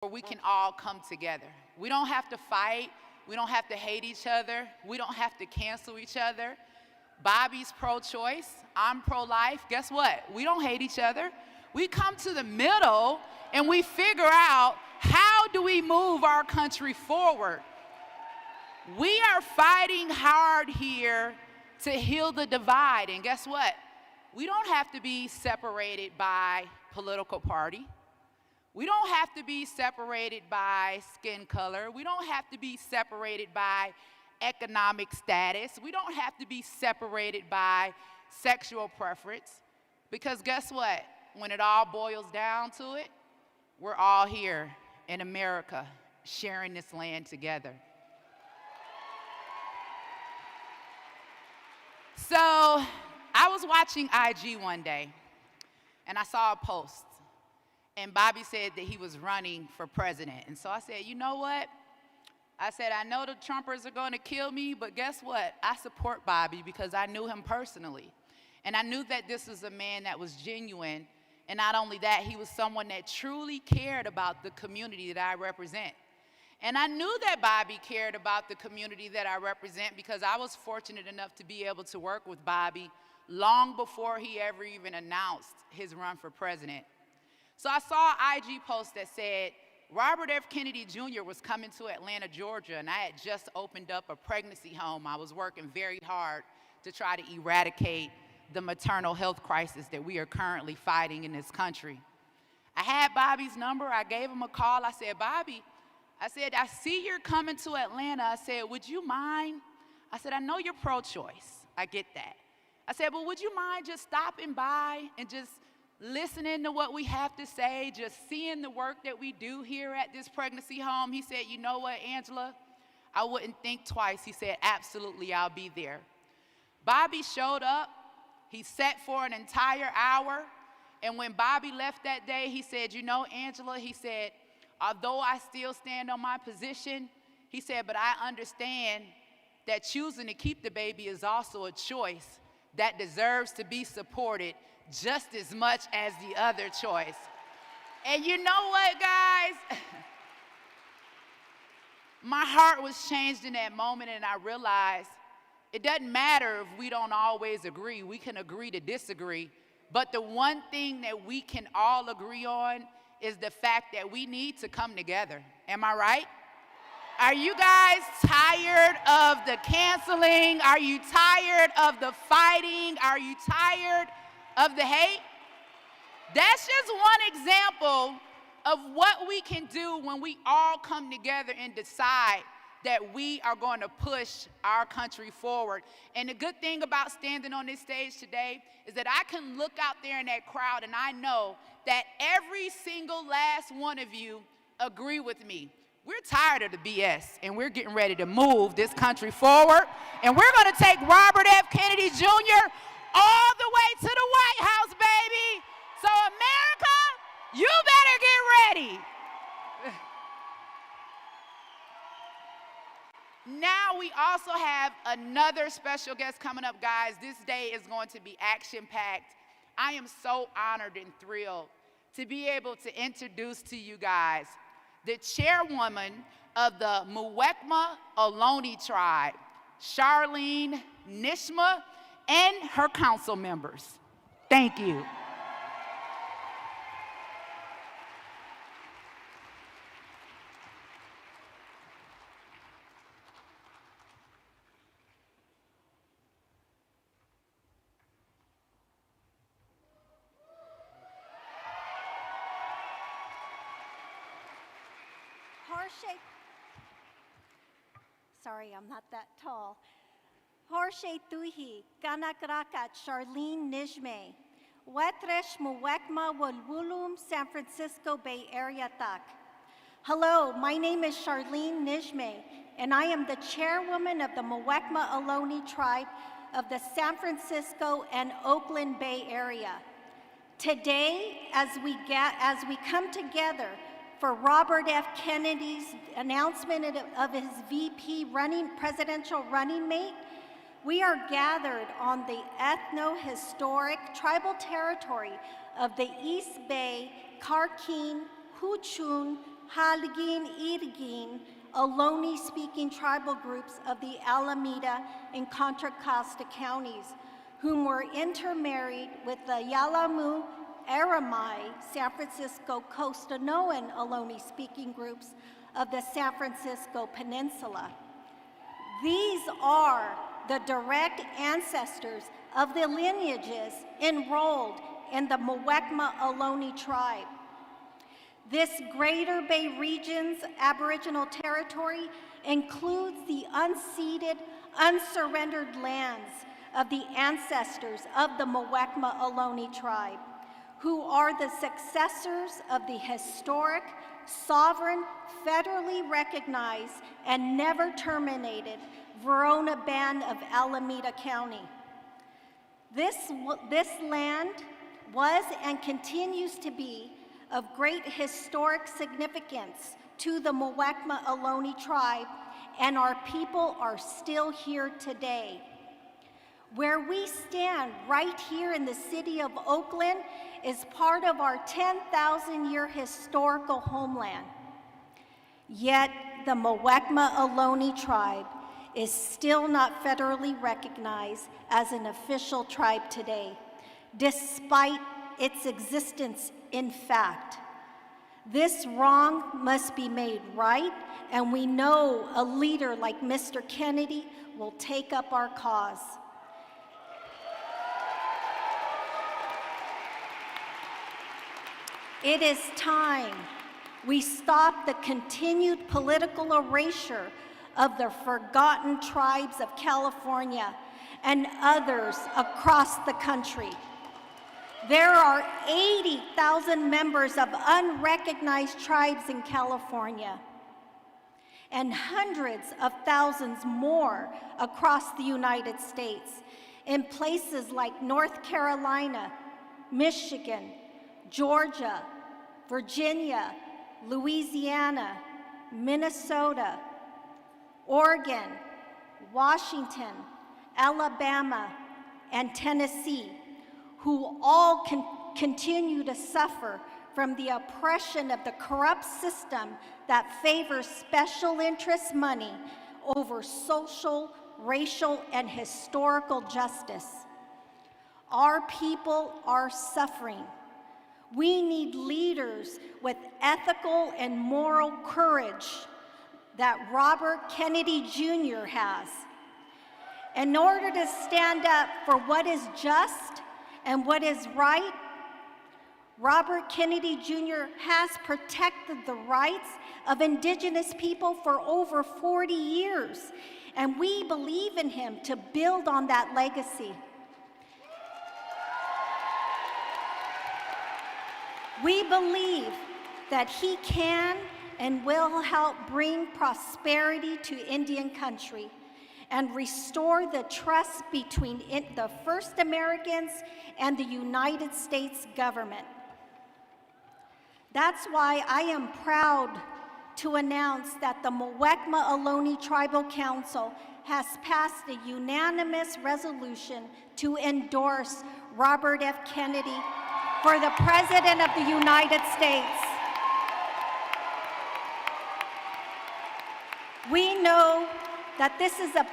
where we can all come together. We don't have to fight. We don't have to hate each other. We don't have to cancel each other. Bobby's pro-choice. I'm pro-life. Guess what? We don't hate each other. We come to the middle and we figure out, how do we move our country forward? We are fighting hard here to heal the divide. And guess what? We don't have to be separated by political party. We don't have to be separated by skin color. We don't have to be separated by economic status. We don't have to be separated by sexual preference. Because guess what? When it all boils down to it, we're all here in America sharing this land together. So I was watching IG one day, and I saw a post, and Bobby said that he was running for president. And so I said, you know what? I said, I know the Trumpers are going to kill me, but guess what? I support Bobby because I knew him personally. And I knew that this was a man that was genuine. And not only that, he was someone that truly cared about the community that I represent. And I knew that Bobby cared about the community that I represent because I was fortunate enough to be able to work with Bobby long before he ever even announced his run for president. So I saw an IG post that said, Robert F. Kennedy Jr. was coming to Atlanta, Georgia, and I had just opened up a pregnancy home. I was working very hard to try to eradicate the maternal health crisis that we are currently fighting in this country. I had Bobby's number. I gave him a call. I said, Bobby, I said, I see you're coming to Atlanta. I said, would you mind? I said, I know you're pro-choice. I get that. I said, but would you mind just stopping by and just listening to what we have to say, just seeing the work that we do here at this pregnancy home? He said, you know what, Angela? I wouldn't think twice. He said, absolutely, I'll be there. Bobby showed up. He sat for an entire hour. And when Bobby left that day, he said, you know, Angela, he said, although I still stand on my position, he said, but I understand that choosing to keep the baby is also a choice that deserves to be supported just as much as the other choice. And you know what, guys? My heart was changed in that moment, and I realized it doesn't matter if we don't always agree. We can agree to disagree. But the one thing that we can all agree on is the fact that we need to come together. Am I right? Are you guys tired of the canceling? Are you tired of the fighting? Are you tired of the hate? That's just one example of what we can do when we all come together and decide that we are going to push our country forward. And the good thing about standing on this stage today is that I can look out there in that crowd and I know that every single last one of you agree with me. We're tired of the BS and we're getting ready to move this country forward. And we're going to take Robert F. Kennedy Jr. all the way to the White House, baby. So America, you better get ready. Now we also have another special guest coming up, guys. This day is going to be action-packed. I am so honored and thrilled to be able to introduce to you guys the chairwoman of the Muwekma Ohlone tribe, Charlene Nishma, and her council members. Thank you. Sorry, I'm not that tall. Horshe Tuhi, Kanakrakat, Charlene Nijme, Wetresh Muwekma Walwulum, San Francisco Bay Area Tak. Hello, my name is Charlene Nijme, and I am the chairwoman of the Muwekma Ohlone tribe of the San Francisco and Oakland Bay Area. Today, as we come together for Robert F. Kennedy's announcement of his presidential running mate, we are gathered on the ethno-historic tribal territory of the East Bay, Karkine, Huchun, Halgin Irgin, Ohlone-speaking tribal groups of the Alameda and Contra Costa counties, whom were intermarried with the Yalamu, Aramai, San Francisco Costanoan Ohlone-speaking groups of the San Francisco Peninsula. These are the direct ancestors of the lineages enrolled in the Muwekma Ohlone tribe. This Greater Bay Region's Aboriginal territory includes the unceded, unsurrendered lands of the ancestors of the Muwekma Ohlone tribe, who are the successors of the historic, sovereign, federally recognized, and never terminated Verona Band of Alameda County. This land was and continues to be of great historic significance to the Muwekma Ohlone tribe, and our people are still here today. Where we stand right here in the city of Oakland is part of our 10,000-year historical homeland. Yet the Muwekma Ohlone tribe is still not federally recognized as an official tribe today, despite its existence in fact. This wrong must be made right, and we know a leader like Mr. Kennedy will take up our cause. It is time we stop the continued political erasure of the forgotten tribes of California and others across the country. There are 80,000 members of unrecognized tribes in California and hundreds of thousands more across the United States in places like North Carolina, Michigan, Georgia, Virginia, Louisiana, Minnesota, Oregon, Washington, Alabama, and Tennessee, who all continue to suffer from the oppression of the corrupt system that favors special interest money over social, racial, and historical justice. Our people are suffering. We need leaders with ethical and moral courage that Robert Kennedy Jr. has. In order to stand up for what is just and what is right, Robert Kennedy Jr. has protected the rights of Indigenous people for over 40 years, and we believe in him to build on that legacy. We believe that he can and will help bring prosperity to Indian country and restore the trust between the First Americans and the United States government. That's why I am proud to announce that the Muwekma Ohlone Tribal Council has passed a unanimous resolution to endorse Robert F. Kennedy for the President of the United States. We know that this is a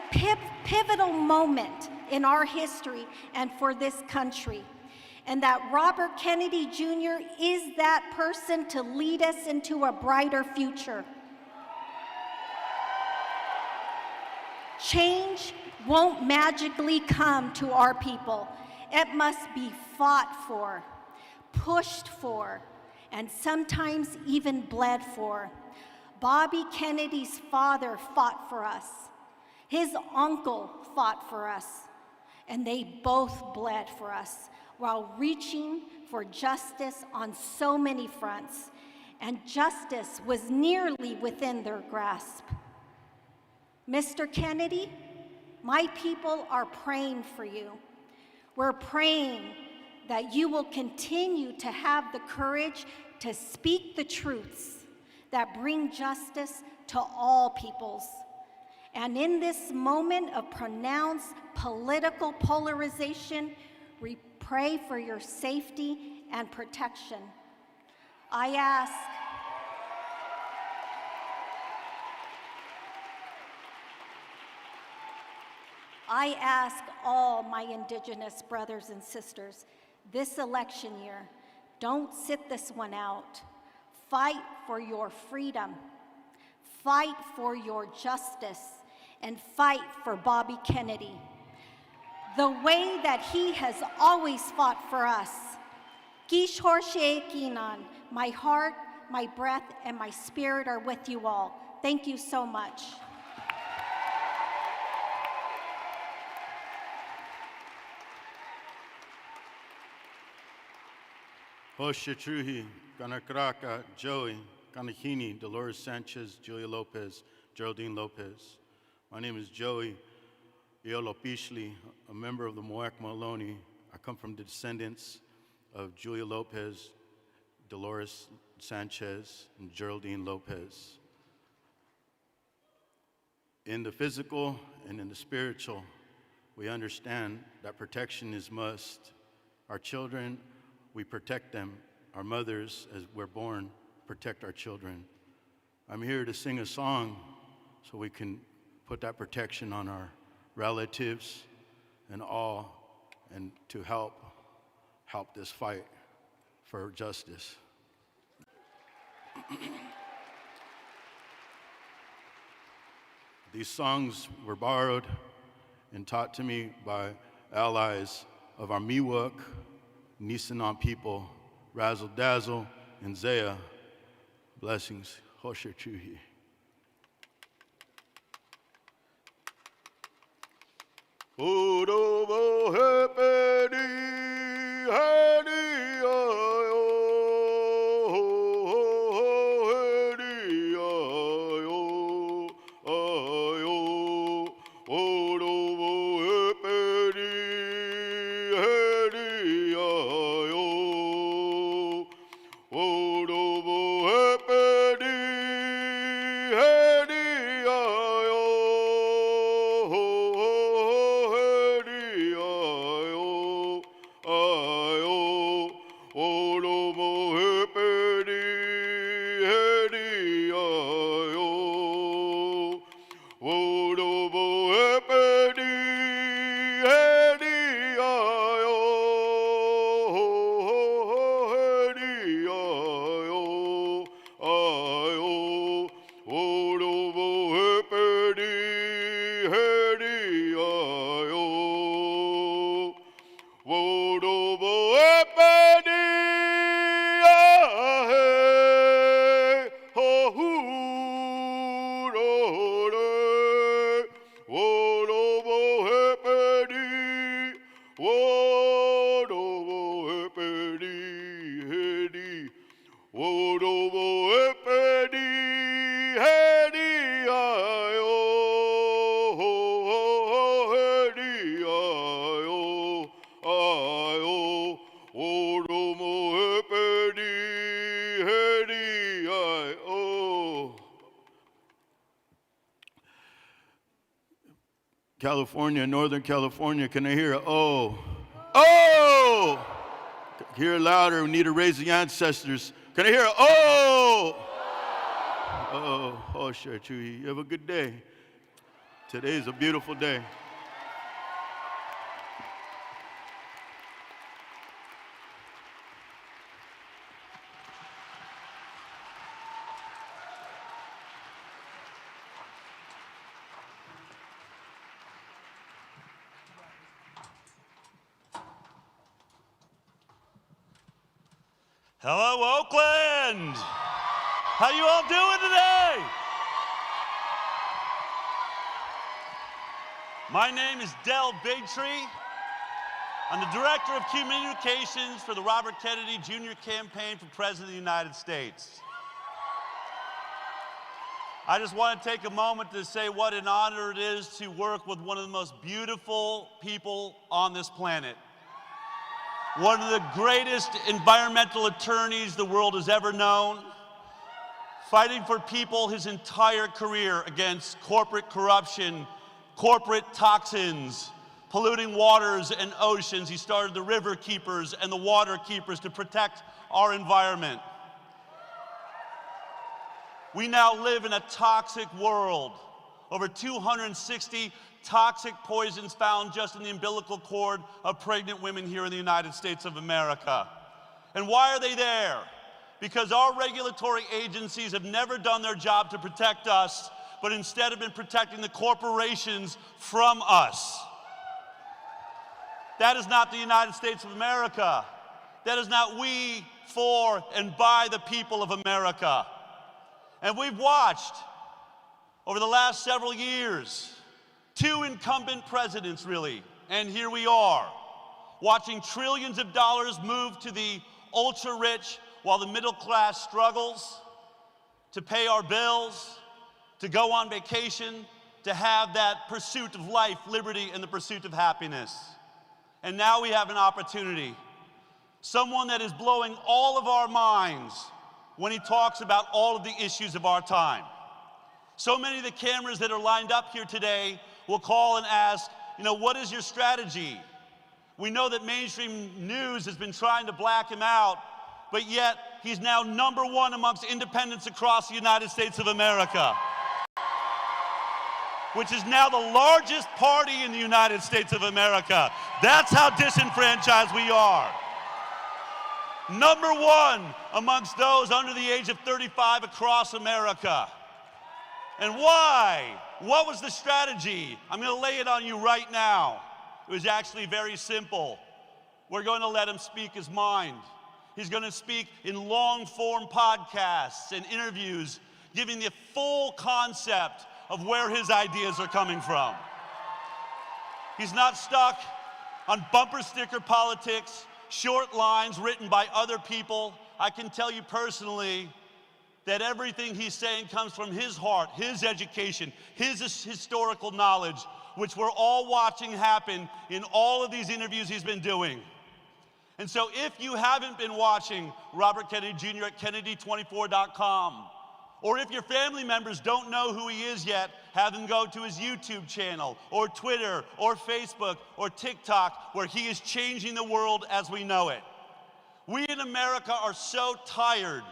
pivotal moment in our history and for this country, and that Robert Kennedy Jr. is that person to lead us into a brighter future. Change won't magically come to our people. It must be fought for, pushed for, and sometimes even bled for. Bobby Kennedy's father fought for us. His uncle fought for us, and they both bled for us while reaching for justice on so many fronts, and justice was nearly within their grasp. Mr. Kennedy, my people are praying for you. We're praying that you will continue to have the courage to speak the truths that bring justice to all peoples. And in this moment of pronounced political polarization, we pray for your safety and protection. I ask I ask all my Indigenous brothers and sisters this election year, don't sit this one out. Fight for your freedom, fight for your justice, and fight for Bobby Kennedy, the way that he has always fought for us. Gish Horshe Kinan, my heart, my breath, and my spirit are with you all. Thank you so much. Hoshetruhi, Ganakraka, Joey, Ganahini, Dolores Sanchez, Julia Lopez, Geraldine Lopez. My name is Joey Iolopishli, a member of the Muwekma Ohlone. I come from the descendants of Julia Lopez, Dolores Sanchez, and Geraldine Lopez. In the physical and in the spiritual, we understand that protection is must. Our children, we protect them. Our mothers, as we're born, protect our children. I'm here to sing a song so we can put that protection on our relatives and all, and to help this fight for justice. These songs were borrowed and taught to me by allies of our Miwok, Nisenan people, Razzle Dazzle, and Zaya. Blessings. Hosher Chuhi. Udobo hepedi hani ayo hedi ayo ayo Udobo hepedi hedi ayo Udobo hepedi hedi ayo California, Northern California, can I hear a oh? Oh! Hear it louder, we need to raise the ancestors. Can I hear a oh? Oh, sure, Chewy. You have a good day. Today is a beautiful day. Hello, Oakland! How you all doing today? My name is Del Bigtree. I'm the Director of Communications for the Robert Kennedy Jr. Campaign for President of the United States. I just want to take a moment to say what an honor it is to work with one of the most beautiful people on this planet. One of the greatest environmental attorneys the world has ever known, fighting for people his entire career against corporate corruption, corporate toxins, polluting waters and oceans. He started the River Keepers and the Water Keepers to protect our environment. We now live in a toxic world Over 260 toxic poisons found just in the umbilical cord of pregnant women here in the United States of America. And why are they there? Because our regulatory agencies have never done their job to protect us, but instead have been protecting the corporations from us. That is not the United States of America. That is not we, for, and by the people of America. And we've watched, over the last several years, 2 incumbent presidents, really, and here we are, watching trillions of dollars move to the ultra-rich while the middle class struggles to pay our bills, to go on vacation, to have that pursuit of life, liberty, and the pursuit of happiness. And now we have an opportunity. Someone that is blowing all of our minds when he talks about all of the issues of our time. So many of the cameras that are lined up here today will call and ask, what is your strategy? We know that mainstream news has been trying to black him out, but yet he's now #1 amongst independents across the United States of America, which is now the largest party in the United States of America. That's how disenfranchised we are. #1 amongst those under the age of 35 across America. And why? What was the strategy? I'm going to lay it on you right now. It was actually very simple. We're going to let him speak his mind. He's going to speak in long-form podcasts and interviews, giving the full concept of where his ideas are coming from. He's not stuck on bumper sticker politics, short lines written by other people. I can tell you personally that everything he's saying comes from his heart, his education, his historical knowledge, which we're all watching happen in all of these interviews he's been doing. And so if you haven't been watching Robert Kennedy Jr. at Kennedy24.com, or if your family members don't know who he is yet, have them go to his YouTube channel, or Twitter, or Facebook, or TikTok, where he is changing the world as we know it. We in America are so tired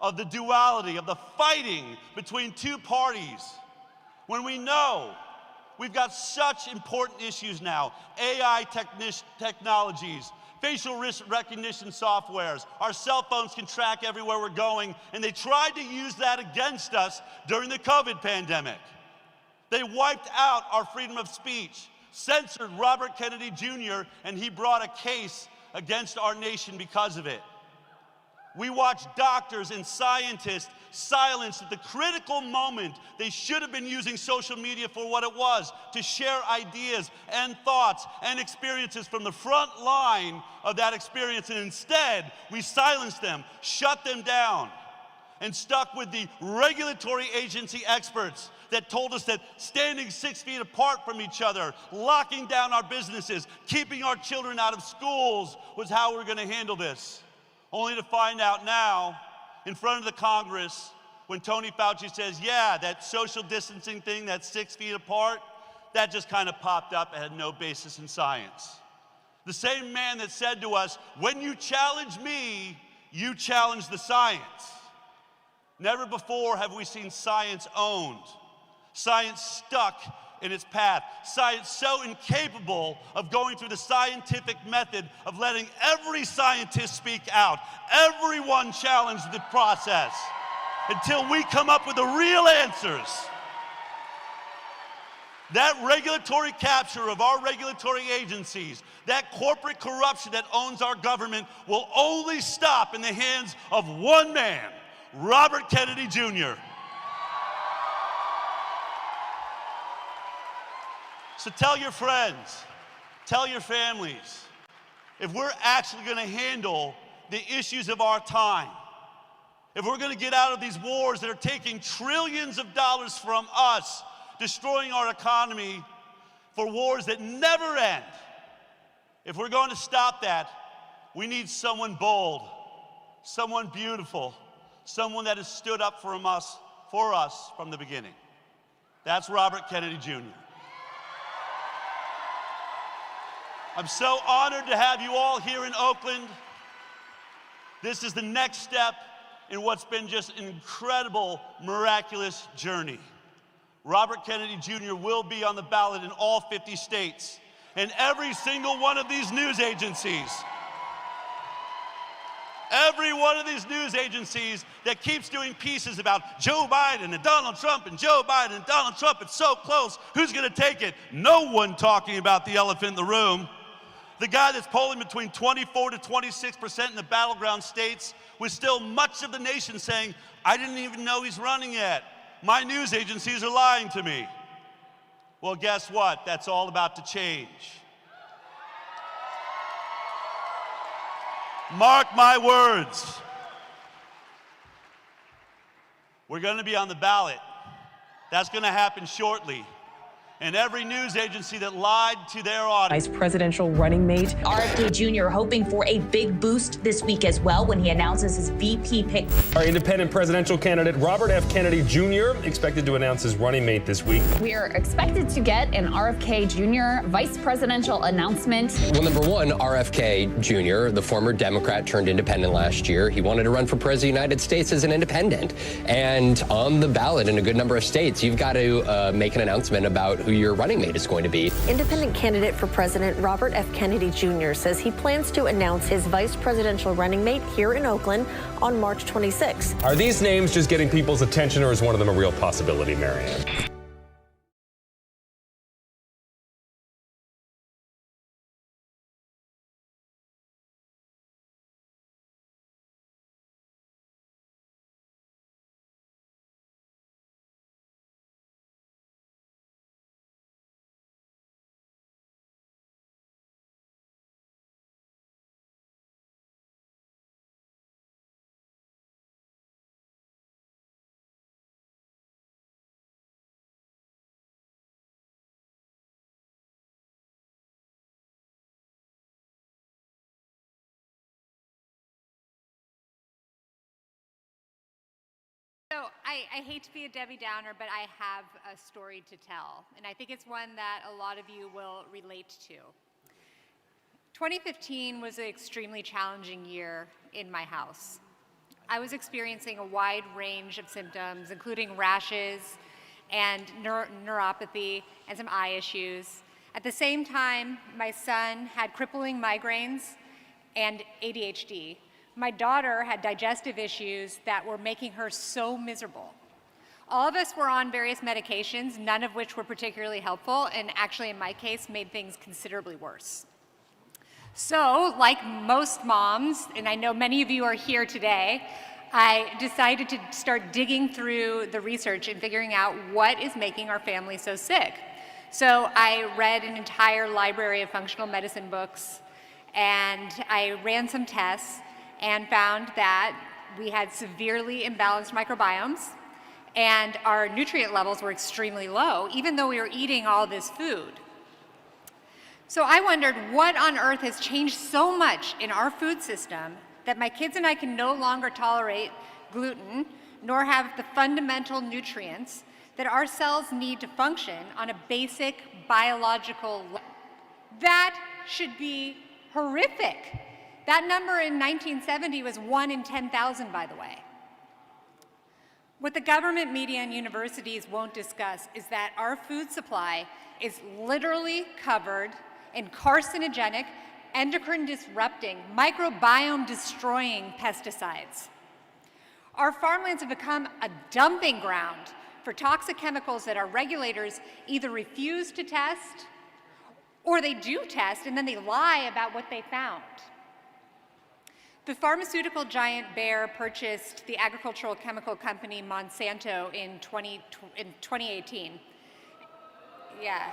of the duality, of the fighting between 2 parties, when we know we've got such important issues now. AI technologies, facial recognition softwares, our cell phones can track everywhere we're going, and they tried to use that against us during the COVID pandemic. They wiped out our freedom of speech, censored Robert Kennedy Jr., and he brought a case against our nation because of it. We watched doctors and scientists silenced at the critical moment. They should have been using social media for what it was, to share ideas and thoughts and experiences from the front line of that experience. And instead, we silenced them, shut them down, and stuck with the regulatory agency experts that told us that standing 6 feet apart from each other, locking down our businesses, keeping our children out of schools was how we're going to handle this. Only to find out now, in front of the Congress, when Tony Fauci says, yeah, that social distancing thing, that's 6 feet apart, that just kind of popped up and had no basis in science. The same man that said to us, when you challenge me, you challenge the science. Never before have we seen science owned, science stuck in its path, science so incapable of going through the scientific method of letting every scientist speak out, everyone challenge the process until we come up with the real answers. That regulatory capture of our regulatory agencies, that corporate corruption that owns our government will only stop in the hands of one man, Robert Kennedy Jr. So tell your friends, tell your families, if we're actually going to handle the issues of our time, if we're going to get out of these wars that are taking trillions of dollars from us, destroying our economy for wars that never end, if we're going to stop that, we need someone bold, someone beautiful, someone that has stood up for us from the beginning. That's Robert Kennedy Jr. I'm so honored to have you all here in Oakland. This is the next step in what's been just an incredible, miraculous journey. Robert Kennedy Jr. will be on the ballot in all 50 states. And every single one of these news agencies, that keeps doing pieces about Joe Biden and Donald Trump and Joe Biden and Donald Trump, it's so close, who's gonna take it? No one talking about the elephant in the room. The guy that's polling between 24 to 26% in the battleground states, with still much of the nation saying, I didn't even know he's running yet. My news agencies are lying to me. Well, guess what? That's all about to change. Mark my words. We're going to be on the ballot. That's going to happen shortly. And every news agency that lied to their audience. Vice presidential running mate. RFK Jr. hoping for a big boost this week as well when he announces his VP pick. Our independent presidential candidate, Robert F. Kennedy Jr., expected to announce his running mate this week. We are expected to get an RFK Jr. vice presidential announcement. Well, number one, RFK Jr., the former Democrat turned independent last year. He wanted to run for president of the United States as an independent. And on the ballot in a good number of states, you've got to make an announcement about who your running mate is going to be. Independent candidate for president Robert F. Kennedy Jr. says he plans to announce his vice presidential running mate here in Oakland on March 26. Are these names just getting people's attention, or is one of them a real possibility, Marianne? So I hate to be a Debbie Downer, but I have a story to tell, and I think it's one that a lot of you will relate to. 2015 was an extremely challenging year in my house. I was experiencing a wide range of symptoms, including rashes and neuropathy and some eye issues. At the same time, my son had crippling migraines and ADHD. My daughter had digestive issues that were making her so miserable. All of us were on various medications, none of which were particularly helpful, and actually in my case made things considerably worse. So, like most moms, and I know many of you are here today, I decided to start digging through the research and figuring out what is making our family so sick. So I read an entire library of functional medicine books, and I ran some tests and found that we had severely imbalanced microbiomes and our nutrient levels were extremely low, even though we were eating all this food. So I wondered what on earth has changed so much in our food system that my kids and I can no longer tolerate gluten, nor have the fundamental nutrients that our cells need to function on a basic biological level. That should be horrific. That number in 1970 was 1 in 10,000, by the way. What the government, media, and universities won't discuss is that our food supply is literally covered in carcinogenic, endocrine-disrupting, microbiome-destroying pesticides. Our farmlands have become a dumping ground for toxic chemicals that our regulators either refuse to test or they do test and then they lie about what they found. The pharmaceutical giant Bayer purchased the agricultural chemical company Monsanto in 2018. Yeah.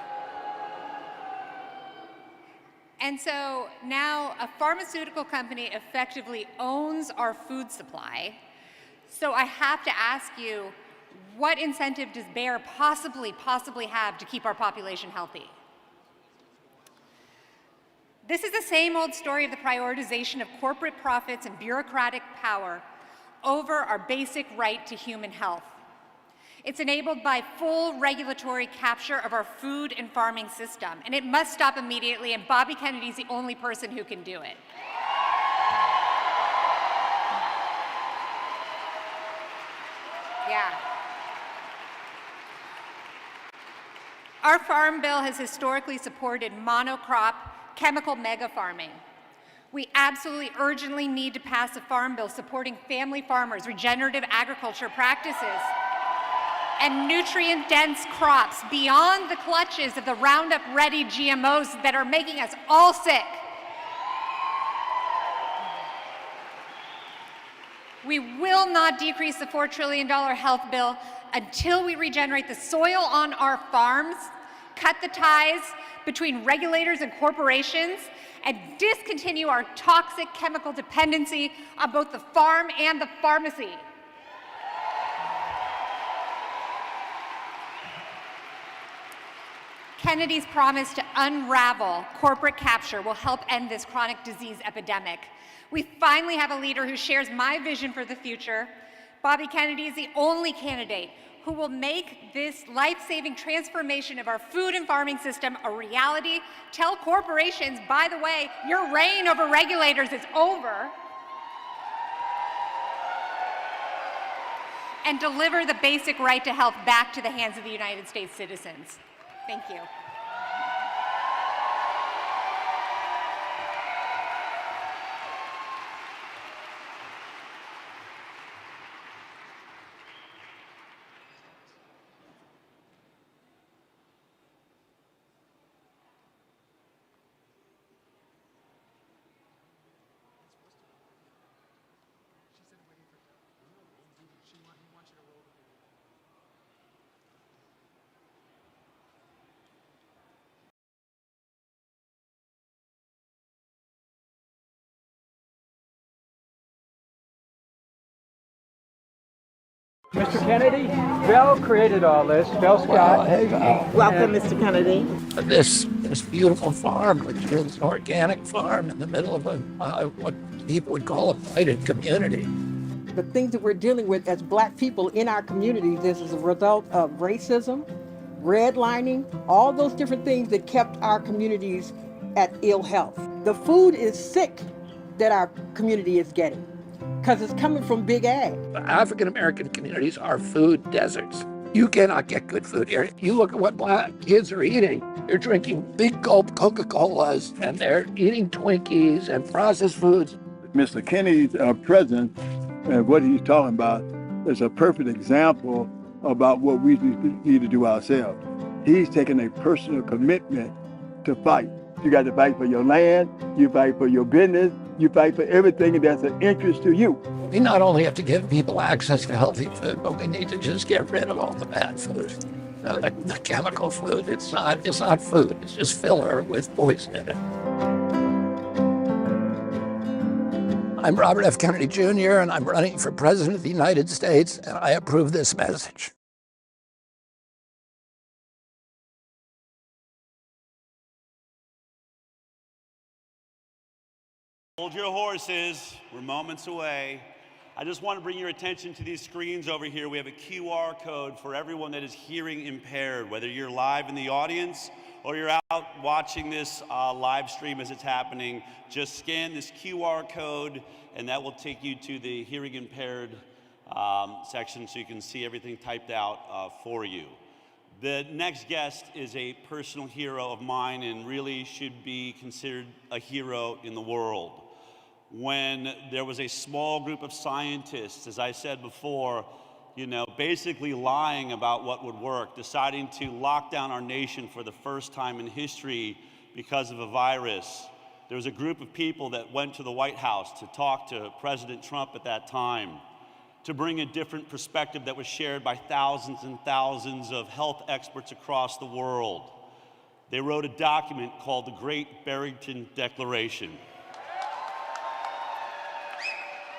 And so now a pharmaceutical company effectively owns our food supply. So I have to ask you, what incentive does Bayer possibly have to keep our population healthy? This is the same old story of the prioritization of corporate profits and bureaucratic power over our basic right to human health. It's enabled by full regulatory capture of our food and farming system, and it must stop immediately, and Bobby Kennedy's the only person who can do it. Yeah. Our farm bill has historically supported monocrop chemical mega farming. We absolutely urgently need to pass a farm bill supporting family farmers, regenerative agriculture practices, and nutrient-dense crops beyond the clutches of the Roundup-ready GMOs that are making us all sick. We will not decrease the $4 trillion health bill until we regenerate the soil on our farms, cut the ties between regulators and corporations, and discontinue our toxic chemical dependency on both the farm and the pharmacy. Kennedy's promise to unravel corporate capture will help end this chronic disease epidemic. We finally have a leader who shares my vision for the future. Bobby Kennedy is the only candidate who will make this life-saving transformation of our food and farming system a reality. Tell corporations, by the way, your reign over regulators is over. And deliver the basic right to health back to the hands of the United States citizens. Thank you. Mr. Kennedy, Bill created all this. Bill Scott. Welcome, Mr. Kennedy. This beautiful farm, which is an organic farm in the middle of what people would call a blighted community. The things that we're dealing with as Black people in our communities, this is a result of racism, redlining, all those different things that kept our communities at ill health. The food is sick that our community is getting, because it's coming from big ag. African American communities are food deserts. You cannot get good food here. You look at what Black kids are eating. They're drinking big gulp Coca-Colas, and they're eating Twinkies and processed foods. Mr. Kennedy's presence and what he's talking about is a perfect example about what we need to do ourselves. He's taking a personal commitment to fight. You got to fight for your land, you fight for your business, you fight for everything that's an interest to you. We not only have to give people access to healthy food, but we need to just get rid of all the bad food. The chemical food, it's not food, it's just filler with poison in it. I'm Robert F. Kennedy Jr., and I'm running for President of the United States, and I approve this message. Hold your horses, we're moments away. I just want to bring your attention to these screens over here. We have a QR code for everyone that is hearing impaired, whether you're live in the audience or you're out watching this live stream as it's happening. Just scan this QR code and that will take you to the hearing impaired section so you can see everything typed out for you. The next guest is a personal hero of mine and really should be considered a hero in the world. When there was a small group of scientists, as I said before, basically lying about what would work, deciding to lock down our nation for the first time in history because of a virus. There was a group of people that went to the White House to talk to President Trump at that time, to bring a different perspective that was shared by thousands and thousands of health experts across the world. They wrote a document called the Great Barrington Declaration.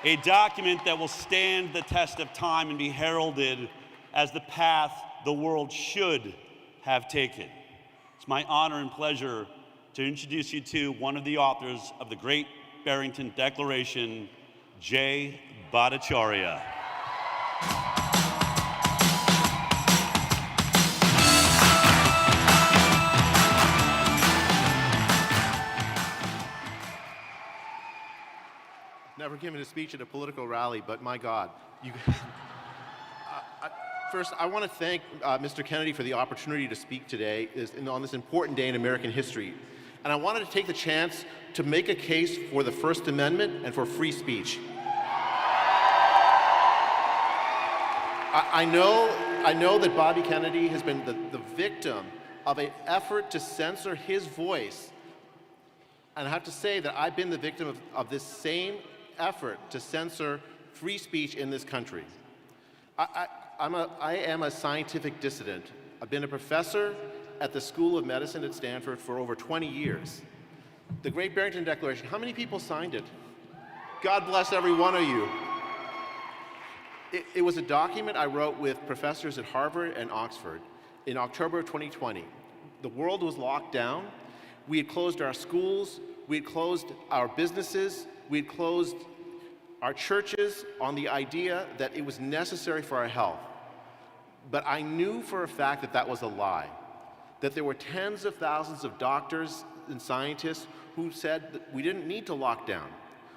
A document that will stand the test of time and be heralded as the path the world should have taken. It's my honor and pleasure to introduce you to one of the authors of the Great Barrington Declaration, Jay Bhattacharya. Never given a speech at a political rally, but my God, First, I want to thank Mr. Kennedy for the opportunity to speak today on this important day in American history. And I wanted to take the chance to make a case for the First Amendment and for free speech. I know that Bobby Kennedy has been the victim of an effort to censor his voice. And I have to say that I've been the victim of this same effort to censor free speech in this country. I am a scientific dissident. I've been a professor at the School of Medicine at Stanford for over 20 years. The Great Barrington Declaration, how many people signed it? God bless every one of you. It was a document I wrote with professors at Harvard and Oxford in October of 2020. The world was locked down. We had closed our schools, we had closed our businesses, we had closed our churches on the idea that it was necessary for our health. But I knew for a fact that that was a lie, that there were tens of thousands of doctors and scientists who said that we didn't need to lock down.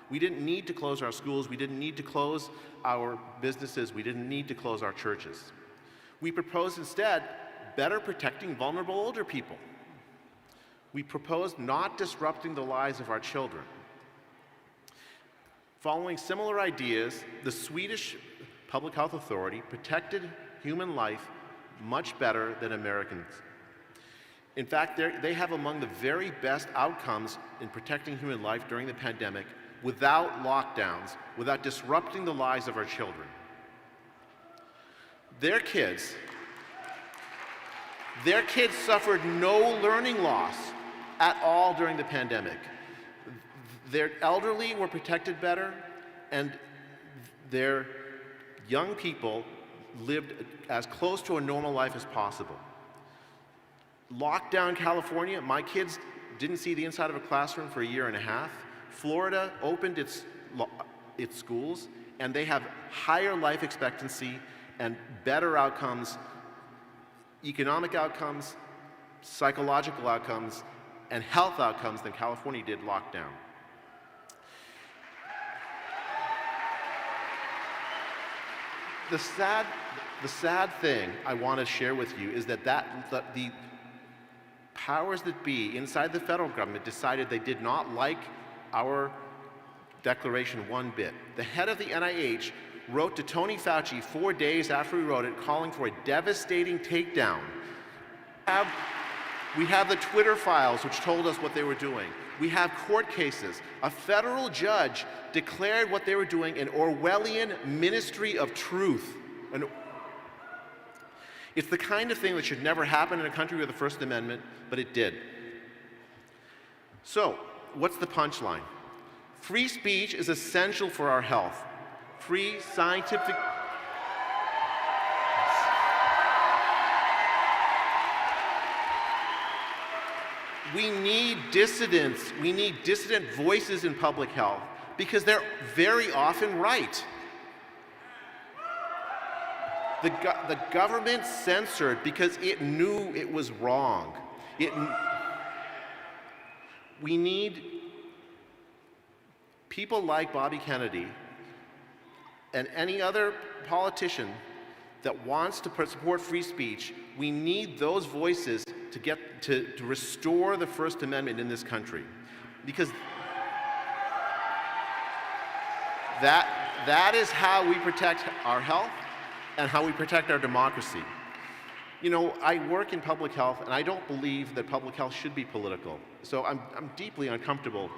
We didn't need to close our schools, we didn't need to close our businesses, we didn't need to close our churches. We proposed instead better protecting vulnerable older people. We proposed not disrupting the lives of our children. Following similar ideas, the Swedish Public Health Authority protected human life much better than Americans. In fact, they have among the very best outcomes in protecting human life during the pandemic without lockdowns, without disrupting the lives of our children. Their kids suffered no learning loss at all during the pandemic. Their elderly were protected better, and their young people lived as close to a normal life as possible. Lockdown California, my kids didn't see the inside of a classroom for a year and a half. Florida opened its schools, and they have higher life expectancy and better outcomes, economic outcomes, psychological outcomes, and health outcomes than California did locked down. The sad thing I want to share with you is that the powers that be inside the federal government decided they did not like our declaration one bit. The head of the NIH wrote to Tony Fauci 4 days after he wrote it, calling for a devastating takedown. We have the Twitter files which told us what they were doing. We have court cases. A federal judge declared what they were doing an Orwellian ministry of truth. It's the kind of thing that should never happen in a country with the First Amendment, but it did. So, what's the punchline? Free speech is essential for our health. Free scientific... We need dissidents. We need dissident voices in public health because they're very often right. The government censored because it knew it was wrong. We need people like Bobby Kennedy and any other politician that wants to support free speech. We need those voices to restore the First Amendment in this country, because that is how we protect our health and how we protect our democracy. You know, I work in public health, and I don't believe that public health should be political. So I'm deeply uncomfortable.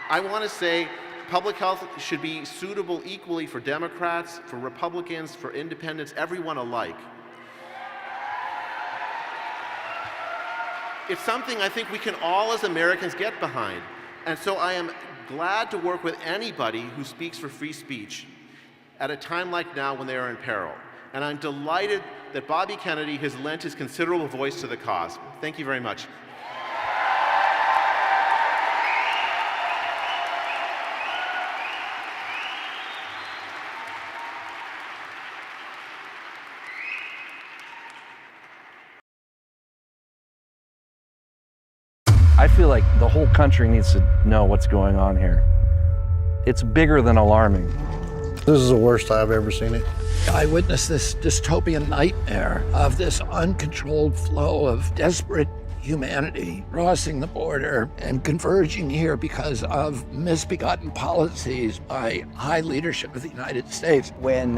I want to say public health should be suitable equally for Democrats, for Republicans, for independents, everyone alike. It's something I think we can all as Americans get behind. And so I am glad to work with anybody who speaks for free speech at a time like now when they are in peril. And I'm delighted that Bobby Kennedy has lent his considerable voice to the cause. Thank you very much. I feel like the whole country needs to know what's going on here. It's bigger than alarming. This is the worst I've ever seen it. I witnessed this dystopian nightmare of this uncontrolled flow of desperate humanity crossing the border and converging here because of misbegotten policies by high leadership of the United States. When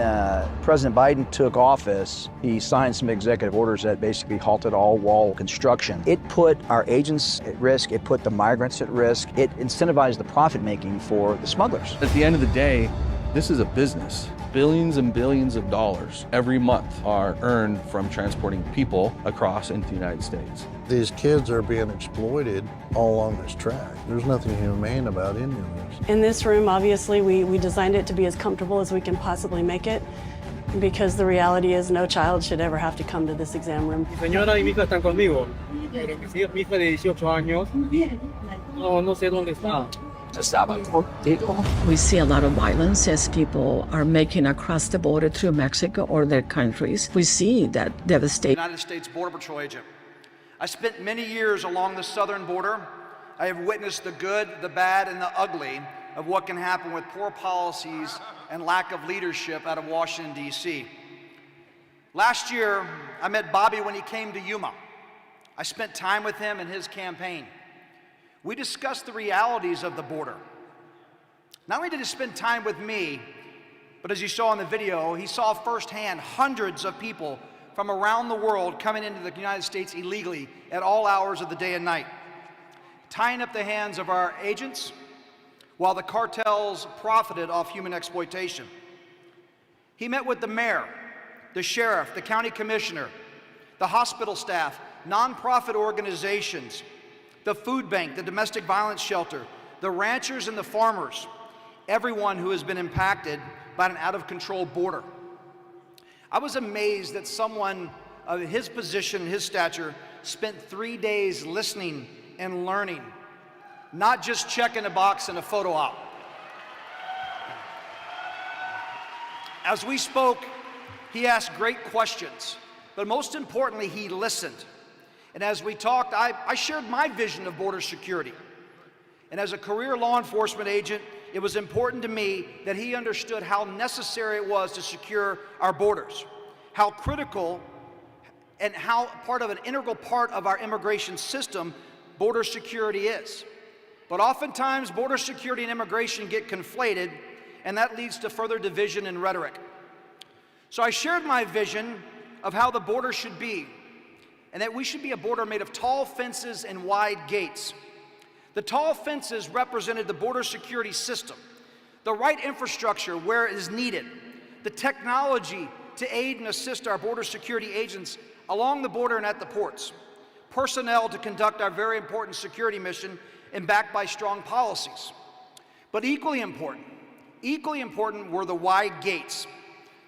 President Biden took office, he signed some executive orders that basically halted all wall construction. It put our agents at risk, it put the migrants at risk, it incentivized the profit making for the smugglers. At the end of the day, this is a business. Billions and billions of dollars every month are earned from transporting people across into the United States. These kids are being exploited all along this track. There's nothing humane about any of this. In this room, obviously, we designed it to be as comfortable as we can possibly make it, because the reality is no child should ever have to come to this exam room. Mi señora y mi hija están conmigo, pero mi hija de 18 años, no sé dónde está. We see a lot of violence as people are making across the border through Mexico or their countries. We see that devastation. United States Border Patrol agent. I spent many years along the southern border. I have witnessed the good, the bad, and the ugly of what can happen with poor policies and lack of leadership out of Washington, D.C. Last year, I met Bobby when he came to Yuma. I spent time with him in his campaign. We discussed the realities of the border. Not only did he spend time with me, but as you saw in the video, he saw firsthand hundreds of people from around the world coming into the United States illegally at all hours of the day and night, tying up the hands of our agents while the cartels profited off human exploitation. He met with the mayor, the sheriff, the county commissioner, the hospital staff, nonprofit organizations, the food bank, the domestic violence shelter, the ranchers and the farmers, everyone who has been impacted by an out-of-control border. I was amazed that someone of his position, his stature, spent 3 days listening and learning, not just checking a box in a photo op. As we spoke, he asked great questions, but most importantly, he listened. And as we talked, I shared my vision of border security. And as a career law enforcement agent, it was important to me that he understood how necessary it was to secure our borders, how critical and how an integral part of our immigration system border security is. But oftentimes, border security and immigration get conflated, and that leads to further division and rhetoric. So I shared my vision of how the border should be, and that we should be a border made of tall fences and wide gates. The tall fences represented the border security system, the right infrastructure where it is needed, the technology to aid and assist our border security agents along the border and at the ports, personnel to conduct our very important security mission and backed by strong policies. But equally important were the wide gates.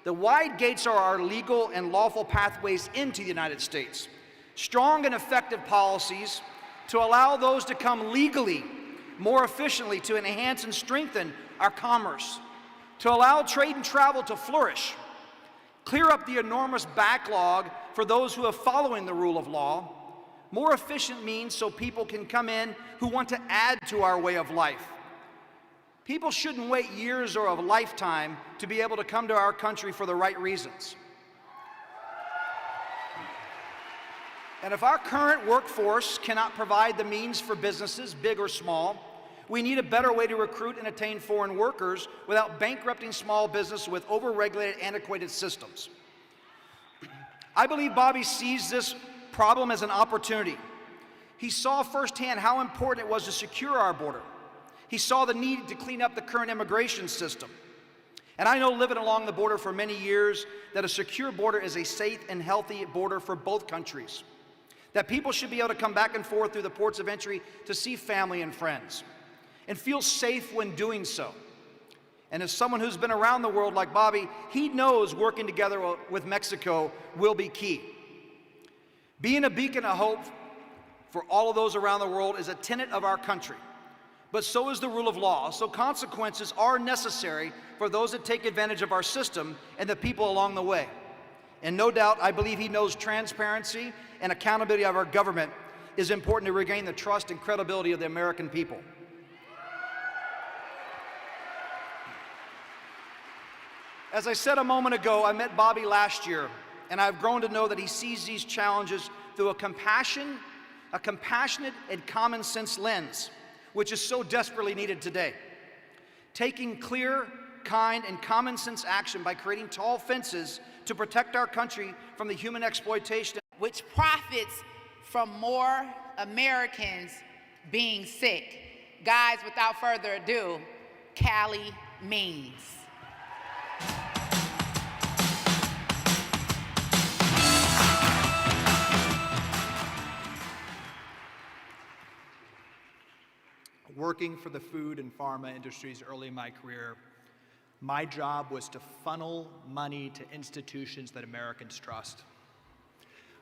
The wide gates are our legal and lawful pathways into the United States. Strong and effective policies to allow those to come legally, more efficiently, to enhance and strengthen our commerce, to allow trade and travel to flourish, clear up the enormous backlog for those who are following the rule of law, more efficient means so people can come in who want to add to our way of life. People shouldn't wait years or a lifetime to be able to come to our country for the right reasons. And if our current workforce cannot provide the means for businesses, big or small, we need a better way to recruit and attain foreign workers without bankrupting small business with overregulated, antiquated systems. I believe Bobby sees this problem as an opportunity. He saw firsthand how important it was to secure our border. He saw the need to clean up the current immigration system. And I know, living along the border for many years, that a secure border is a safe and healthy border for both countries. That people should be able to come back and forth through the ports of entry to see family and friends and feel safe when doing so. And as someone who's been around the world like Bobby, he knows working together with Mexico will be key. Being a beacon of hope for all of those around the world is a tenet of our country. But so is the rule of law. So consequences are necessary for those that take advantage of our system and the people along the way. And no doubt, I believe he knows transparency and accountability of our government is important to regain the trust and credibility of the American people. As I said a moment ago, I met Bobby last year, and I've grown to know that he sees these challenges through a compassionate and common sense lens, which is so desperately needed today. Taking clear, kind, and common sense action by creating tall fences to protect our country from the human exploitation, which profits from more Americans being sick. Guys, without further ado, Cali means. Working for the food and pharma industries early in my career, my job was to funnel money to institutions that Americans trust.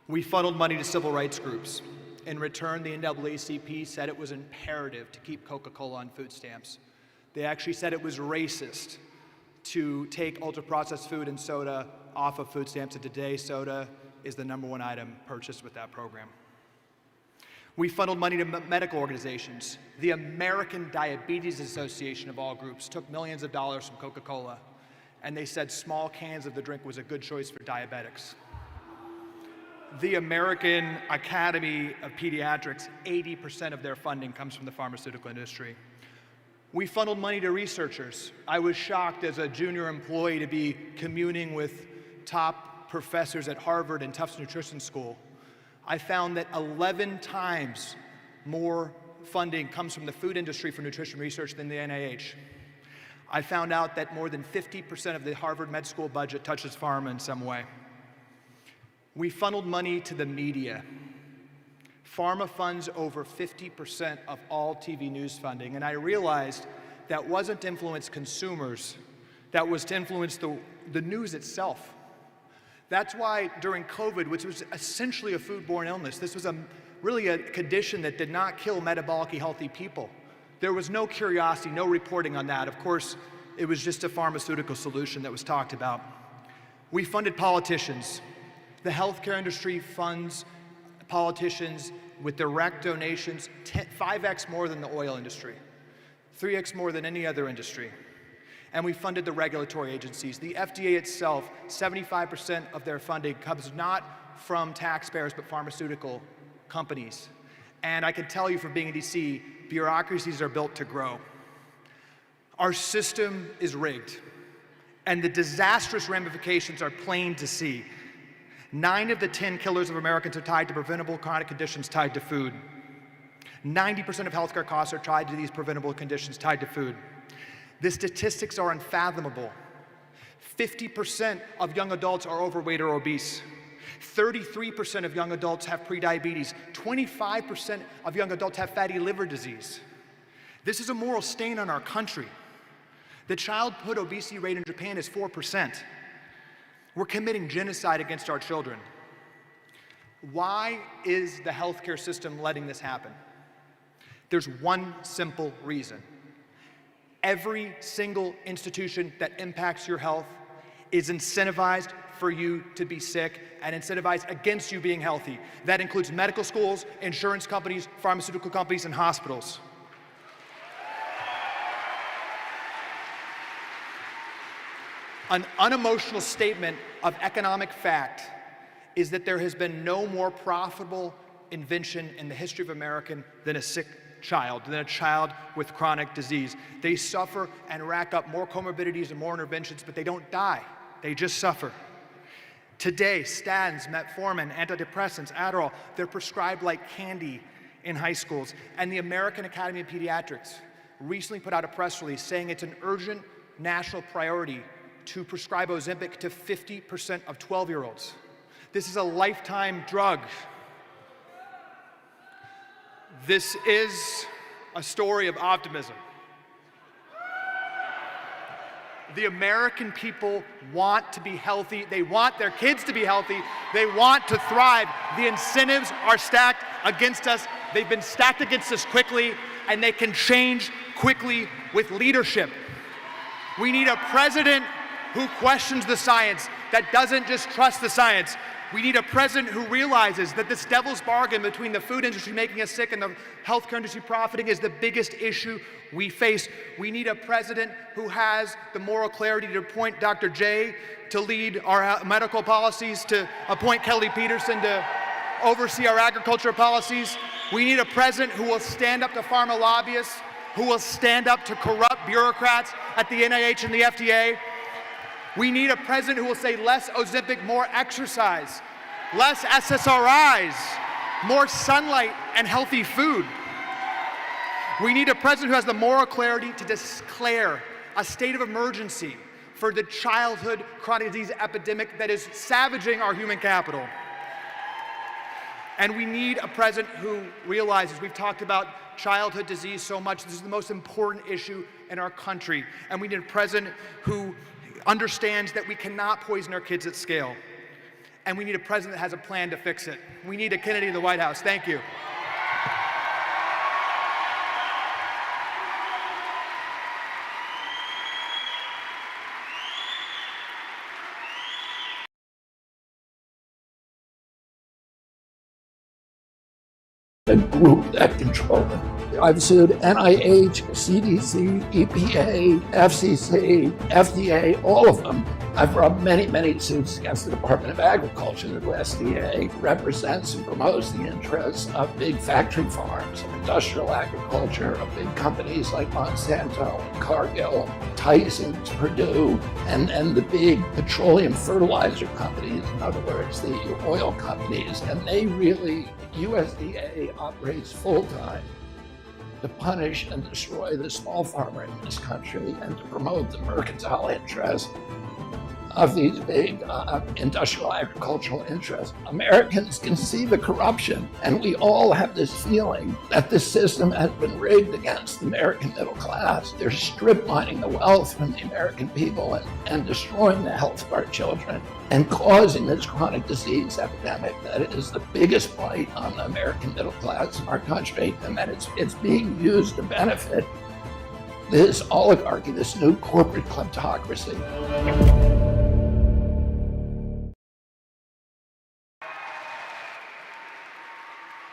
We funneled money to civil rights groups. In return, the NAACP said it was imperative to keep Coca-Cola on food stamps. They actually said it was racist to take ultra-processed food and soda off of food stamps, and today soda is the #1 item purchased with that program. We funneled money to medical organizations. The American Diabetes Association, of all groups, took millions of dollars from Coca-Cola, and they said small cans of the drink was a good choice for diabetics. The American Academy of Pediatrics, 80% of their funding comes from the pharmaceutical industry. We funneled money to researchers. I was shocked as a junior employee to be communing with top professors at Harvard and Tufts Nutrition School. I found that 11 times more funding comes from the food industry for nutrition research than the NIH. I found out that more than 50% of the Harvard Med School budget touches pharma in some way. We funneled money to the media. Pharma funds over 50% of all TV news funding, and I realized that wasn't to influence consumers, that was to influence the news itself. That's why during COVID, which was essentially a foodborne illness, this was really a condition that did not kill metabolically healthy people. There was no curiosity, no reporting on that. Of course, it was just a pharmaceutical solution that was talked about. We funded politicians. The healthcare industry funds politicians with direct donations 5x more than the oil industry, 3x more than any other industry. And we funded the regulatory agencies. The FDA itself, 75% of their funding comes not from taxpayers, but pharmaceutical companies. And I can tell you from being in DC, bureaucracies are built to grow. Our system is rigged, and the disastrous ramifications are plain to see. 9 of the 10 killers of Americans are tied to preventable chronic conditions tied to food. 90% of healthcare costs are tied to these preventable conditions tied to food. The statistics are unfathomable. 50% of young adults are overweight or obese. 33% of young adults have prediabetes. 25% of young adults have fatty liver disease. This is a moral stain on our country. The childhood obesity rate in Japan is 4%. We're committing genocide against our children. Why is the healthcare system letting this happen? There's one simple reason. Every single institution that impacts your health is incentivized for you to be sick and incentivized against you being healthy. That includes medical schools, insurance companies, pharmaceutical companies, and hospitals. An unemotional statement of economic fact is that there has been no more profitable invention in the history of America than a sick child, than a child with chronic disease. They suffer and rack up more comorbidities and more interventions, but they don't die. They just suffer. Today, statins, metformin, antidepressants, Adderall, they're prescribed like candy in high schools. And the American Academy of Pediatrics recently put out a press release saying it's an urgent national priority to prescribe Ozempic to 50% of 12-year-olds. This is a lifetime drug. This is a story of optimism. The American people want to be healthy. They want their kids to be healthy. They want to thrive. The incentives are stacked against us. They've been stacked against us quickly, and they can change quickly with leadership. We need a president who questions the science, that doesn't just trust the science. We need a president who realizes that this devil's bargain between the food industry making us sick and the healthcare industry profiting is the biggest issue we face. We need a president who has the moral clarity to appoint Dr. J to lead our medical policies, to appoint Kelly Peterson to oversee our agriculture policies. We need a president who will stand up to pharma lobbyists, who will stand up to corrupt bureaucrats at the NIH and the FDA. We need a president who will say less Ozempic, more exercise, less SSRIs, more sunlight and healthy food. We need a president who has the moral clarity to declare a state of emergency for the childhood chronic disease epidemic that is savaging our human capital. And we need a president who realizes, we've talked about childhood disease so much, this is the most important issue in our country. And we need a president who understands that we cannot poison our kids at scale. And we need a president that has a plan to fix it. We need a Kennedy in the White House. Thank you. The group that control it. I've sued NIH, CDC, EPA, FCC, FDA, all of them. I've brought many, many suits against the Department of Agriculture. The USDA represents and promotes the interests of big factory farms, of industrial agriculture, of big companies like Monsanto, Cargill, Tyson's, Purdue, and the big petroleum fertilizer companies, in other words, the oil companies. And they really, USDA operates full-time to punish and destroy the small farmer in this country and to promote the mercantile interest of these big industrial agricultural interests. Americans can see the corruption, and we all have this feeling that this system has been rigged against the American middle class. They're strip mining the wealth from the American people and destroying the health of our children and causing this chronic disease epidemic that is the biggest blight on the American middle class in our country, and that it's being used to benefit this oligarchy, this new corporate kleptocracy.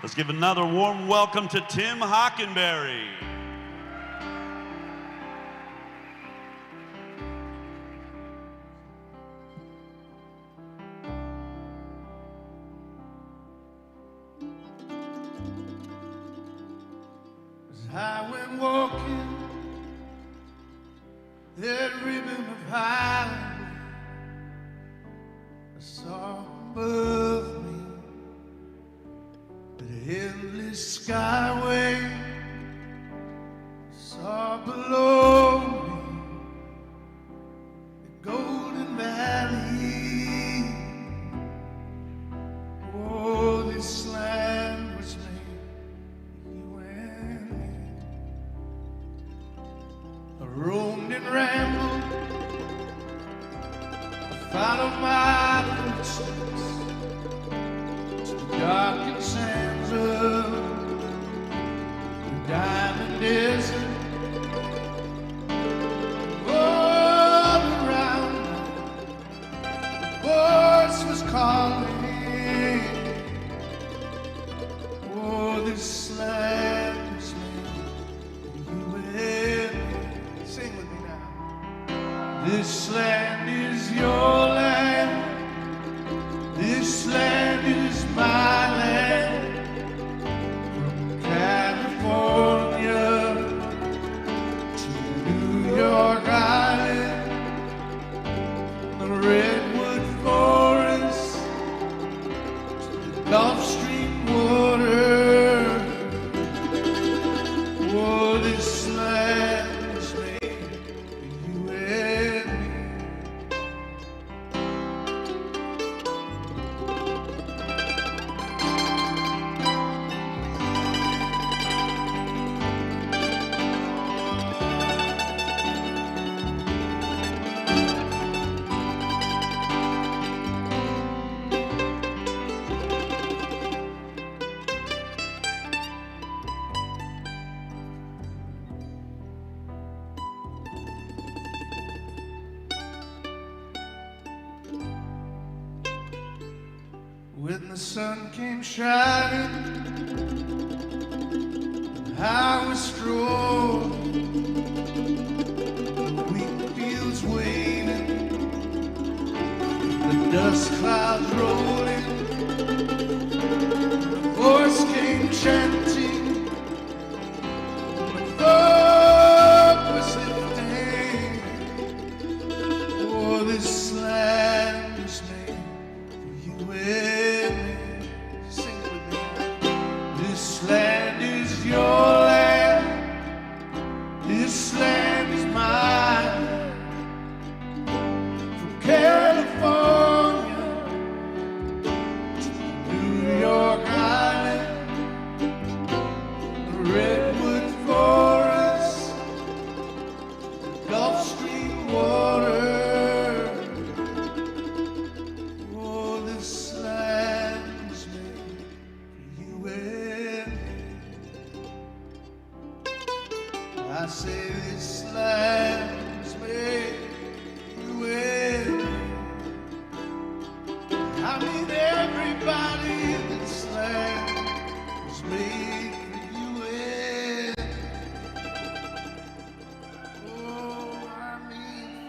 Let's give another warm welcome to Tim Hockenberry. As I went walking that ribbon of highway, I saw above me the endless skyway, saw below me the golden valley. Oh, this land was made, you and me. I roamed and rambled, I followed my footsteps to the darkened sands of the diamond desert. All around me, the voice was calling. Oh, this land is made for you and me. Sing with me now. This land is your land. This land is my land. From California to New York Island, the redwood forest to the Gulf Stream water. Oh, this land is made for you and me. when the sun came shining, I was strolling, the wheat fields waving, the dust clouds rolling, the voice came chanting, the fog was lifting. Oh, this land was made for you and me. Sing it with me. This land is your land. This land is mine. From California to New York Island, the redwood forest, the Gulf Stream water. Oh, this land was made for you and me. I say this land was made for you and me. I mean everybody in this land was made for you and me. Oh, I mean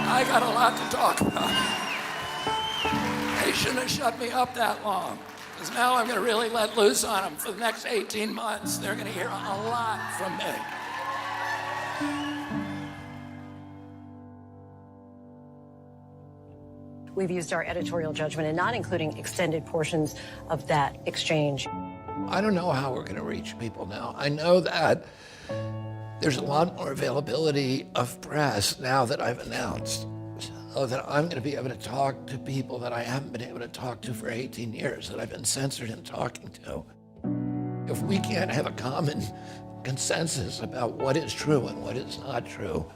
I got a lot to talk about. They shouldn't have shut me up that long, because now I'm going to really let loose on them for the next 18 months. They're going to hear a lot from me. We've used our editorial judgment in not including extended portions of that exchange. I don't know how we're going to reach people now. I know that there's a lot more availability of press now that I've announced, so that I'm going to be able to talk to people that I haven't been able to talk to for 18 years, that I've been censored in talking to. If we can't have a common consensus about what is true and what is not true,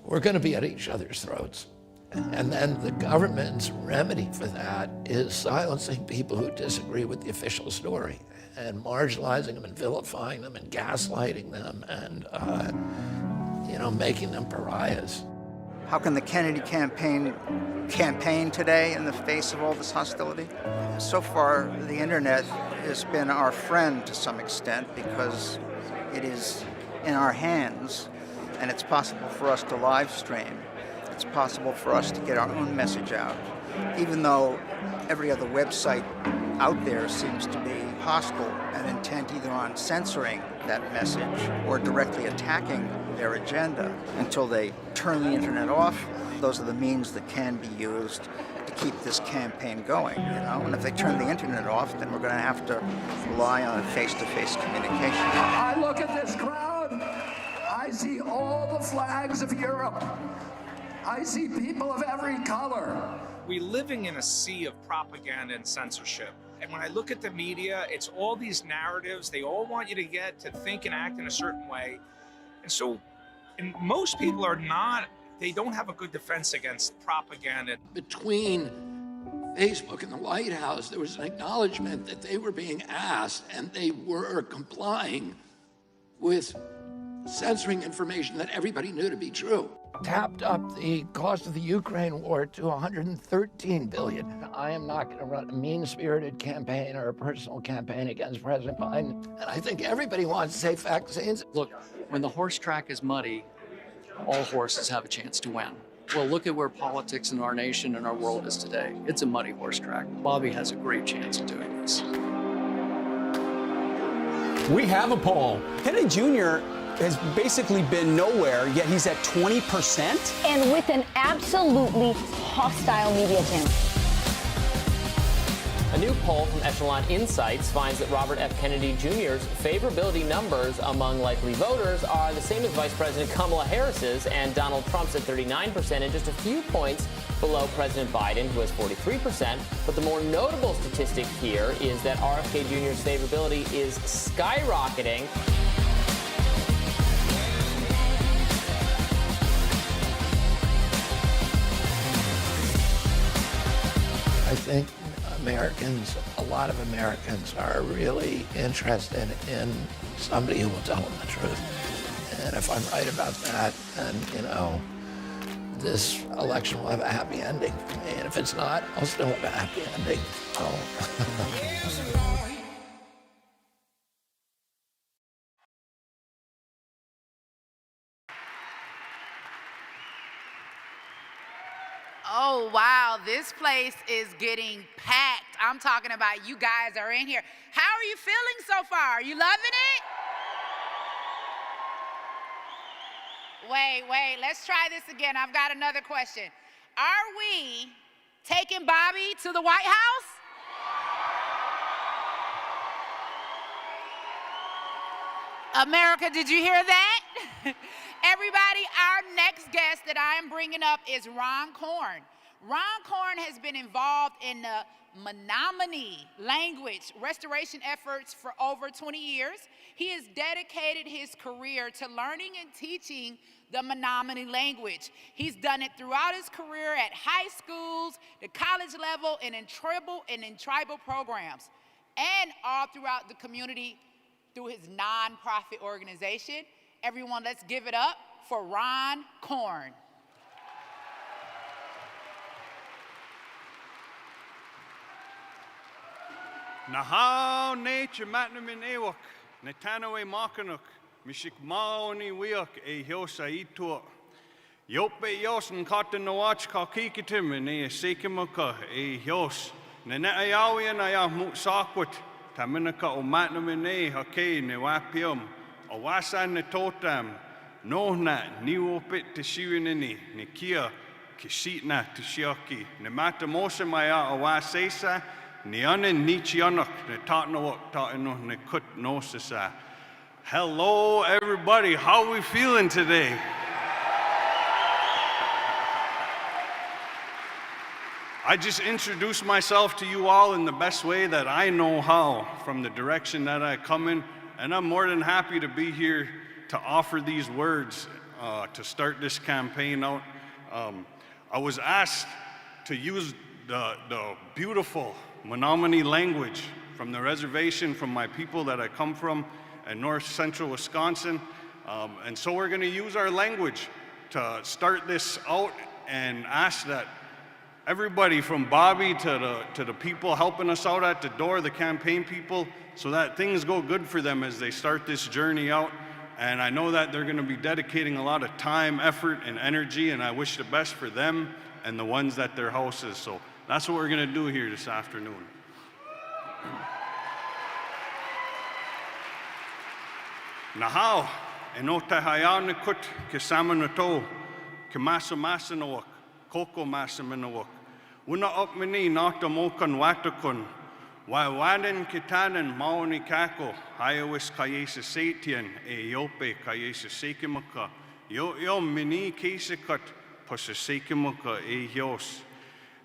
we're going to be at each other's throats. And then the government's remedy for that is silencing people who disagree with the official story and marginalizing them and vilifying them and gaslighting them and, making them pariahs. How can the Kennedy campaign today in the face of all this hostility? So far, the internet has been our friend to some extent because it is in our hands and it's possible for us to live stream. It's possible for us to get our own message out, even though every other website out there seems to be hostile and intent either on censoring that message or directly attacking their agenda. Until they turn the internet off, those are the means that can be used to keep this campaign going, And if they turn the internet off, then we're going to have to rely on face-to-face communication. I look at this crowd, I see all the flags of Europe. I see people of every color. We're living in a sea of propaganda and censorship. And when I look at the media, it's all these narratives. They all want you to get to think and act in a certain way. And most people they don't have a good defense against propaganda. Between Facebook and the White House, there was an acknowledgement that they were being asked and they were complying with censoring information that everybody knew to be true. Tapped up the cost of the Ukraine war to $113 billion. I am not going to run a mean-spirited campaign or a personal campaign against President Biden. And I think everybody wants safe vaccines. Look, when the horse track is muddy, all horses have a chance to win. Well, look at where politics in our nation and our world is today. It's a muddy horse track. Bobby has a great chance of doing this. We have a poll. Kennedy Jr. has basically been nowhere, yet he's at 20%. And with an absolutely hostile media campaign. A new poll from Echelon Insights finds that Robert F. Kennedy Jr.'s favorability numbers among likely voters are the same as Vice President Kamala Harris's and Donald Trump's at 39% and just a few points below President Biden, who has 43%. But the more notable statistic here is that RFK Jr.'s favorability is skyrocketing. I think Americans, a lot of Americans are really interested in somebody who will tell them the truth. And if I'm right about that, then, you know, this election will have a happy ending for me. And if it's not, I'll still have a happy ending. So. Oh, wow, this place is getting packed. I'm talking about you guys are in here. How are you feeling so far? Are you loving it? Wait, let's try this again. I've got another question. Are we taking Bobby to the White House? America, did you hear that? Everybody, our next guest that I am bringing up is Ron Korn. Ron Korn has been involved in the Menominee language restoration efforts for over 20 years. He has dedicated his career to learning and teaching the Menominee language. He's done it throughout his career at high schools, the college level, and in tribal programs, and all throughout the community through his nonprofit organization. Everyone, let's give it up for Ron Korn. Nahau nature matnamin ewak, netanawe makanuk, mishik maoni wiak e hiosa itua. Yope yos and cotton no watch kakikitim and e sekimaka e hios. Nene ayawi and ayah mut sakwat, taminaka o matnamin e hake ne wapium. Awasan ne totam, no na ni wopit te shiwinini, ne kia kishitna te shiaki, ne mata mose maya awasesa, ne anen ni chianok, ne tatnawak tatino ne kut nosesa. Hello everybody, how are we feeling today? I just introduced myself to you all in the best way that I know how, from the direction that I come in. And I'm more than happy to be here to offer these words to start this campaign out. I was asked to use the beautiful Menominee language from the reservation, from my people that I come from in north central Wisconsin. And so we're going to use our language to start this out and ask that everybody from Bobby to the people helping us out at the door, the campaign people, so that things go good for them as they start this journey out. And I know that they're going to be dedicating a lot of time, effort, and energy, and I wish the best for them and the ones at their houses. So that's what we're going to do here this afternoon. Nahau, enote hayane kut ke samanato, ke masamasanoak, koko masamanawak. Una opmini nata mokan watakun. Wawanen kitanen maoni kako, hayawis kayesa satian, e yope kayesa sekimaka, yo mini kesekat, pasa sekimaka e yos.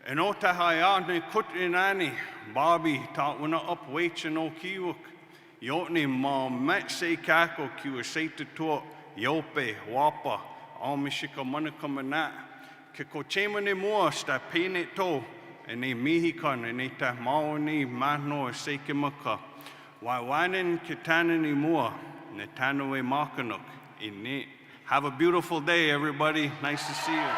En ota hayane kut inani, Bobby ta una up wachen o kiwuk, yotni ma met se kako kiwa sata to, yope, wapa, almishika manakamanat, ke kochemane mua sta pene to, and a mihikan and a tahmaoni mahno sekimaka. Wawanen kitanani mua, netanoe makanuk. Have a beautiful day, everybody. Nice to see you.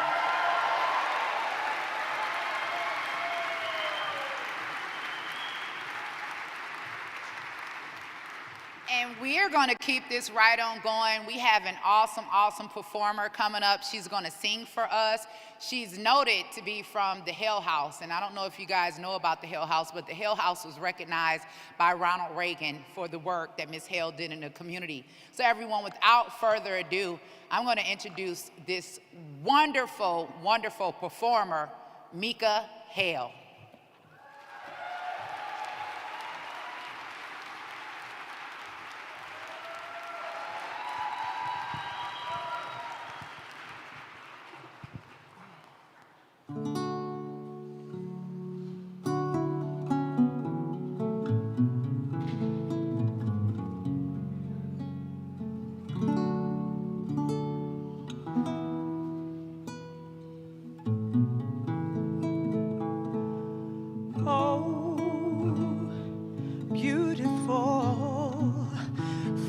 And we're going to keep this right on going. We have an awesome performer coming up. She's going to sing for us. She's noted to be from the Hill House. And I don't know if you guys know about the Hill House, but the Hill House was recognized by Ronald Reagan for the work that Ms. Hale did in the community. So everyone, without further ado, I'm going to introduce this wonderful performer, Mika Hale.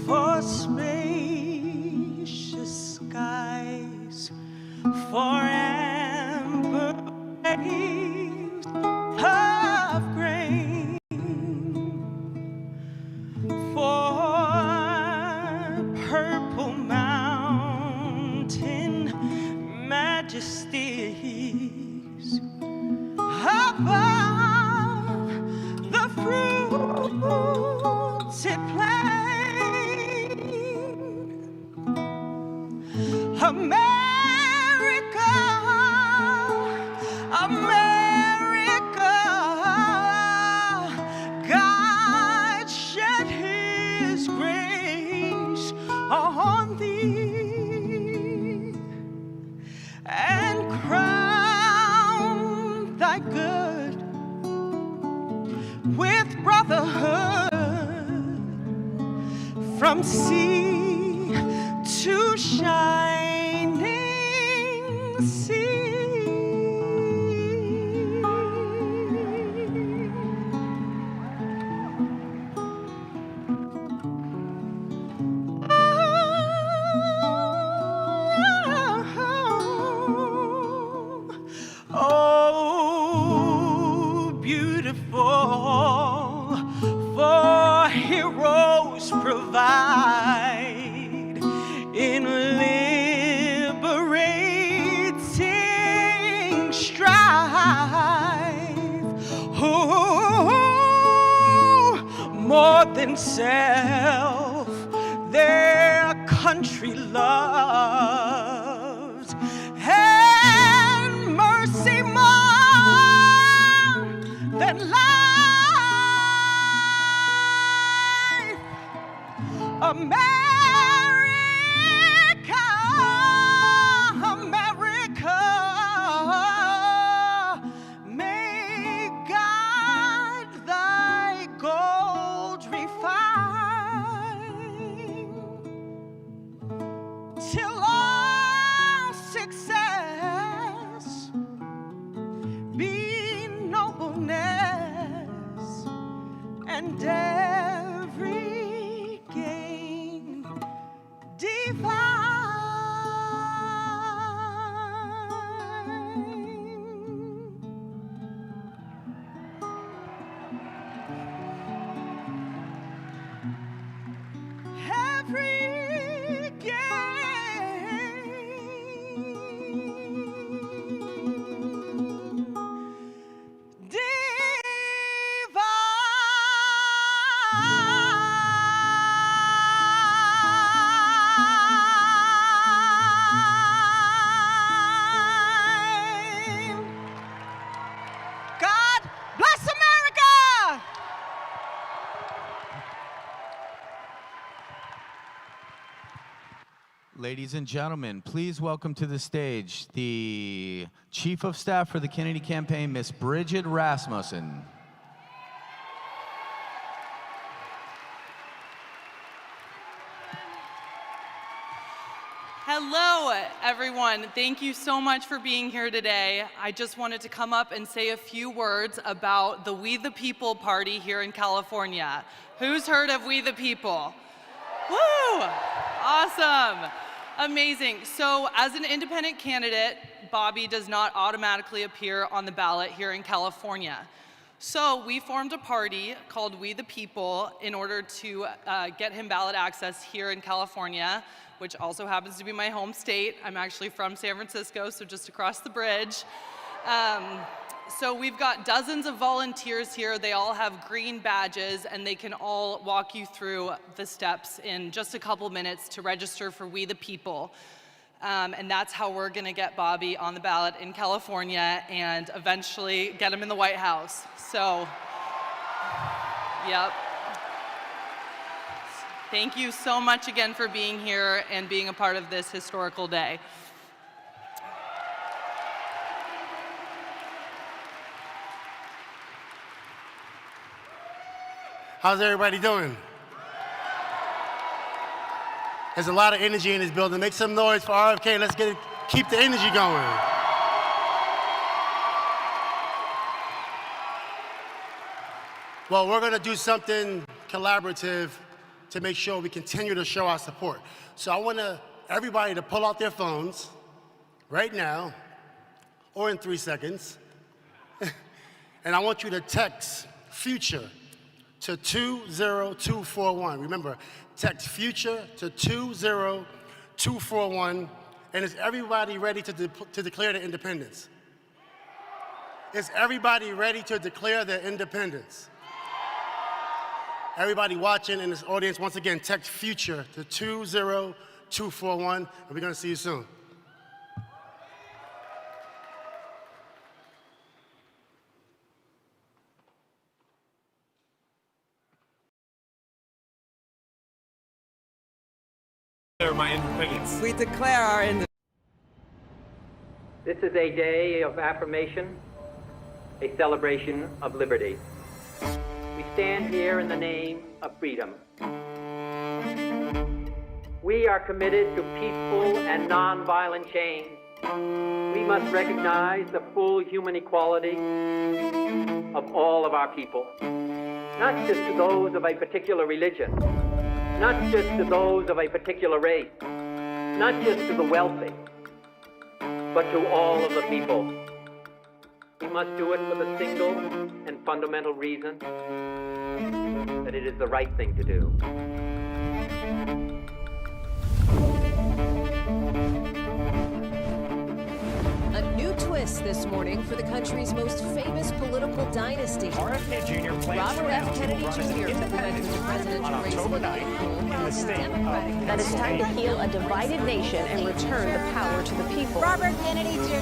for spacious skies, for amber waves of grain, for purple mountain majesties above the fruited plain. America, America, God shed his grace on thee and crown thy good with brotherhood from sea to shining sea. Oh, beautiful, for heroes provide in liberating strife. Oh, more than self, their country loves, and mercy more than life. America, America, may God thy gold refine till all success be nobleness and every gain divine. Every God bless America! Ladies and gentlemen, please welcome to the stage the Chief of Staff for the Kennedy Campaign, Miss Bridget Rasmussen. Hello, everyone. Thank you so much for being here today. I just wanted to come up and say a few words about the We the People party here in California. Who's heard of We the People? Woo! Awesome. Amazing. So as an independent candidate, Bobby does not automatically appear on the ballot here in California. So we formed a party called We the People in order to get him ballot access here in California, which also happens to be my home state. I'm actually from San Francisco, so just across the bridge. So we've got dozens of volunteers here. They all have green badges, and they can all walk you through the steps in just a couple minutes to register for We the People. And that's how we're gonna get Bobby on the ballot in California and eventually get him in the White House. So, yep. Thank you so much again for being here and being a part of this historical day. How's everybody doing? There's a lot of energy in this building. Make some noise for RFK. Let's keep the energy going. Well, we're going to do something collaborative to make sure we continue to show our support. So I want everybody to pull out their phones right now, or in 3 seconds, and I want you to text FUTURE to 20241. Remember, text FUTURE to 20241. And is everybody ready to declare their independence? Is everybody ready to declare their independence? Everybody watching in this audience, once again, text FUTURE to 20241, and we're gonna see you soon. My independence. We declare our independence. This is a day of affirmation, a celebration of liberty. We stand here in the name of freedom. We are committed to peaceful and nonviolent change. We must recognize the full human equality of all of our people, not just to those of a particular religion, not just to those of a particular race, not just to the wealthy, but to all of the people. We must do it for the single and fundamental reason that it is the right thing to do. A new twist this morning for the country's most famous political dynasty. RFK Jr. plans Robert F. Kennedy Jr. independent on October 9th in the state That it's time to heal a divided nation and return the power to the people. Robert Kennedy Jr.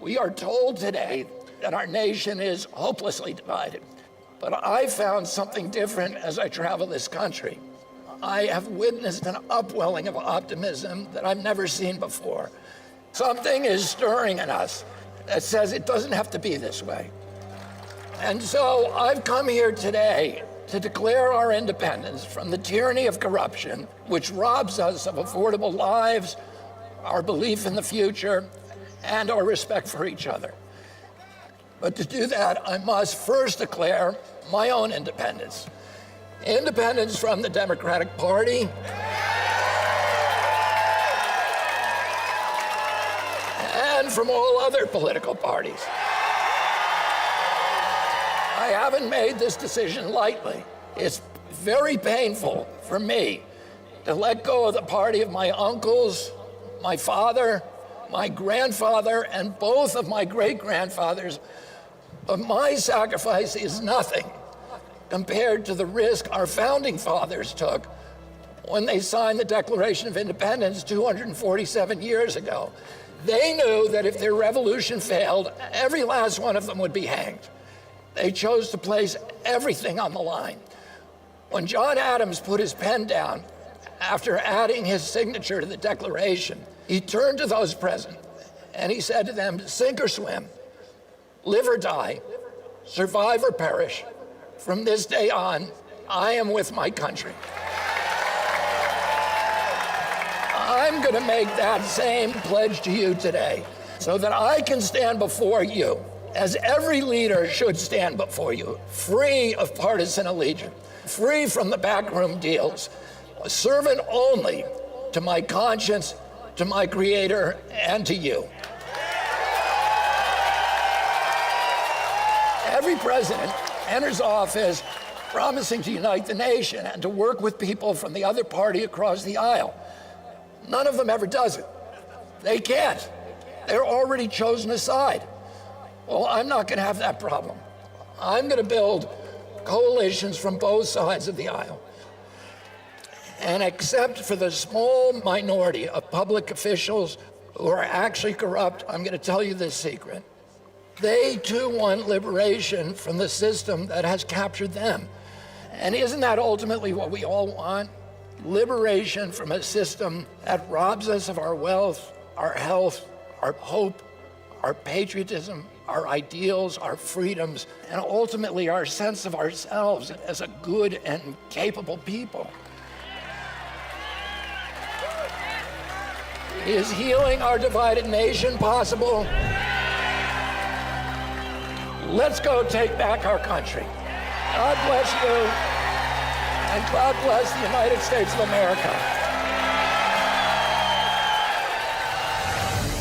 We are told today that our nation is hopelessly divided. But I found something different as I travel this country. I have witnessed an upwelling of optimism that I've never seen before. Something is stirring in us that says it doesn't have to be this way. And so I've come here today to declare our independence from the tyranny of corruption, which robs us of affordable lives, our belief in the future, and our respect for each other. But to do that, I must first declare my own independence. Independence from the Democratic Party and from all other political parties. I haven't made this decision lightly. It's very painful for me to let go of the party of my uncles, my father, my grandfather, and both of my great-grandfathers. But my sacrifice is nothing compared to the risk our founding fathers took when they signed the Declaration of Independence 247 years ago. They knew that if their revolution failed, every last one of them would be hanged. They chose to place everything on the line. When John Adams put his pen down after adding his signature to the Declaration, he turned to those present and he said to them, sink or swim, live or die, survive or perish. From this day on, I am with my country. I'm going to make that same pledge to you today so that I can stand before you, as every leader should stand before you, free of partisan allegiance, free from the backroom deals, a servant only to my conscience, to my Creator, and to you. Every president enters office promising to unite the nation and to work with people from the other party across the aisle. None of them ever does it. They can't. They're already chosen a side. Well, I'm not going to have that problem. I'm going to build coalitions from both sides of the aisle. And except for the small minority of public officials who are actually corrupt, I'm going to tell you this secret. They too want liberation from the system that has captured them. And isn't that ultimately what we all want? Liberation from a system that robs us of our wealth, our health, our hope, our patriotism, our ideals, our freedoms, and ultimately our sense of ourselves as a good and capable people. Is healing our divided nation possible? Let's go take back our country. God bless you, and God bless the United States of America.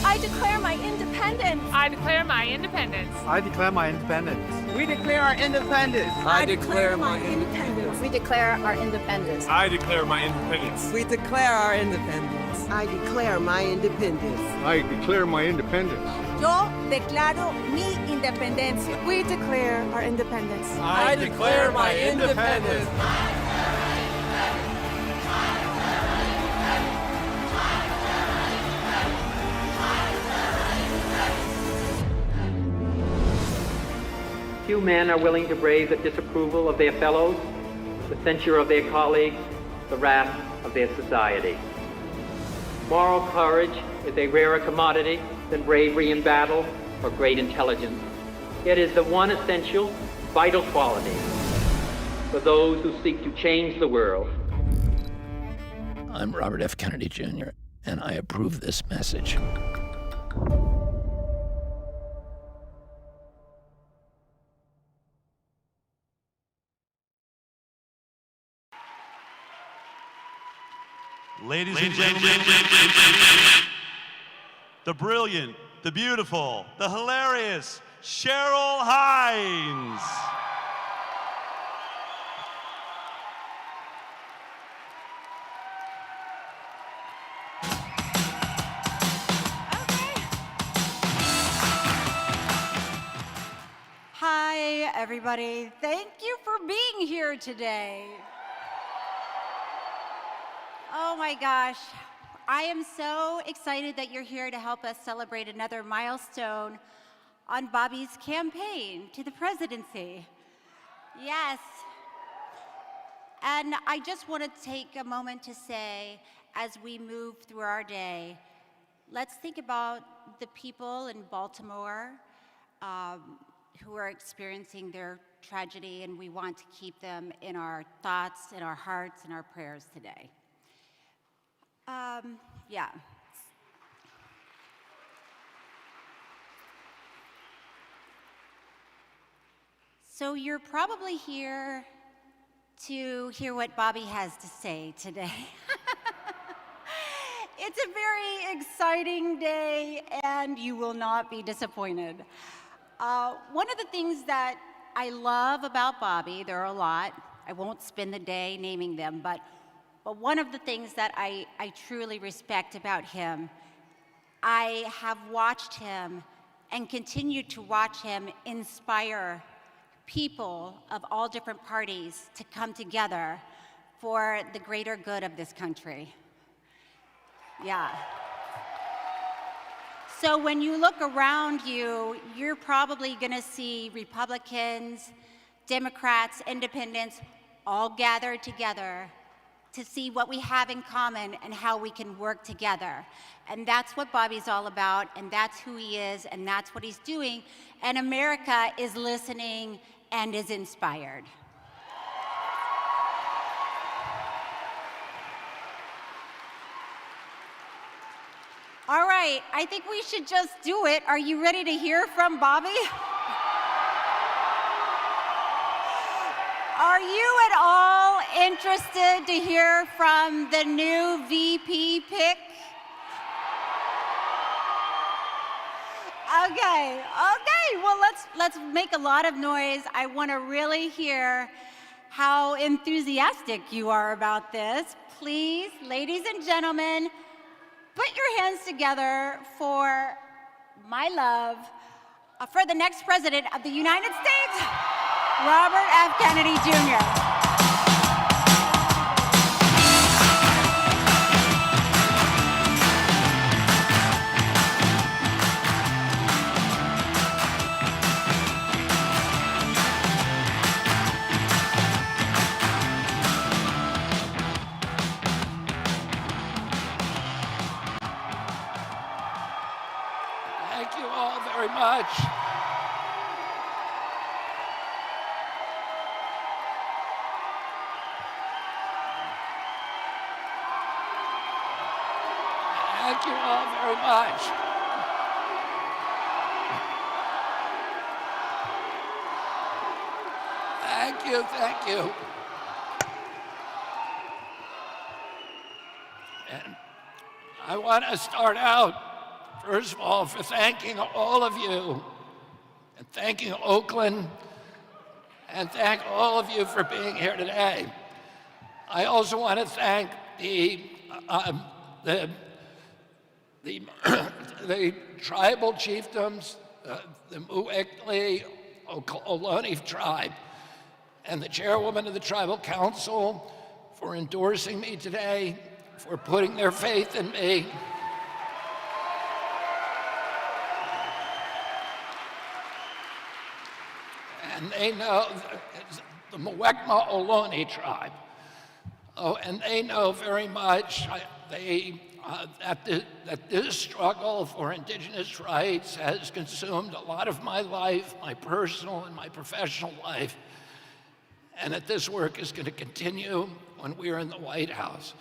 I declare my independence. I declare my independence. I declare my independence. We declare our independence. I declare my independence. We declare our independence. I declare my independence. We declare our independence. I declare my independence. I declare my independence. Yo declaro mi independencia. We declare our independence. I declare my independence. Few men are willing to brave the disapproval of their fellows, the censure of their colleagues, the wrath of their society. Moral courage is a rarer commodity than bravery in battle or great intelligence. It is the one essential, vital quality for those who seek to change the world. I'm Robert F. Kennedy Jr., and I approve this message. Ladies and gentlemen, the brilliant, the beautiful, the hilarious Cheryl Hines. Hi, everybody. Thank you for being here today. Oh my gosh. I am so excited that you're here to help us celebrate another milestone on Bobby's campaign to the presidency. Yes. And I just want to take a moment to say, as we move through our day, let's think about the people in Baltimore who are experiencing their tragedy, and we want to keep them in our thoughts, in our hearts, and our prayers today. Yeah. So you're probably here to hear what Bobby has to say today. It's a very exciting day, and you will not be disappointed. One of the things that I love about Bobby, there are a lot, I won't spend the day naming them, but one of the things that I truly respect about him, I have watched him and continue to watch him inspire people of all different parties to come together for the greater good of this country. Yeah. So when you look around you, you're probably gonna see Republicans, Democrats, Independents, all gathered together to see what we have in common and how we can work together. And that's what Bobby's all about, and that's who he is, and that's what he's doing. And America is listening and is inspired. All right, I think we should just do it. Are you ready to hear from Bobby? Are you at all interested to hear from the new VP pick? Okay, well let's make a lot of noise. I want to really hear how enthusiastic you are about this. Please, ladies and gentlemen, put your hands together for my love for the next president of the United States, Robert F. Kennedy Jr. Thank you all very much. Thank you all very much. Thank you, thank you. And I want to start out, first of all, for thanking all of you, and thanking Oakland, and thank all of you for being here today. I also want to thank the tribal chiefdoms, the Mu'ekli Ohlone tribe, and the chairwoman of the tribal council for endorsing me today, for putting their faith in me. And they know, the Muwekma Ohlone tribe. Oh, and they know very much that this struggle for indigenous rights has consumed a lot of my life, my personal and my professional life, and that this work is going to continue when we're in the White House.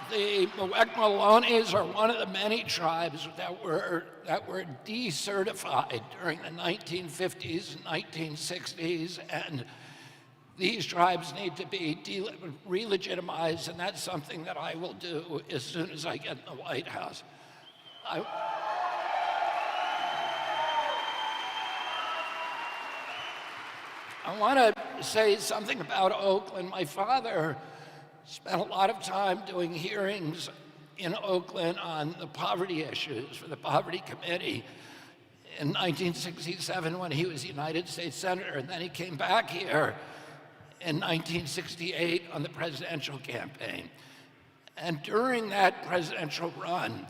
The Muwekma Ohlones are one of the many tribes that were decertified during the 1950s and 1960s, and these tribes need to be re-legitimized, and that's something that I will do as soon as I get in the White House. I want to say something about Oakland. My father spent a lot of time doing hearings in Oakland on the poverty issues for the Poverty Committee in 1967 when he was United States Senator, and then he came back here in 1968 on the presidential campaign. And during that presidential run,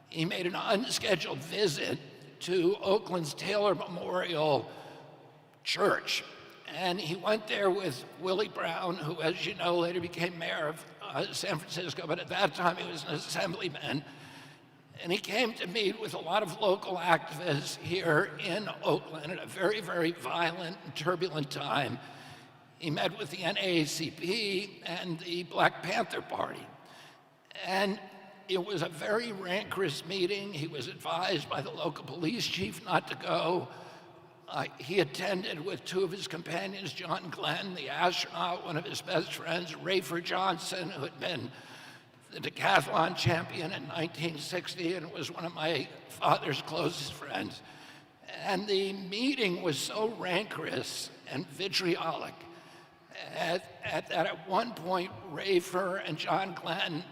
he made an unscheduled visit to Oakland's Taylor Memorial Church. And he went there with Willie Brown, who, as you know, later became mayor of San Francisco, but at that time he was an assemblyman. And he came to meet with a lot of local activists here in Oakland at a very, very violent and turbulent time. He met with the NAACP and the Black Panther Party. And it was a very rancorous meeting. He was advised by the local police chief not to go. He attended with two of his companions, John Glenn, the astronaut, one of his best friends, Rayford Johnson, who had been the decathlon champion in 1960 and was one of my father's closest friends. And the meeting was so rancorous and vitriolic that at one point, Rayford and John Glenn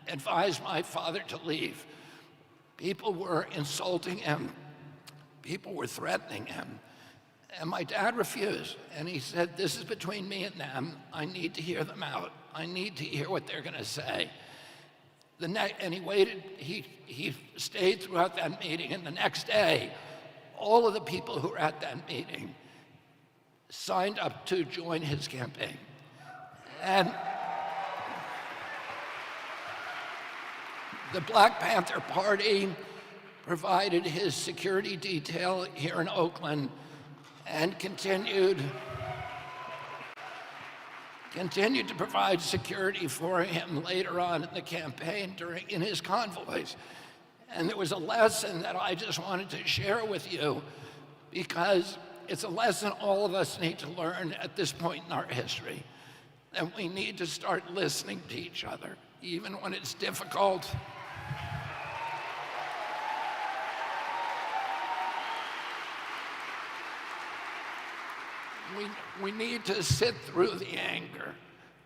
advised my father to leave. People were insulting him. People were threatening him. And my dad refused. And he said, this is between me and them. I need to hear them out. I need to hear what they're going to say. And he waited. He stayed throughout that meeting. And the next day, all of the people who were at that meeting signed up to join his campaign. And the Black Panther Party provided his security detail here in Oakland and continued to provide security for him later on in the campaign in his convoys. And there was a lesson that I just wanted to share with you because it's a lesson all of us need to learn at this point in our history. And we need to start listening to each other, even when it's difficult. We need to sit through the anger.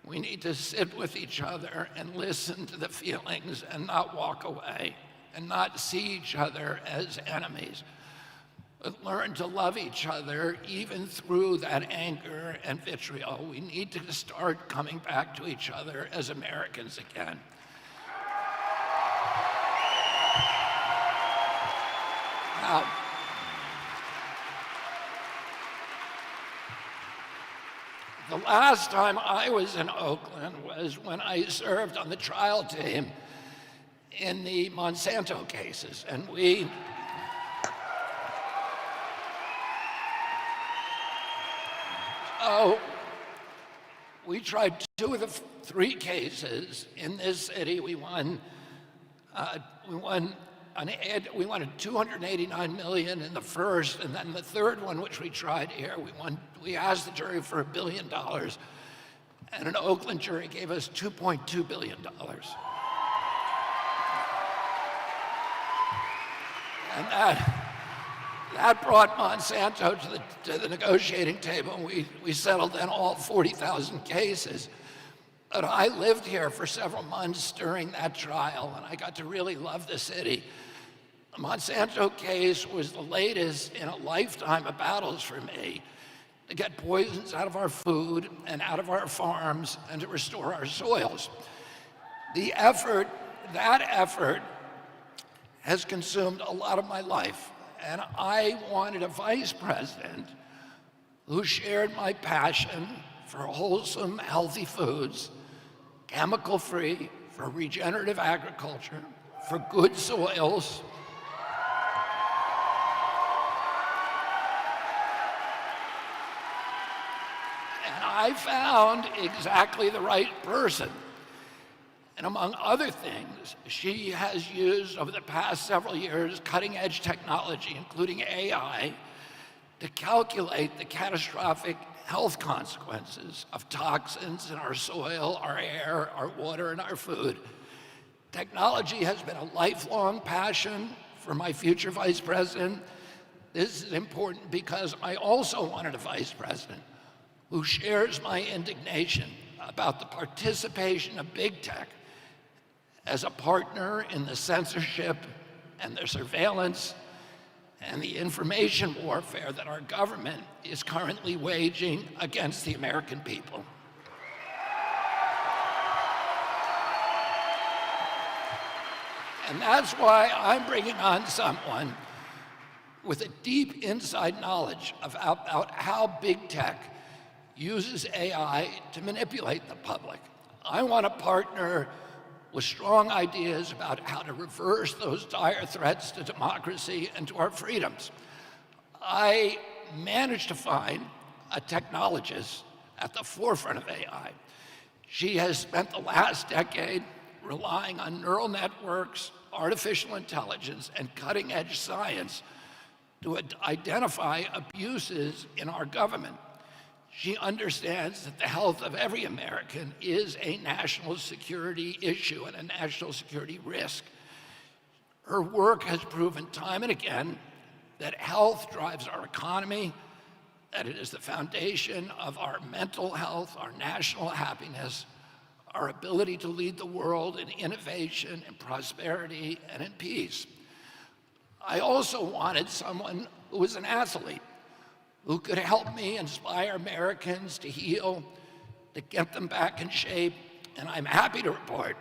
We need to sit with each other and listen to the feelings and not walk away and not see each other as enemies, but learn to love each other even through that anger and vitriol. We need to start coming back to each other as Americans again. Now, the last time I was in Oakland was when I served on the trial team in the Monsanto cases, and we We tried 2 of the 3 cases in this city. We wanted $289 million in the first, and then the third one, which we tried here, we asked the jury for $1 billion, and an Oakland jury gave us $2.2 billion. And that brought Monsanto to the negotiating table, and we settled then all 40,000 cases. But I lived here for several months during that trial, and I got to really love the city. The Monsanto case was the latest in a lifetime of battles for me to get poisons out of our food and out of our farms and to restore our soils. That effort has consumed a lot of my life. And I wanted a vice president who shared my passion for wholesome, healthy foods, chemical-free, for regenerative agriculture, for good soils. And I found exactly the right person. And among other things, she has used over the past several years cutting-edge technology, including AI, to calculate the catastrophic health consequences of toxins in our soil, our air, our water, and our food. Technology has been a lifelong passion for my future vice president. This is important because I also wanted a vice president who shares my indignation about the participation of big tech as a partner in the censorship and the surveillance and the information warfare that our government is currently waging against the American people. And that's why I'm bringing on someone with a deep inside knowledge about how big tech uses AI to manipulate the public. I want a partner with strong ideas about how to reverse those dire threats to democracy and to our freedoms. I managed to find a technologist at the forefront of AI. She has spent the last decade relying on neural networks, artificial intelligence, and cutting-edge science to identify abuses in our government. She understands that the health of every American is a national security issue and a national security risk. Her work has proven time and again that health drives our economy, that it is the foundation of our mental health, our national happiness, our ability to lead the world in innovation and prosperity and in peace. I also wanted someone who was an athlete, who could help me inspire Americans to heal, to get them back in shape. And I'm happy to report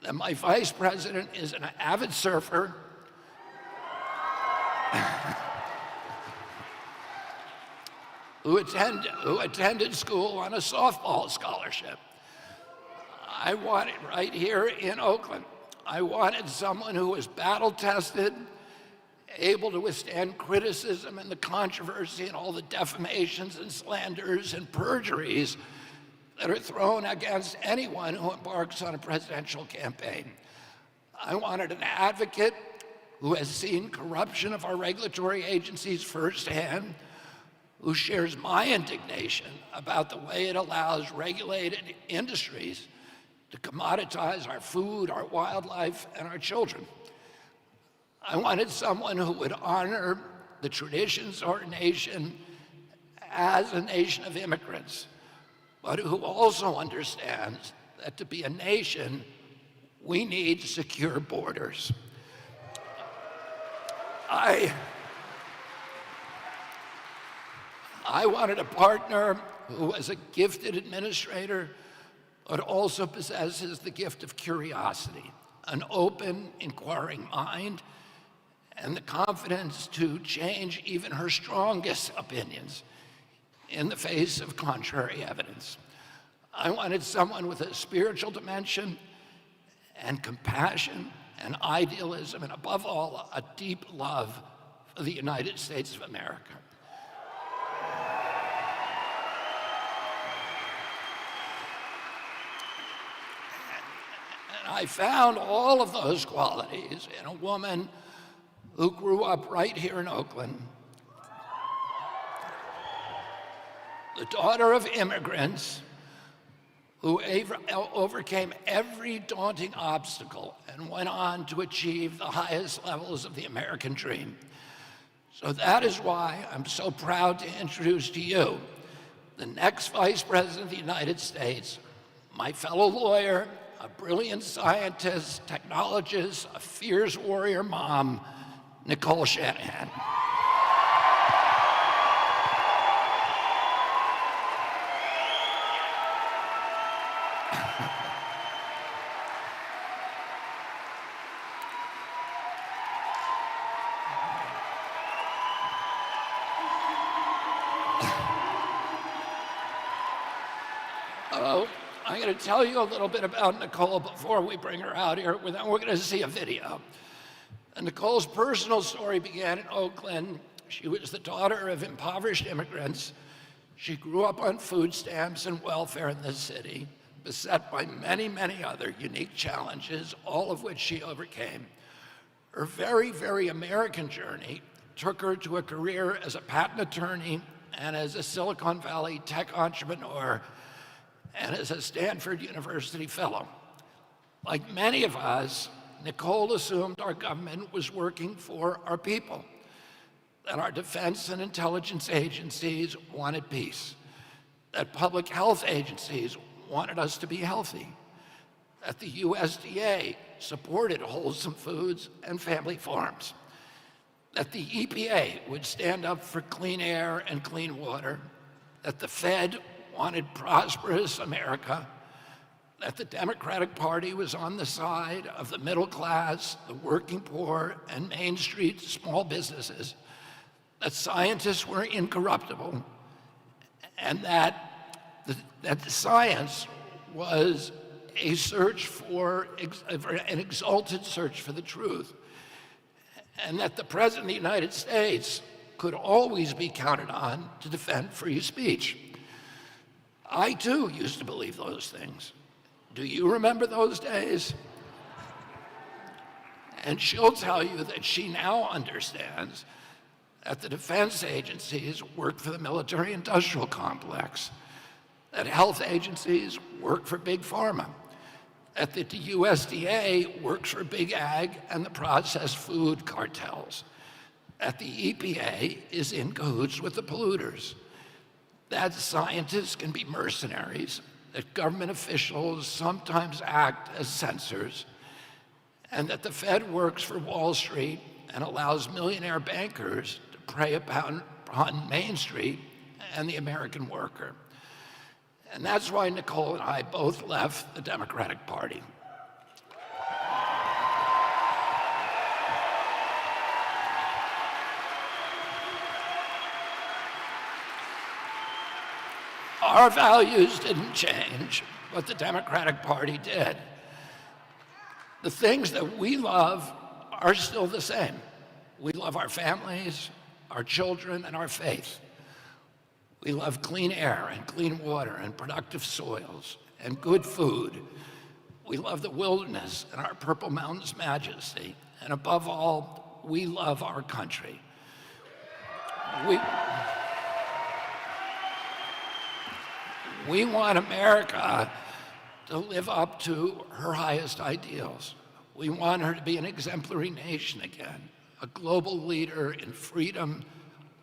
that my vice president is an avid surfer, who attended school on a softball scholarship. I wanted right here in Oakland. I wanted someone who was battle-tested, able to withstand criticism and the controversy and all the defamations and slanders and perjuries that are thrown against anyone who embarks on a presidential campaign. I wanted an advocate who has seen corruption of our regulatory agencies firsthand, who shares my indignation about the way it allows regulated industries to commoditize our food, our wildlife, and our children. I wanted someone who would honor the traditions of our nation as a nation of immigrants, but who also understands that to be a nation, we need secure borders. I wanted a partner who was a gifted administrator, but also possesses the gift of curiosity, an open, inquiring mind, and the confidence to change even her strongest opinions in the face of contrary evidence. I wanted someone with a spiritual dimension and compassion and idealism, and above all, a deep love for the United States of America. I found all of those qualities in a woman who grew up right here in Oakland, the daughter of immigrants who overcame every daunting obstacle and went on to achieve the highest levels of the American dream. So that is why I'm so proud to introduce to you the next Vice President of the United States, my fellow lawyer, a brilliant scientist, technologist, a fierce warrior mom, Nicole Shanahan. I'm going to tell you a little bit about Nicole before we bring her out here. Then we're going to see a video. And Nicole's personal story began in Oakland. She was the daughter of impoverished immigrants. She grew up on food stamps and welfare in this city, beset by many, many other unique challenges, all of which she overcame. Her very, very American journey took her to a career as a patent attorney and as a Silicon Valley tech entrepreneur and as a Stanford University fellow. Like many of us, Nicole assumed our government was working for our people, that our defense and intelligence agencies wanted peace, that public health agencies wanted us to be healthy, that the USDA supported wholesome foods and family farms, that the EPA would stand up for clean air and clean water, that the Fed wanted prosperous America, that the Democratic Party was on the side of the middle class, the working poor, and Main Street small businesses, that scientists were incorruptible, and that the science was a search for, an exalted search for the truth, and that the President of the United States could always be counted on to defend free speech. I too used to believe those things. Do you remember those days? And she'll tell you that she now understands that the defense agencies work for the military-industrial complex, that health agencies work for big pharma, that the USDA works for big ag and the processed food cartels, that the EPA is in cahoots with the polluters, that scientists can be mercenaries, that government officials sometimes act as censors, and that the Fed works for Wall Street and allows millionaire bankers to prey upon Main Street and the American worker. And that's why Nicole and I both left the Democratic Party. Our values didn't change, but the Democratic Party did. The things that we love are still the same. We love our families, our children, and our faith. We love clean air and clean water and productive soils and good food. We love the wilderness and our Purple Mountains majesty. And above all, we love our country. We want America to live up to her highest ideals. We want her to be an exemplary nation again, a global leader in freedom,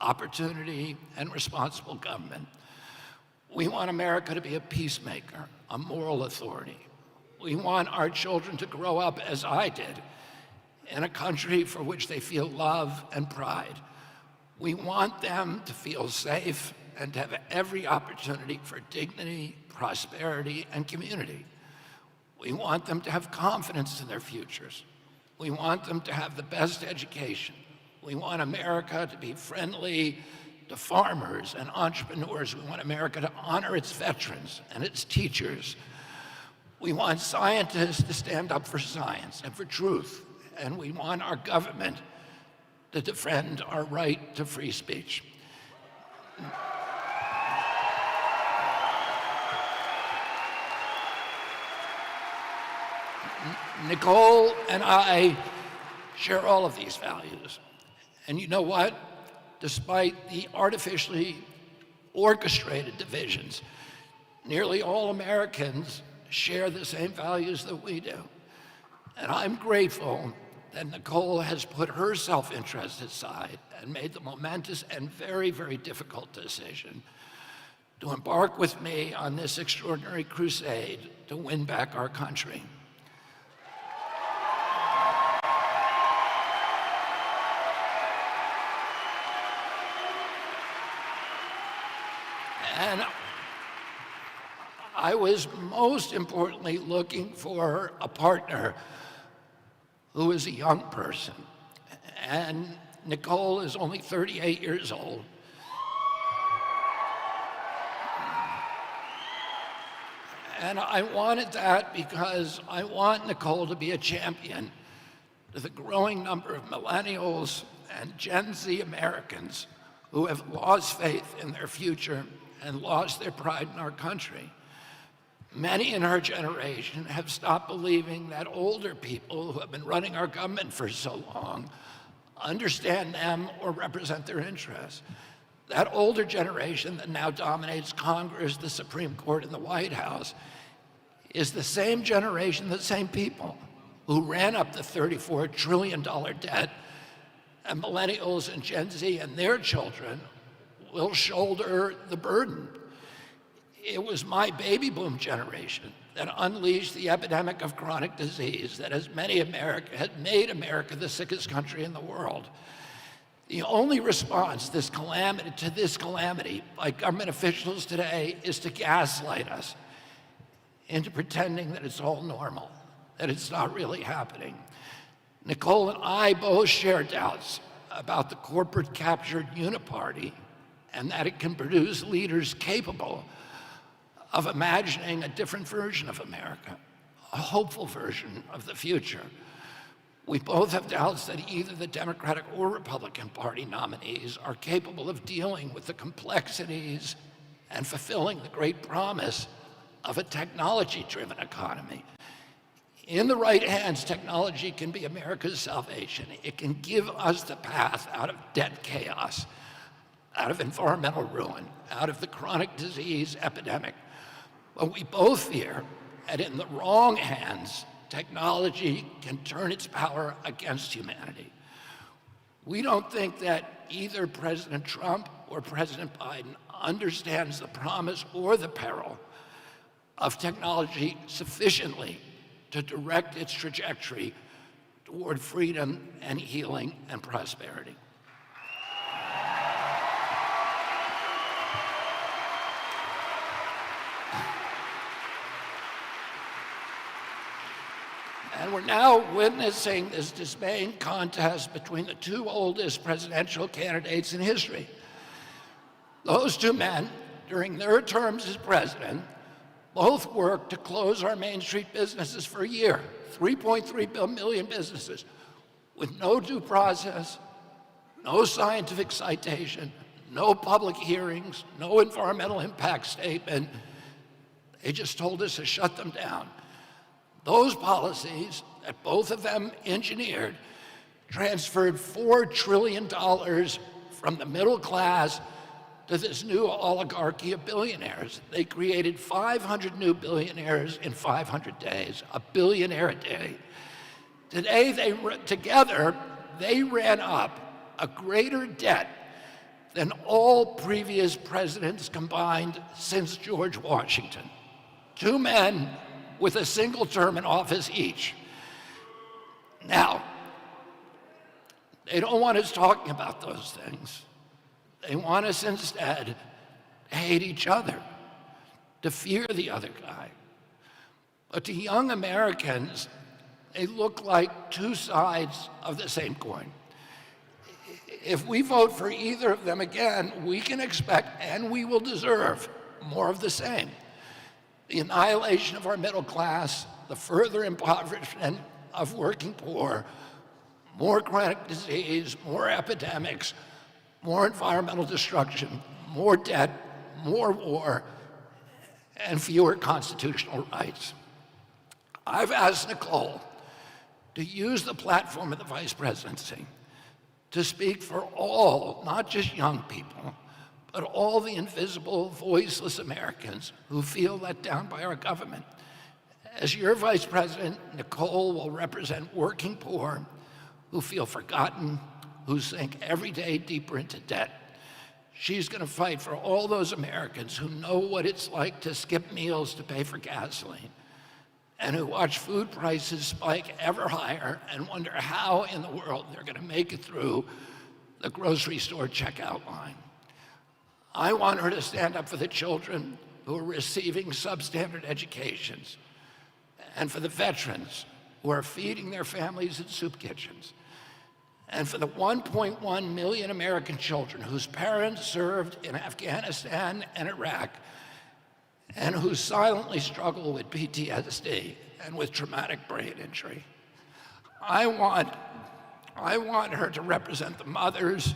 opportunity, and responsible government. We want America to be a peacemaker, a moral authority. We want our children to grow up, as I did, in a country for which they feel love and pride. We want them to feel safe and to have every opportunity for dignity, prosperity, and community. We want them to have confidence in their futures. We want them to have the best education. We want America to be friendly to farmers and entrepreneurs. We want America to honor its veterans and its teachers. We want scientists to stand up for science and for truth. And we want our government to defend our right to free speech. Nicole and I share all of these values. And you know what? Despite the artificially orchestrated divisions, nearly all Americans share the same values that we do. And I'm grateful that Nicole has put her self-interest aside and made the momentous and very, very difficult decision to embark with me on this extraordinary crusade to win back our country. And I was most importantly looking for a partner who is a young person. And Nicole is only 38 years old. And I wanted that because I want Nicole to be a champion to the growing number of millennials and Gen Z Americans who have lost faith in their future and lost their pride in our country. Many in her generation have stopped believing that older people who have been running our government for so long understand them or represent their interests. That older generation that now dominates Congress, the Supreme Court, and the White House is the same generation, the same people who ran up the $34 trillion debt, and millennials and Gen Z and their children will shoulder the burden. It was my baby boom generation that unleashed the epidemic of chronic disease that has made America the sickest country in the world. The only response to this calamity by government officials today is to gaslight us into pretending that it's all normal, that it's not really happening. Nicole and I both share doubts about the corporate captured uniparty and that it can produce leaders capable of imagining a different version of America, a hopeful version of the future. We both have doubts that either the Democratic or Republican Party nominees are capable of dealing with the complexities and fulfilling the great promise of a technology-driven economy. In the right hands, technology can be America's salvation. It can give us the path out of debt chaos, out of environmental ruin, out of the chronic disease epidemic. But we both fear that in the wrong hands, technology can turn its power against humanity. We don't think that either President Trump or President Biden understands the promise or the peril of technology sufficiently to direct its trajectory toward freedom and healing and prosperity. And we're now witnessing this dismaying contest between the two oldest presidential candidates in history. Those two men, during their terms as president, both worked to close our Main Street businesses for a year, 3.3 million businesses, with no due process, no scientific citation, no public hearings, no environmental impact statement. They just told us to shut them down. Those policies that both of them engineered transferred $4 trillion from the middle class to this new oligarchy of billionaires. They created 500 new billionaires in 500 days, a billionaire a day. Today, together, they ran up a greater debt than all previous presidents combined since George Washington. Two men with a single term in office each. Now, they don't want us talking about those things. They want us instead to hate each other, to fear the other guy. But to young Americans, they look like two sides of the same coin. If we vote for either of them again, we can expect, and we will deserve, more of the same. The annihilation of our middle class, the further impoverishment of working poor, more chronic disease, more epidemics, more environmental destruction, more debt, more war, and fewer constitutional rights. I've asked Nicole to use the platform of the vice presidency to speak for all, not just young people, but all the invisible, voiceless Americans who feel let down by our government. As your vice president, Nicole will represent working poor who feel forgotten, who sink every day deeper into debt. She's going to fight for all those Americans who know what it's like to skip meals to pay for gasoline, and who watch food prices spike ever higher and wonder how in the world they're going to make it through the grocery store checkout line. I want her to stand up for the children who are receiving substandard educations, and for the veterans who are feeding their families in soup kitchens, and for the 1.1 million American children whose parents served in Afghanistan and Iraq, and who silently struggle with PTSD and with traumatic brain injury. I want her to represent the mothers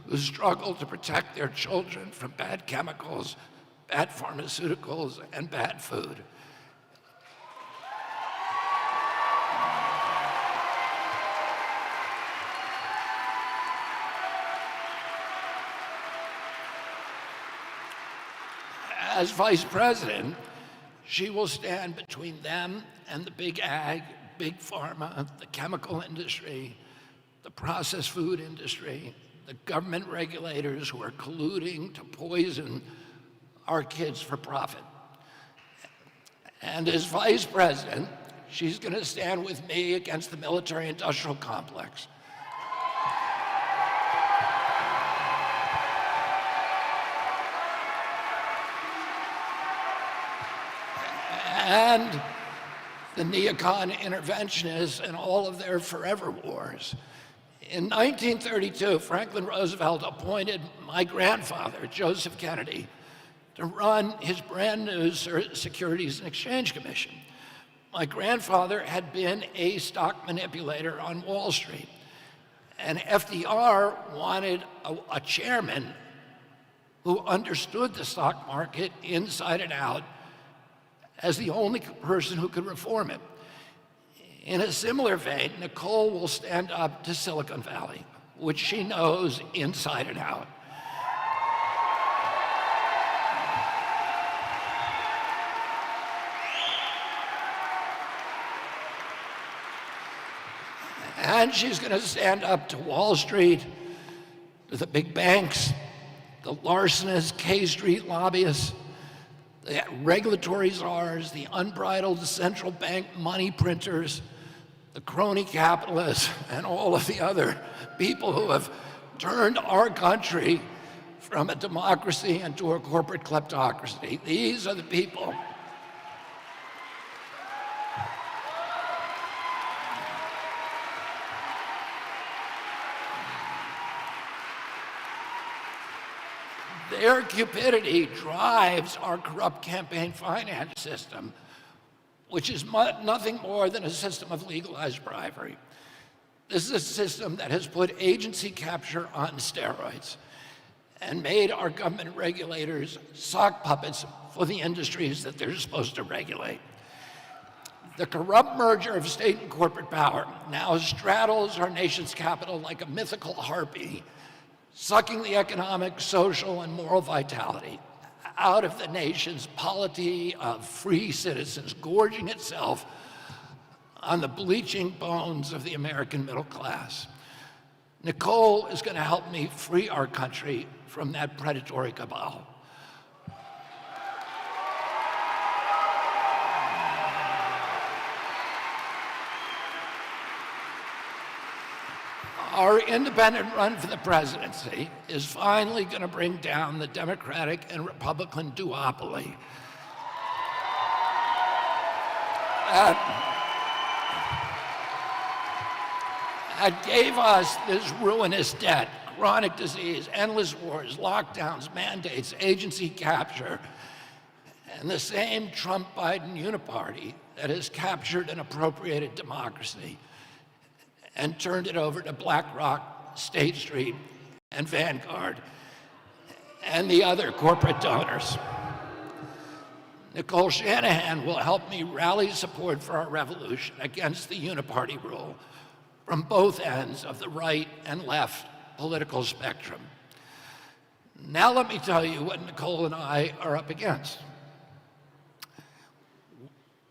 who struggle to protect their children from bad chemicals, bad pharmaceuticals, and bad food. As vice president, she will stand between them and the big ag, big pharma, the chemical industry, the processed food industry, the government regulators who are colluding to poison our kids for profit. And as vice president, she's going to stand with me against the military-industrial complex. And the neocon interventionists and all of their forever wars. In 1932, Franklin Roosevelt appointed my grandfather, Joseph Kennedy, to run his brand new Securities and Exchange Commission. My grandfather had been a stock manipulator on Wall Street, and FDR wanted a chairman who understood the stock market inside and out as the only person who could reform it. In a similar vein, Nicole will stand up to Silicon Valley, which she knows inside and out. And she's going to stand up to Wall Street, to the big banks, the larcenists, K Street lobbyists, the regulatory czars, the unbridled central bank money printers, the crony capitalists, and all of the other people who have turned our country from a democracy into a corporate kleptocracy. These are the people. Their cupidity drives our corrupt campaign finance system, which is nothing more than a system of legalized bribery. This is a system that has put agency capture on steroids and made our government regulators sock puppets for the industries that they're supposed to regulate. The corrupt merger of state and corporate power now straddles our nation's capital like a mythical harpy, sucking the economic, social, and moral vitality out of the nation's polity of free citizens, gorging itself on the bleaching bones of the American middle class. Nicole is going to help me free our country from that predatory cabal. Our independent run for the presidency is finally going to bring down the Democratic and Republican duopoly. That gave us this ruinous debt, chronic disease, endless wars, lockdowns, mandates, agency capture, and the same Trump-Biden uniparty that has captured and appropriated democracy and turned it over to BlackRock, State Street, and Vanguard, and the other corporate donors. Nicole Shanahan will help me rally support for our revolution against the uniparty rule from both ends of the right and left political spectrum. Now let me tell you what Nicole and I are up against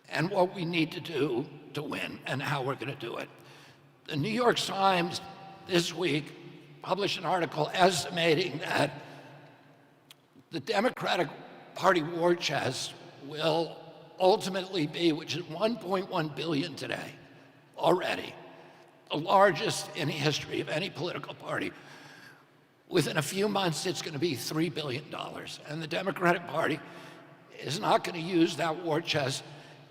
and what we need to do to win and how we're going to do it. The New York Times this week published an article estimating that the Democratic Party war chest will ultimately be, which is $1.1 billion today already, the largest in the history of any political party. Within a few months, it's going to be $3 billion. And the Democratic Party is not going to use that war chest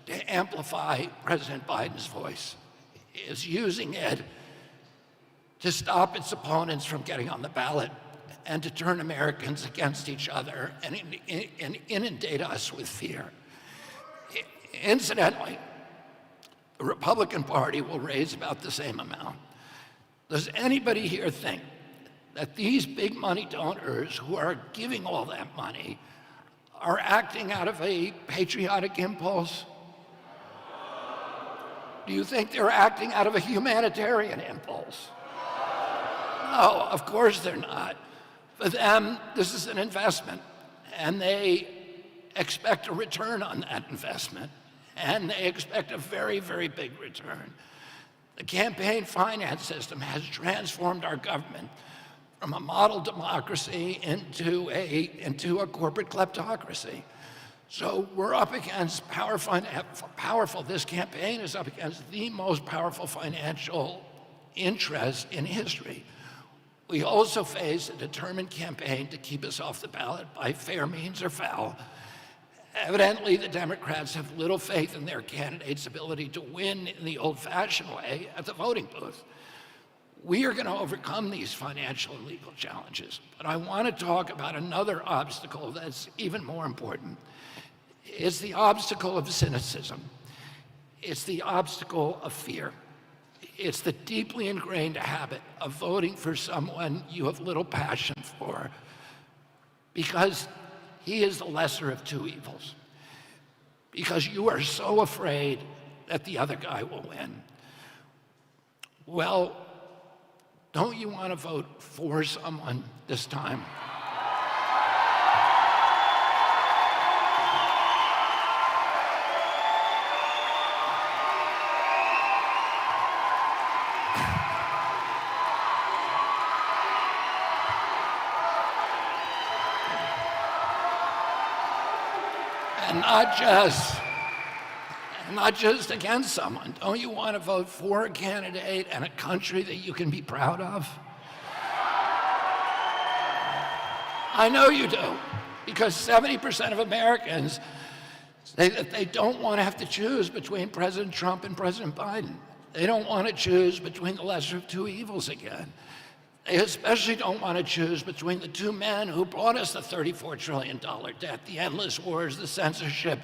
to amplify President Biden's voice. It's using it to stop its opponents from getting on the ballot and to turn Americans against each other and inundate us with fear. Incidentally, the Republican Party will raise about the same amount. Does anybody here think that these big money donors who are giving all that money are acting out of a patriotic impulse? Do you think they're acting out of a humanitarian impulse? No, of course they're not. For them, this is an investment, and they expect a return on that investment, and they expect a very, very big return. The campaign finance system has transformed our government from a model democracy into a corporate kleptocracy. So we're up against this campaign is up against the most powerful financial interest in history. We also face a determined campaign to keep us off the ballot by fair means or foul. Evidently, the Democrats have little faith in their candidate's ability to win in the old-fashioned way at the voting booth. We are going to overcome these financial and legal challenges, but I want to talk about another obstacle that's even more important. It's the obstacle of cynicism. It's the obstacle of fear. It's the deeply ingrained habit of voting for someone you have little passion for because he is the lesser of two evils, because you are so afraid that the other guy will win. Well, don't you want to vote for someone this time? And not just against someone. Don't you want to vote for a candidate and a country that you can be proud of? I know you do, because 70% of Americans say that they don't want to have to choose between President Trump and President Biden. They don't want to choose between the lesser of two evils again. They especially don't want to choose between the two men who brought us the $34 trillion debt, the endless wars, the censorship,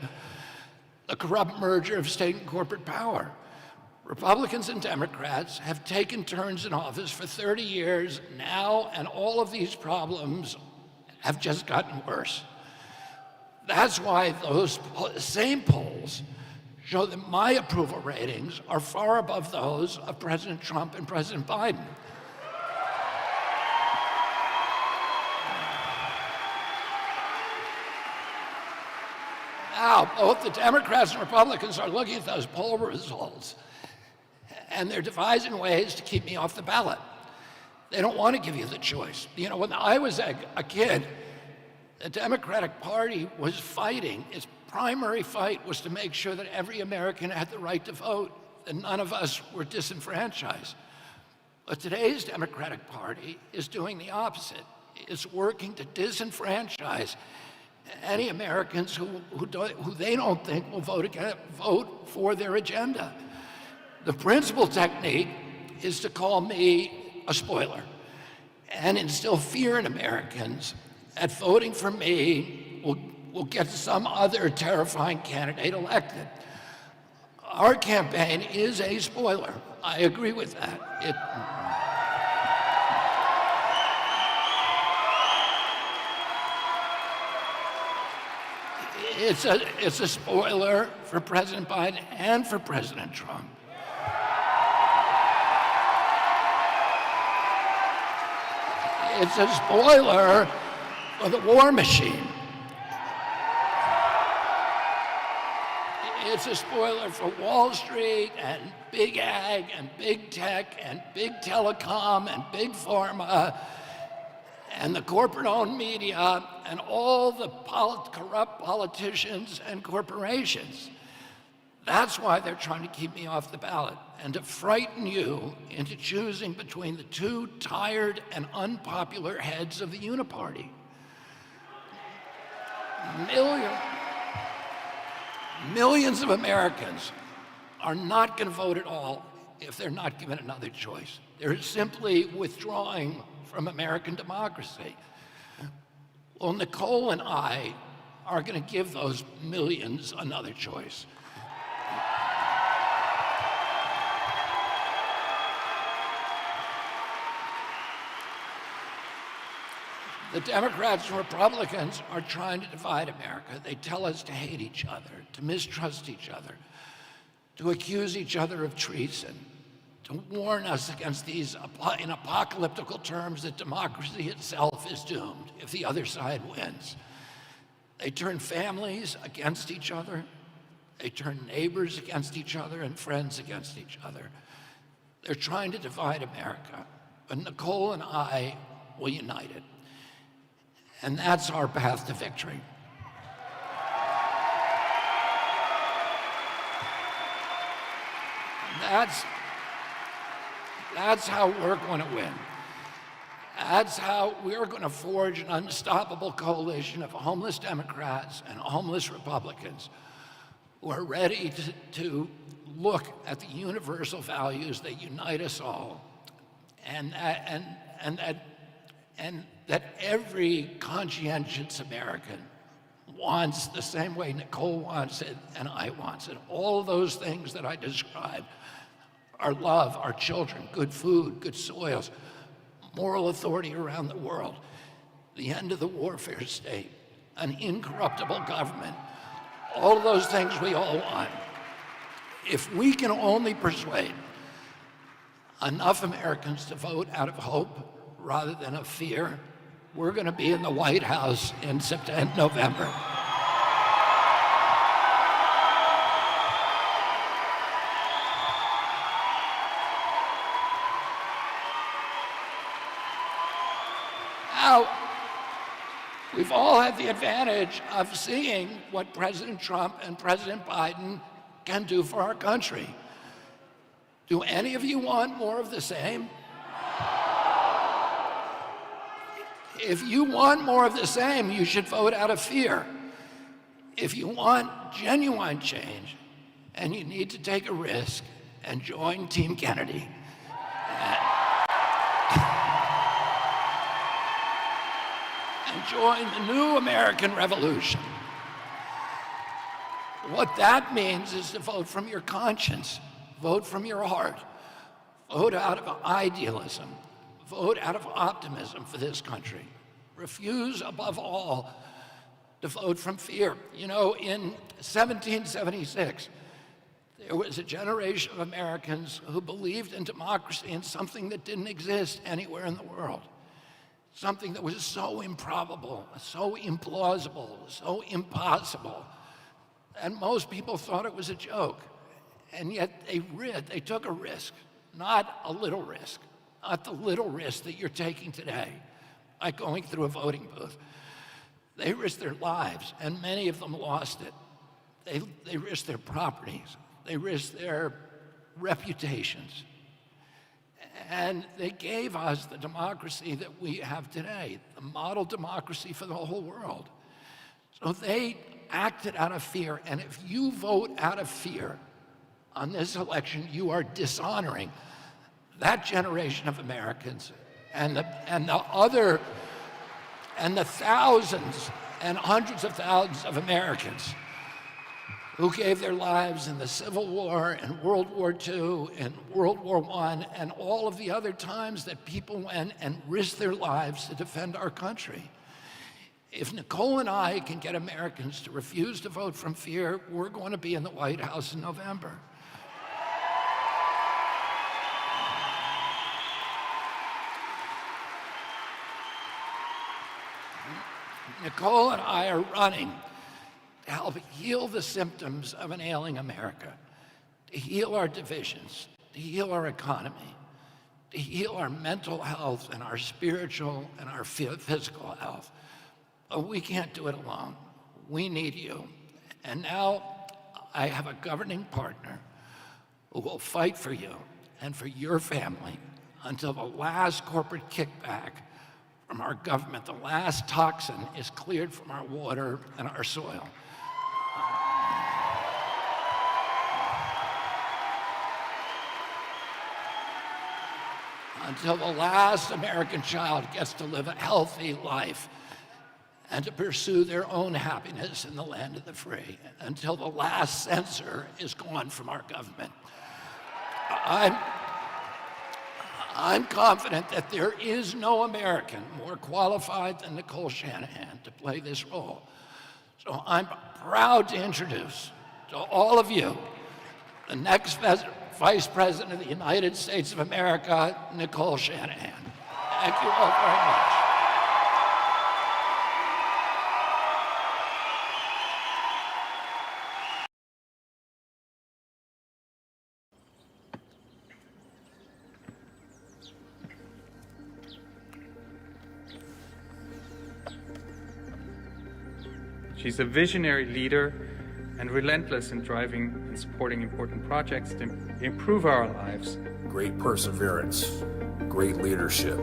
the corrupt merger of state and corporate power. Republicans and Democrats have taken turns in office for 30 years now, and all of these problems have just gotten worse. That's why those same polls show that my approval ratings are far above those of President Trump and President Biden. Now, both the Democrats and Republicans are looking at those poll results, and they're devising ways to keep me off the ballot. They don't want to give you the choice. You know, when I was a kid, the Democratic Party was fighting. Its primary fight was to make sure that every American had the right to vote, and none of us were disenfranchised. But today's Democratic Party is doing the opposite. It's working to disenfranchise any Americans who they don't think will vote for their agenda. The principal technique is to call me a spoiler and instill fear in Americans that voting for me will get some other terrifying candidate elected. Our campaign is a spoiler. I agree with that. It's a spoiler for President Biden and for President Trump. It's a spoiler for the war machine. It's a spoiler for Wall Street and big ag and big tech and big telecom and big pharma and the corporate-owned media and all the corrupt politicians and corporations. That's why they're trying to keep me off the ballot and to frighten you into choosing between the two tired and unpopular heads of the Uniparty. Millions of Americans are not going to vote at all if they're not given another choice. They're simply withdrawing from American democracy. Well, Nicole and I are going to give those millions another choice. The Democrats and Republicans are trying to divide America. They tell us to hate each other, to mistrust each other, to accuse each other of treason, to warn us against these, in apocalyptical terms, that democracy itself is doomed if the other side wins. They turn families against each other. They turn neighbors against each other and friends against each other. They're trying to divide America, but Nicole and I will unite it. And that's our path to victory. That's how we're going to win. That's how we're going to forge an unstoppable coalition of homeless Democrats and homeless Republicans who are ready to look at the universal values that unite us all, and that every conscientious American wants the same way Nicole wants it and I wants it. All of those things that I described, our love, our children, good food, good soils, moral authority around the world, the end of the warfare state, an incorruptible government, all of those things we all want. If we can only persuade enough Americans to vote out of hope rather than of fear, we're going to be in the White House in November. Now, we've all had the advantage of seeing what President Trump and President Biden can do for our country. Do any of you want more of the same? If you want more of the same, you should vote out of fear. If you want genuine change, and you need to take a risk and join Team Kennedy. And join the new American Revolution. What that means is to vote from your conscience, vote from your heart, vote out of idealism, vote out of optimism for this country. Refuse, above all, to vote from fear. You know, in 1776, there was a generation of Americans who believed in democracy and something that didn't exist anywhere in the world. Something that was so improbable, so implausible, so impossible. And most people thought it was a joke. And yet they took a risk, not a little risk. Not the little risk that you're taking today by going through a voting booth. They risked their lives, and many of them lost it. They risked their properties. They risked their reputations. And they gave us the democracy that we have today, the model democracy for the whole world. So they acted out of fear, and if you vote out of fear on this election, you are dishonoring that generation of Americans and the thousands and hundreds of thousands of Americans who gave their lives in the Civil War and World War II and World War I and all of the other times that people went and risked their lives to defend our country. If Nicole and I can get Americans to refuse to vote from fear, we're going to be in the White House in November. Nicole and I are running to help heal the symptoms of an ailing America, to heal our divisions, to heal our economy, to heal our mental health and our spiritual and our physical health. But we can't do it alone. We need you. And now I have a governing partner who will fight for you and for your family until the last corporate kickback from our government, the last toxin is cleared from our water and our soil. Until the last American child gets to live a healthy life and to pursue their own happiness in the land of the free, until the last censor is gone from our government. I'm confident that there is no American more qualified than Nicole Shanahan to play this role. So I'm proud to introduce to all of you the next Vice President of the United States of America, Nicole Shanahan. Thank you all very much. She's a visionary leader and relentless in driving and supporting important projects to improve our lives. Great perseverance, great leadership.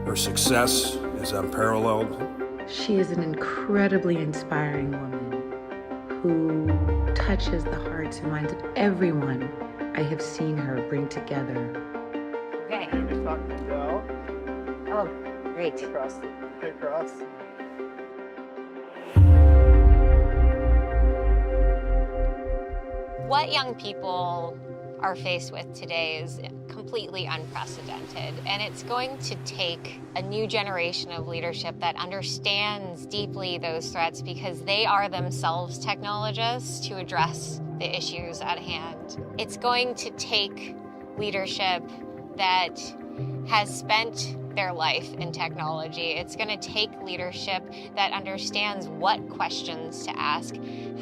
Her success is unparalleled. She is an incredibly inspiring woman who touches the hearts and minds of everyone I have seen her bring together. Okay. Amy's talking to Joe. Oh, great. Across. What young people are faced with today is completely unprecedented, and it's going to take a new generation of leadership that understands deeply those threats because they are themselves technologists to address the issues at hand. It's going to take leadership that has spent their life in technology. It's going to take leadership that understands what questions to ask,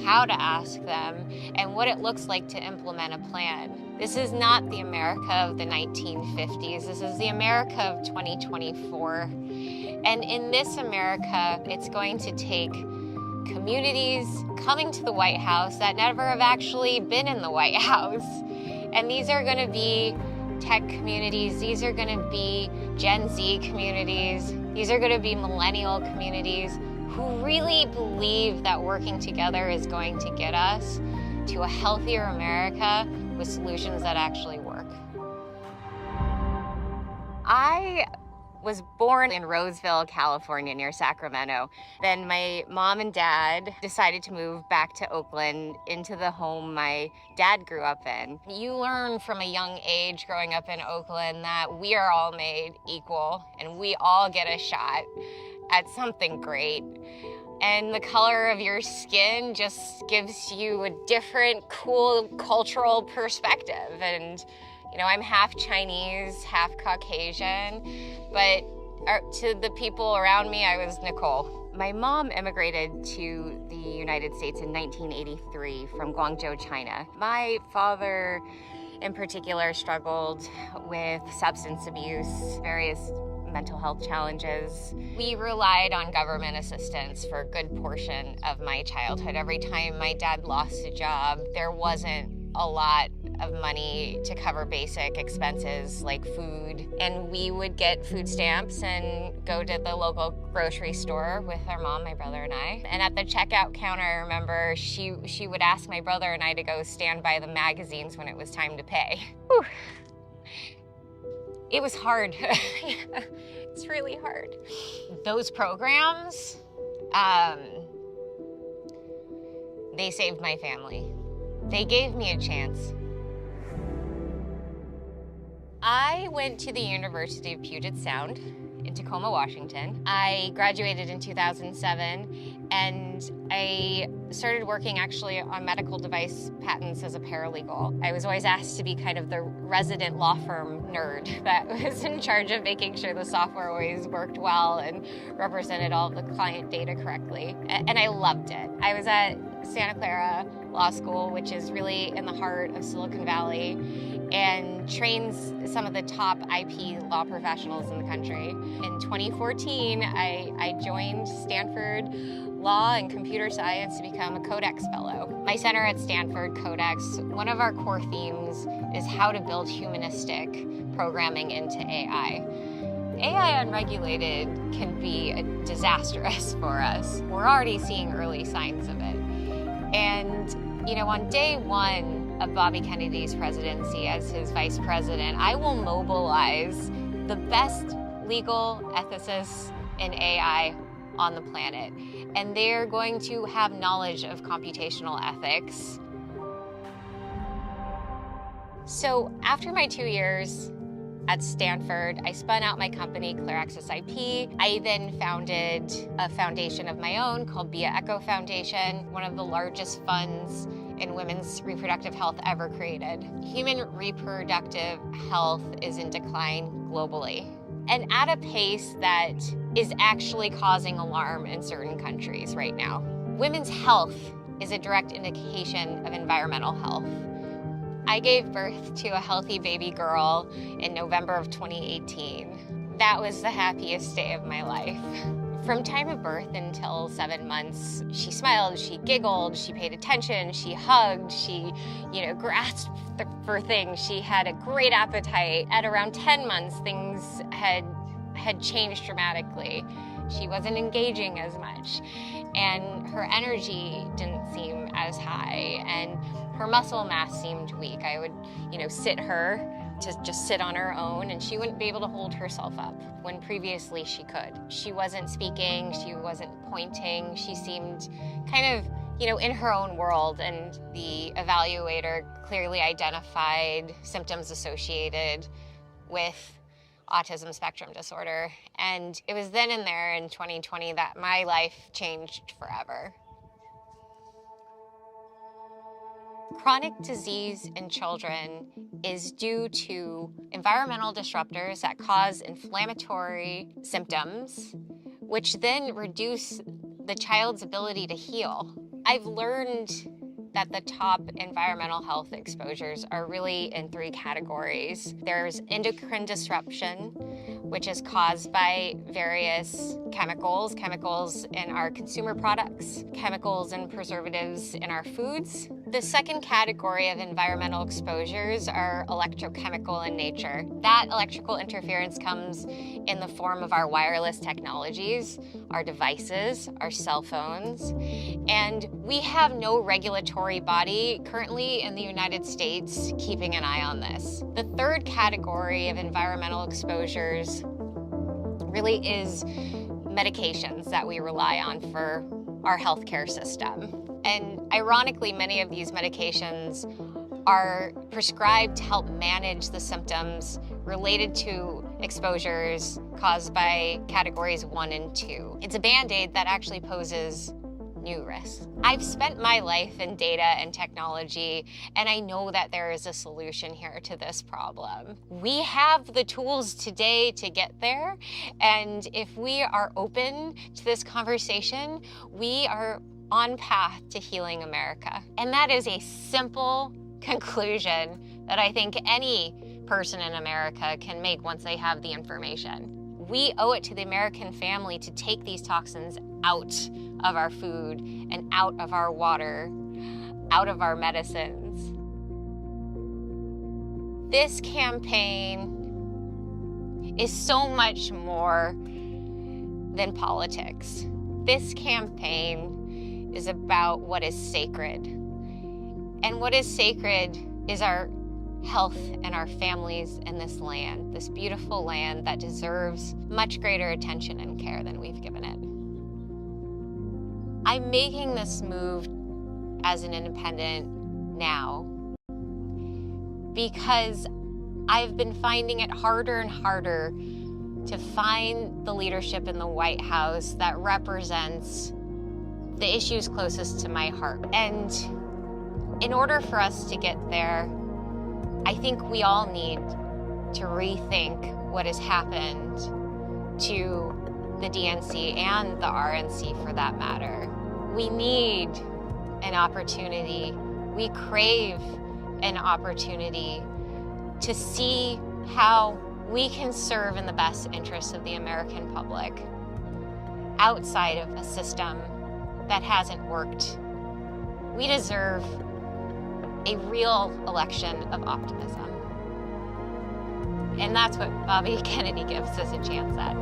how to ask them, and what it looks like to implement a plan. This is not the America of the 1950s. This is the America of 2024. And in this America, it's going to take communities coming to the White House that never have actually been in the White House. And these are going to be tech communities, these are going to be Gen Z communities, these are going to be millennial communities who really believe that working together is going to get us to a healthier America with solutions that actually work. I was born in Roseville, California, near Sacramento. Then my mom and dad decided to move back to Oakland into the home my dad grew up in. You learn from a young age growing up in Oakland that we are all made equal and we all get a shot at something great. And the color of your skin just gives you a different, cool cultural perspective. And you know, I'm half Chinese, half Caucasian, but to the people around me, I was Nicole. My mom immigrated to the United States in 1983 from Guangzhou, China. My father, in particular, struggled with substance abuse, various mental health challenges. We relied on government assistance for a good portion of my childhood. Every time my dad lost a job, there wasn't a lot of money to cover basic expenses like food. And we would get food stamps and go to the local grocery store with our mom, my brother, and I. And at the checkout counter, I remember she would ask my brother and I to go stand by the magazines when it was time to pay. Whew. It was hard. It's really hard. Those programs, they saved my family. They gave me a chance. I went to the University of Puget Sound in Tacoma, Washington. I graduated in 2007, and I started working actually on medical device patents as a paralegal. I was always asked to be kind of the resident law firm nerd that was in charge of making sure the software always worked well and represented all of the client data correctly. And I loved it. I was at Santa Clara Law School, which is really in the heart of Silicon Valley, and trains some of the top IP law professionals in the country. In 2014, I joined Stanford Law and Computer Science to become a Codex Fellow. My center at Stanford, Codex, one of our core themes is how to build humanistic programming into AI. AI unregulated can be disastrous for us. We're already seeing early signs of it. And, you know, on day one of Bobby Kennedy's presidency as his vice president, I will mobilize the best legal ethicists in AI on the planet. And they're going to have knowledge of computational ethics. So after my 2 years at Stanford, I spun out my company, Clear Access IP. I then founded a foundation of my own called Bia Echo Foundation, one of the largest funds in women's reproductive health ever created. Human reproductive health is in decline globally, and at a pace that is actually causing alarm in certain countries right now. Women's health is a direct indication of environmental health. I gave birth to a healthy baby girl in November of 2018. That was the happiest day of my life. From time of birth until 7 months, she smiled, she giggled, she paid attention, she hugged, she, grasped for things. She had a great appetite. At around 10 months, things had changed dramatically. She wasn't engaging as much, and her energy didn't seem as high, and her muscle mass seemed weak. I would, sit her to just sit on her own, and she wouldn't be able to hold herself up when previously she could. She wasn't speaking, she wasn't pointing, she seemed kind of, in her own world, and the evaluator clearly identified symptoms associated with autism spectrum disorder. And it was then and there in 2020 that my life changed forever. Chronic disease in children is due to environmental disruptors that cause inflammatory symptoms, which then reduce the child's ability to heal. I've learned that the top environmental health exposures are really in 3 categories. There's endocrine disruption, which is caused by various chemicals in our consumer products, chemicals and preservatives in our foods. The second category of environmental exposures are electrochemical in nature. That electrical interference comes in the form of our wireless technologies, our devices, our cell phones, and we have no regulatory body currently in the United States keeping an eye on this. The third category of environmental exposures really is medications that we rely on for our healthcare system. And ironically, many of these medications are prescribed to help manage the symptoms related to exposures caused by categories 1 and 2. It's a Band-Aid that actually poses new risks. I've spent my life in data and technology, and I know that there is a solution here to this problem. We have the tools today to get there, and if we are open to this conversation, we are on path to healing America. And that is a simple conclusion that I think any person in America can make once they have the information. We owe it to the American family to take these toxins out of our food and out of our water, out of our medicines. This campaign is so much more than politics. This campaign is about what is sacred. And what is sacred is our health and our families in this land, this beautiful land that deserves much greater attention and care than we've given it. I'm making this move as an independent now because I've been finding it harder and harder to find the leadership in the White House that represents the issues closest to my heart. And in order for us to get there, I think we all need to rethink what has happened to the DNC and the RNC for that matter. We need an opportunity, we crave an opportunity to see how we can serve in the best interests of the American public outside of a system that hasn't worked. We deserve a real election of optimism. And that's what Bobby Kennedy gives us a chance at.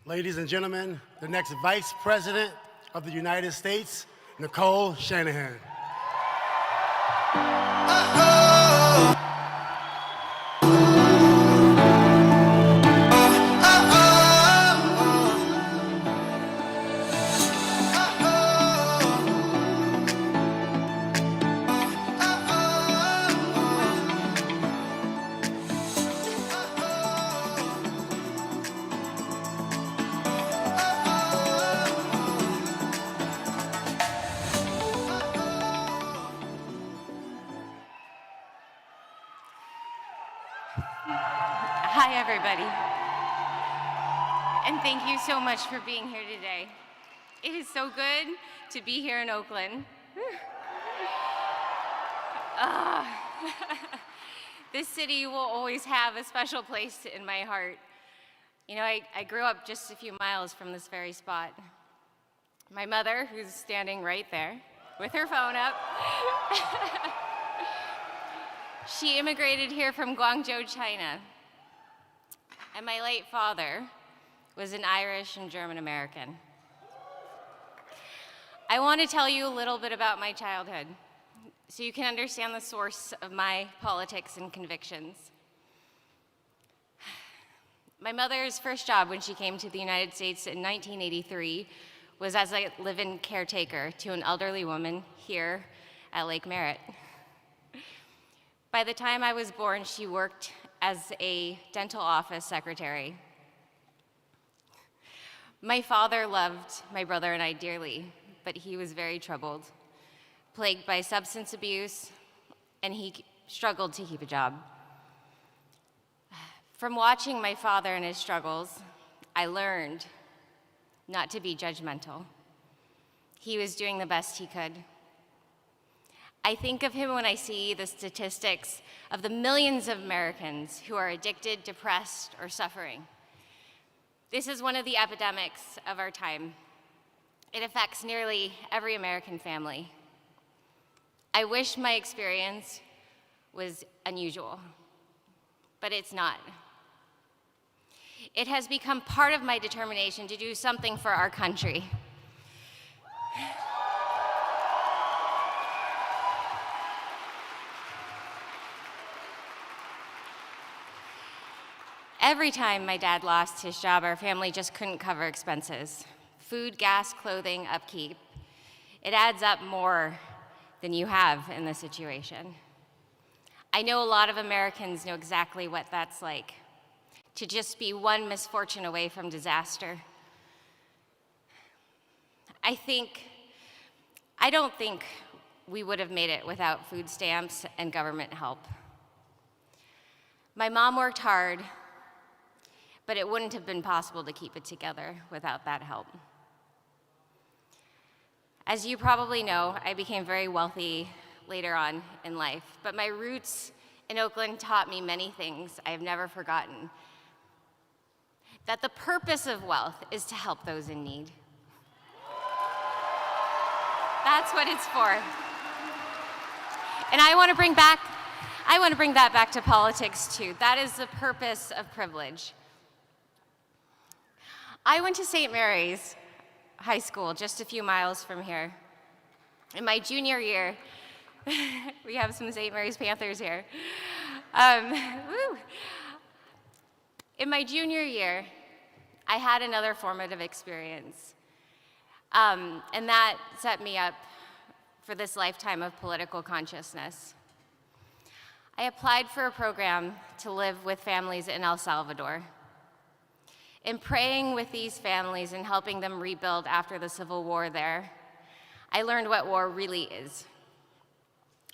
Ladies and gentlemen, the next Vice President of the United States, Nicole Shanahan. Hi, everybody. And thank you so much for being here today. It is so good to be here in Oakland. This city will always have a special place in my heart. You know, I grew up just a few miles from this very spot. My mother, who's standing right there with her phone up, she immigrated here from Guangzhou, China. And my late father was an Irish and German American. I want to tell you a little bit about my childhood so you can understand the source of my politics and convictions. My mother's first job when she came to the United States in 1983 was as a live-in caretaker to an elderly woman here at Lake Merritt. By the time I was born, she worked as a dental office secretary. My father loved my brother and I dearly, but he was very troubled, plagued by substance abuse, and he struggled to keep a job. From watching my father and his struggles, I learned not to be judgmental. He was doing the best he could. I think of him when I see the statistics of the millions of Americans who are addicted, depressed, or suffering. This is one of the epidemics of our time. It affects nearly every American family. I wish my experience was unusual, but it's not. It has become part of my determination to do something for our country. Every time my dad lost his job, our family just couldn't cover expenses. Food, gas, clothing, upkeep. It adds up more than you have in this situation. I know a lot of Americans know exactly what that's like, to just be one misfortune away from disaster. I don't think we would have made it without food stamps and government help. My mom worked hard, but it wouldn't have been possible to keep it together without that help. As you probably know, I became very wealthy later on in life, but my roots in Oakland taught me many things I have never forgotten. That the purpose of wealth is to help those in need. That's what it's for. And I want to bring back I want to bring that back to politics too. That is the purpose of privilege. I went to St. Mary's High School, just a few miles from here. In my junior year, we have some St. Mary's Panthers here. Woo. In my junior year, I had another formative experience, and that set me up for this lifetime of political consciousness. I applied for a program to live with families in El Salvador. In praying with these families and helping them rebuild after the civil war there, I learned what war really is.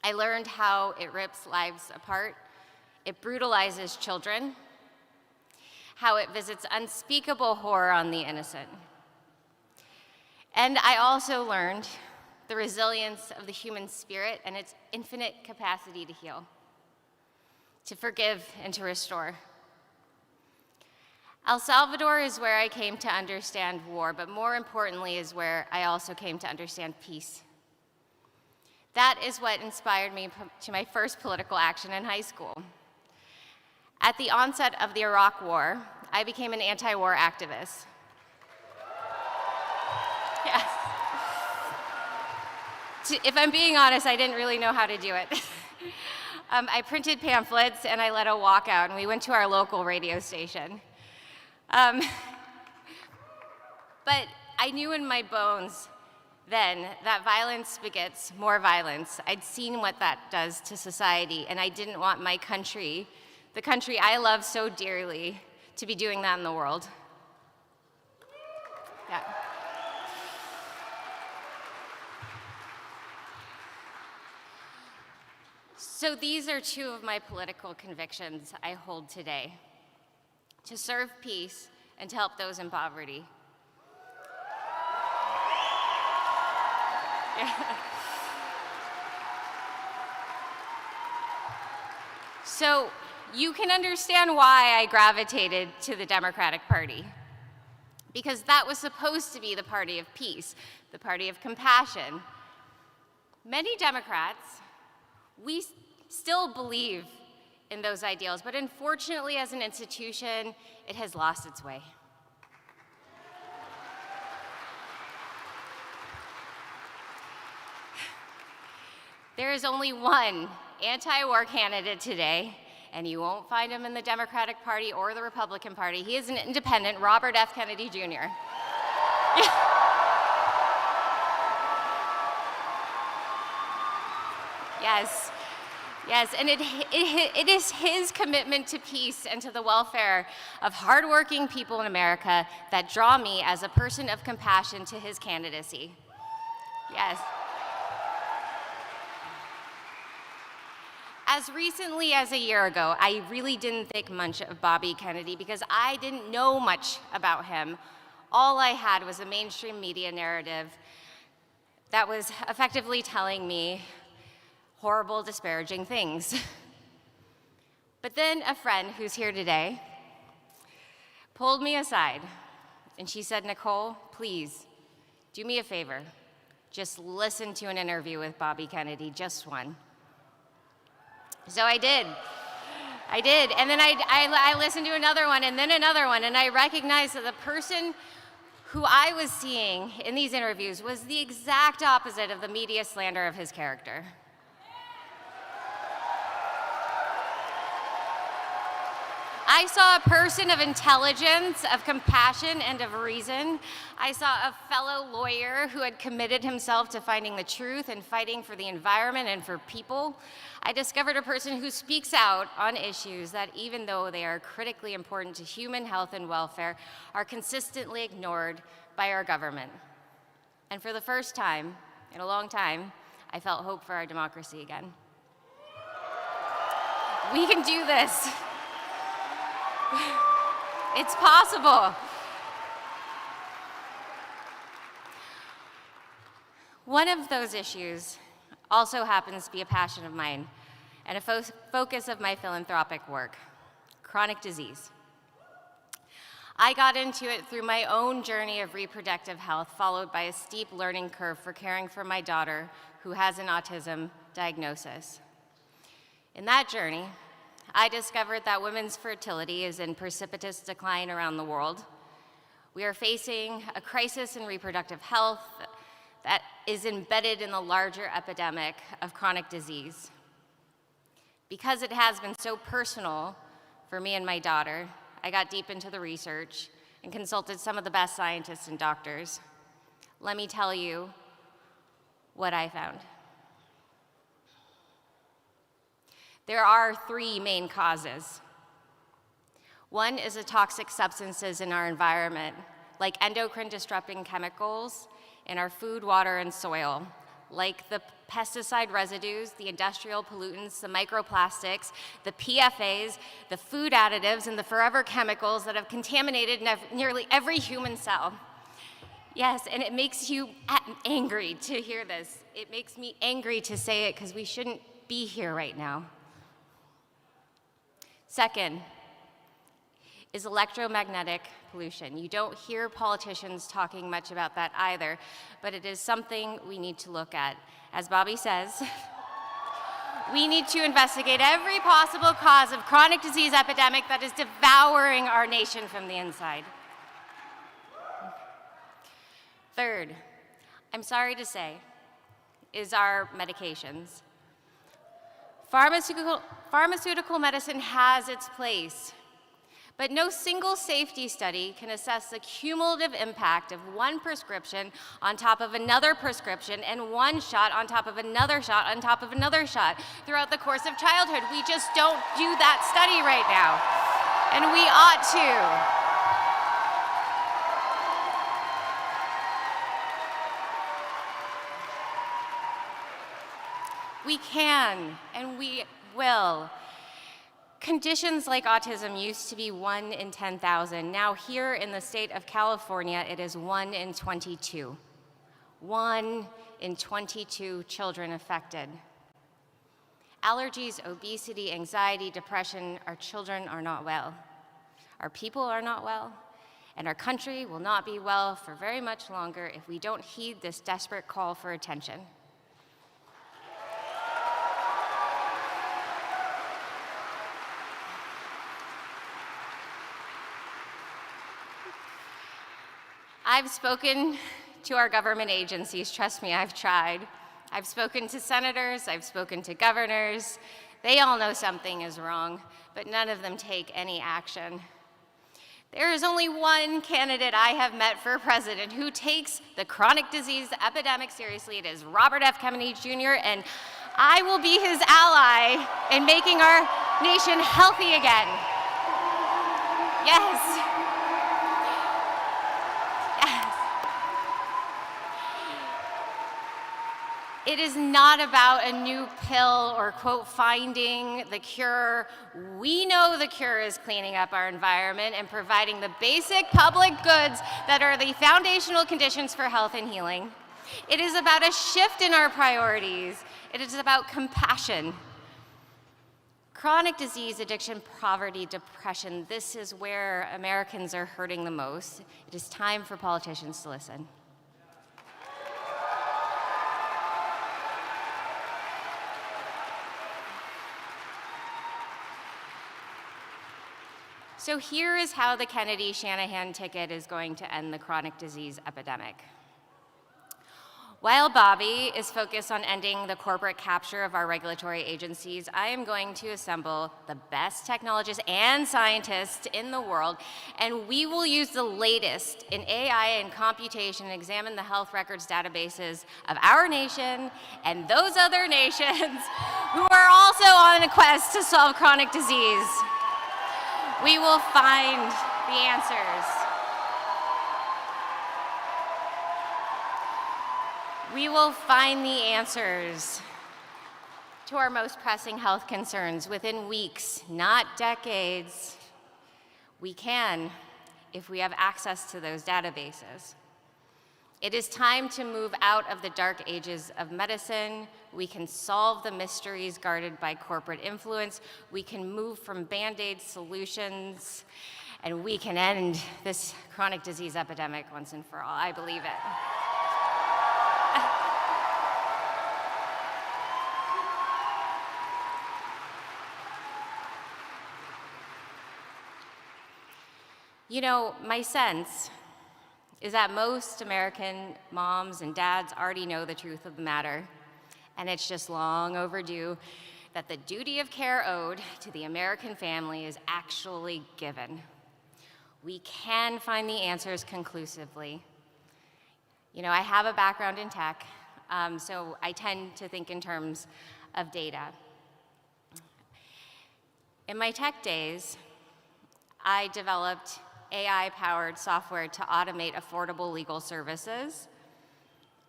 I learned how it rips lives apart, it brutalizes children, how it visits unspeakable horror on the innocent. And I also learned the resilience of the human spirit and its infinite capacity to heal, to forgive and to restore. El Salvador is where I came to understand war, but more importantly is where I also came to understand peace. That is what inspired me to my first political action in high school. At the onset of the Iraq War, I became an anti-war activist. Yes. If I'm being honest, I didn't really know how to do it. I printed pamphlets and I led a walkout, and we went to our local radio station. But I knew in my bones then that violence begets more violence. I'd seen what that does to society, and I didn't want my country, the country I love so dearly, to be doing that in the world. Yeah. So these are two of my political convictions I hold today: to serve peace and to help those in poverty. Yeah. So you can understand why I gravitated to the Democratic Party, because that was supposed to be the party of peace, the party of compassion. Many Democrats, we still believe in those ideals, but unfortunately, as an institution, it has lost its way. There is only one anti-war candidate today, and you won't find him in the Democratic Party or the Republican Party. He is an independent, Robert F. Kennedy Jr. Yes. Yes, and it is his commitment to peace and to the welfare of hardworking people in America that draw me as a person of compassion to his candidacy. Yes. As recently as a year ago, I really didn't think much of Bobby Kennedy because I didn't know much about him. All I had was a mainstream media narrative that was effectively telling me horrible, disparaging things. But then a friend who's here today pulled me aside and she said, "Nicole, please do me a favor. Just listen to an interview with Bobby Kennedy, just one." So I did. And then I listened to another one and then another one, and I recognized that the person who I was seeing in these interviews was the exact opposite of the media slander of his character. I saw a person of intelligence, of compassion, and of reason. I saw a fellow lawyer who had committed himself to finding the truth and fighting for the environment and for people. I discovered a person who speaks out on issues that, even though they are critically important to human health and welfare, are consistently ignored by our government. And for the first time in a long time, I felt hope for our democracy again. We can do this. It's possible. One of those issues also happens to be a passion of mine and a focus of my philanthropic work: chronic disease. I got into it through my own journey of reproductive health, followed by a steep learning curve for caring for my daughter who has an autism diagnosis. In that journey, I discovered that women's fertility is in precipitous decline around the world. We are facing a crisis in reproductive health that is embedded in the larger epidemic of chronic disease. Because it has been so personal for me and my daughter, I got deep into the research and consulted some of the best scientists and doctors. Let me tell you what I found. There are 3 main causes. One is the toxic substances in our environment, like endocrine disrupting chemicals in our food, water, and soil, like the pesticide residues, the industrial pollutants, the microplastics, the PFAs, the food additives, and the forever chemicals that have contaminated nearly every human cell. Yes, and it makes you angry to hear this. It makes me angry to say it because we shouldn't be here right now. Second is electromagnetic pollution. You don't hear politicians talking much about that either, but it is something we need to look at. As Bobby says, we need to investigate every possible cause of chronic disease epidemic that is devouring our nation from the inside. Third, I'm sorry to say, is our medications. Pharmaceutical medicine has its place, but no single safety study can assess the cumulative impact of one prescription on top of another prescription and one shot on top of another shot on top of another shot throughout the course of childhood. We just don't do that study right now, and we ought to. We can, and we will. Conditions like autism used to be 1 in 10,000. Now here in the state of California, it is 1 in 22. 1 in 22 children affected. Allergies, obesity, anxiety, depression, our children are not well. Our people are not well, and our country will not be well for very much longer if we don't heed this desperate call for attention. I've spoken to our government agencies. Trust me, I've tried. I've spoken to senators, I've spoken to governors. They all know something is wrong, but none of them take any action. There is only one candidate I have met for president who takes the chronic disease epidemic seriously. It is Robert F. Kennedy Jr., and I will be his ally in making our nation healthy again. Yes. It is not about a new pill or, quote, finding the cure. We know the cure is cleaning up our environment and providing the basic public goods that are the foundational conditions for health and healing. It is about a shift in our priorities. It is about compassion. Chronic disease, addiction, poverty, depression, this is where Americans are hurting the most. It is time for politicians to listen. So here is how the Kennedy-Shanahan ticket is going to end the chronic disease epidemic. While Bobby is focused on ending the corporate capture of our regulatory agencies, I am going to assemble the best technologists and scientists in the world, and we will use the latest in AI and computation and examine the health records databases of our nation and those other nations who are also on a quest to solve chronic disease. We will find the answers. We will find the answers to our most pressing health concerns within weeks, not decades. We can, if we have access to those databases. It is time to move out of the dark ages of medicine. We can solve the mysteries guarded by corporate influence. We can move from Band-Aid solutions, and we can end this chronic disease epidemic once and for all. I believe it. You know, my sense is that most American moms and dads already know the truth of the matter, and it's just long overdue that the duty of care owed to the American family is actually given. We can find the answers conclusively. You know, I have a background in tech, so I tend to think in terms of data. In my tech days, I developed AI-powered software to automate affordable legal services.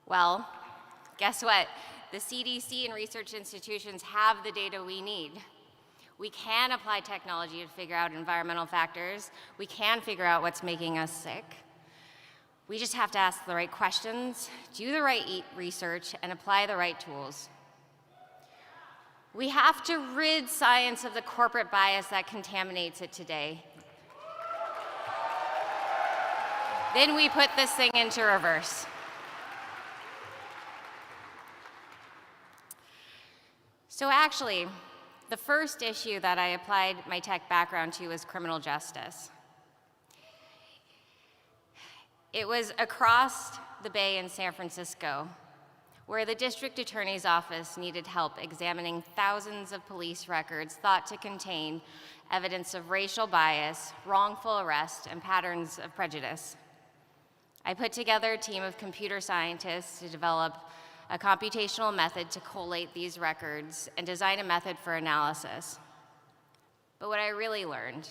Well, guess what? The CDC and research institutions have the data we need. We can apply technology to figure out environmental factors. We can figure out what's making us sick. We just have to ask the right questions, do the right research, and apply the right tools. We have to rid science of the corporate bias that contaminates it today. Then we put this thing into reverse. So actually, the first issue that I applied my tech background to was criminal justice. It was across the bay in San Francisco, where the district attorney's office needed help examining thousands of police records thought to contain evidence of racial bias, wrongful arrest, and patterns of prejudice. I put together a team of computer scientists to develop a computational method to collate these records and design a method for analysis. But what I really learned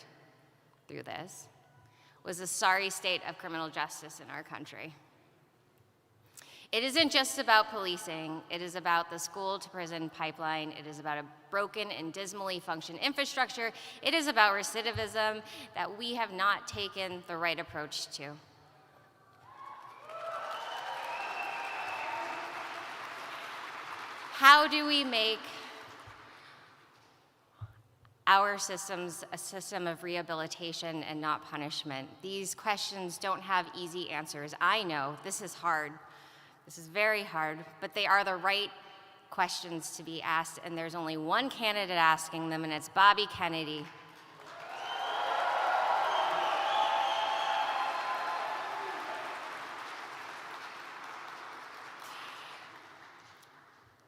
through this was the sorry state of criminal justice in our country. It isn't just about policing, it is about the school to prison pipeline, it is about a broken and dismally functioning infrastructure, it is about recidivism that we have not taken the right approach to. How do we make our systems a system of rehabilitation and not punishment? These questions don't have easy answers. I know this is hard. This is very hard, but they are the right questions to be asked, and there's only one candidate asking them, and it's Bobby Kennedy.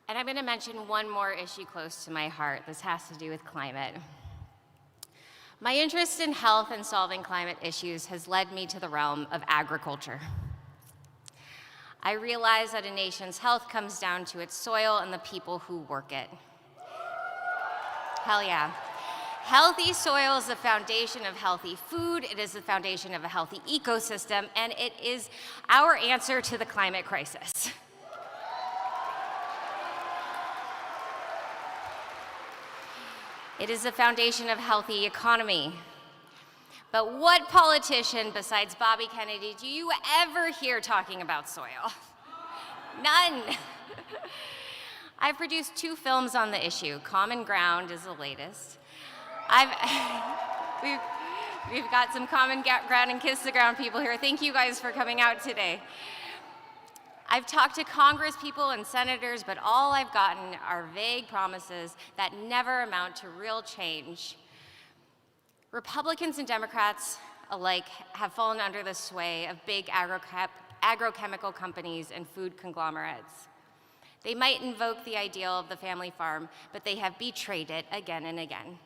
And I'm going to mention one more issue close to my heart. This has to do with climate. My interest in health and solving climate issues has led me to the realm of agriculture. I realize that a nation's health comes down to its soil and the people who work it. Hell yeah. Healthy soil is the foundation of healthy food, it is the foundation of a healthy ecosystem, and it is our answer to the climate crisis. It is the foundation of healthy economy. But what politician besides Bobby Kennedy do you ever hear talking about soil? None. I've produced 2 films on the issue. Common Ground is the latest. We've got some Common Ground and Kiss the Ground people here. Thank you guys for coming out today. I've talked to Congress people and senators, but all I've gotten are vague promises that never amount to real change. Republicans and Democrats alike have fallen under the sway of big agrochemical companies and food conglomerates. They might invoke the ideal of the family farm, but they have betrayed it again and again.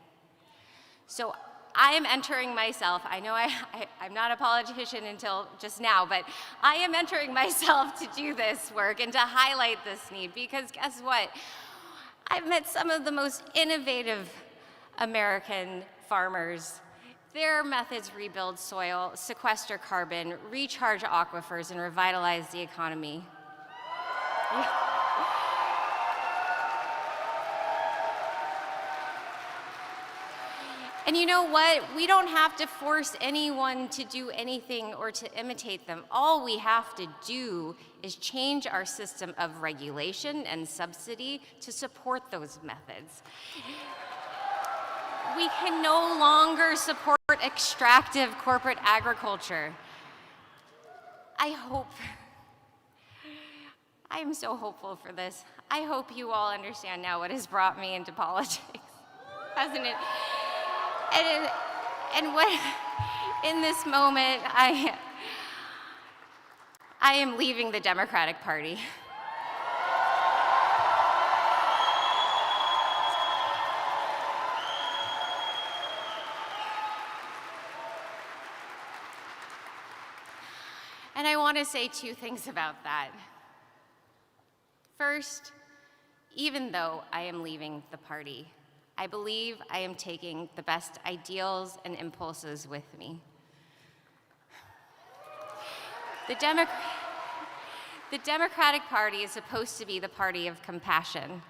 So I am entering myself, I know I'm not a politician until just now, but I am entering myself to do this work and to highlight this need, because guess what? I've met some of the most innovative American farmers. Their methods rebuild soil, sequester carbon, recharge aquifers, and revitalize the economy. And you know what? We don't have to force anyone to do anything or to imitate them. All we have to do is change our system of regulation and subsidy to support those methods. We can no longer support extractive corporate agriculture. I am so hopeful for this. I hope you all understand now what has brought me into politics, hasn't it? And what In this moment, I am leaving the Democratic Party. And I want to say two things about that. First, even though I am leaving the party, I believe I am taking the best ideals and impulses with me. The Democratic Party is supposed to be the party of compassion.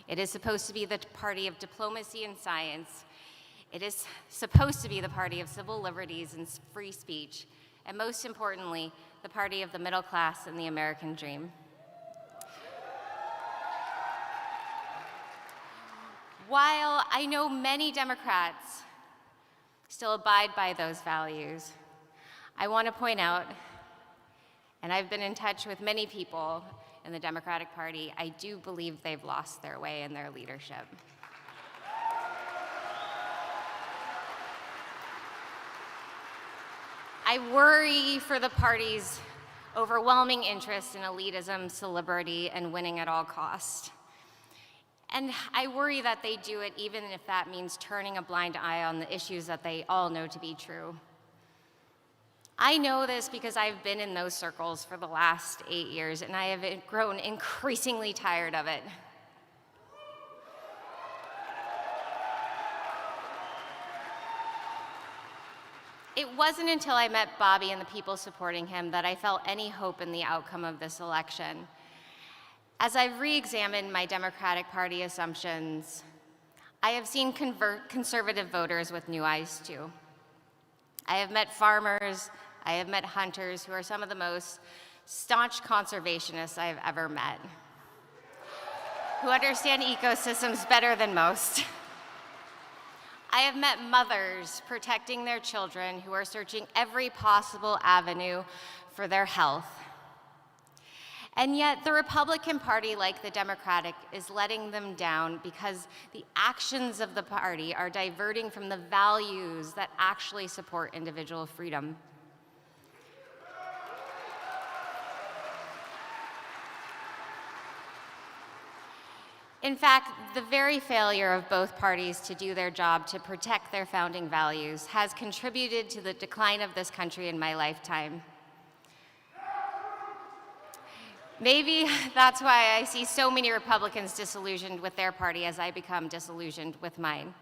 It is supposed to be the party of diplomacy and science. It is supposed to be the party of civil liberties and free speech, and most importantly, the party of the middle class and the American dream. While I know many Democrats still abide by those values, I want to point out, and I've been in touch with many people in the Democratic Party, I do believe they've lost their way in their leadership. I worry for the party's overwhelming interest in elitism, celebrity, and winning at all costs. And I worry that they do it even if that means turning a blind eye on the issues that they all know to be true. I know this because I've been in those circles for the last 8 years, and I have grown increasingly tired of it. It wasn't until I met Bobby and the people supporting him that I felt any hope in the outcome of this election. As I've re-examined my Democratic Party assumptions, I have seen conservative voters with new eyes too. I have met farmers, I have met hunters who are some of the most staunch conservationists I have ever met, who understand ecosystems better than most. I have met mothers protecting their children who are searching every possible avenue for their health. And yet the Republican Party, like the Democratic, is letting them down because the actions of the party are diverting from the values that actually support individual freedom. In fact, the very failure of both parties to do their job to protect their founding values has contributed to the decline of this country in my lifetime. Maybe that's why I see so many Republicans disillusioned with their party as I become disillusioned with mine.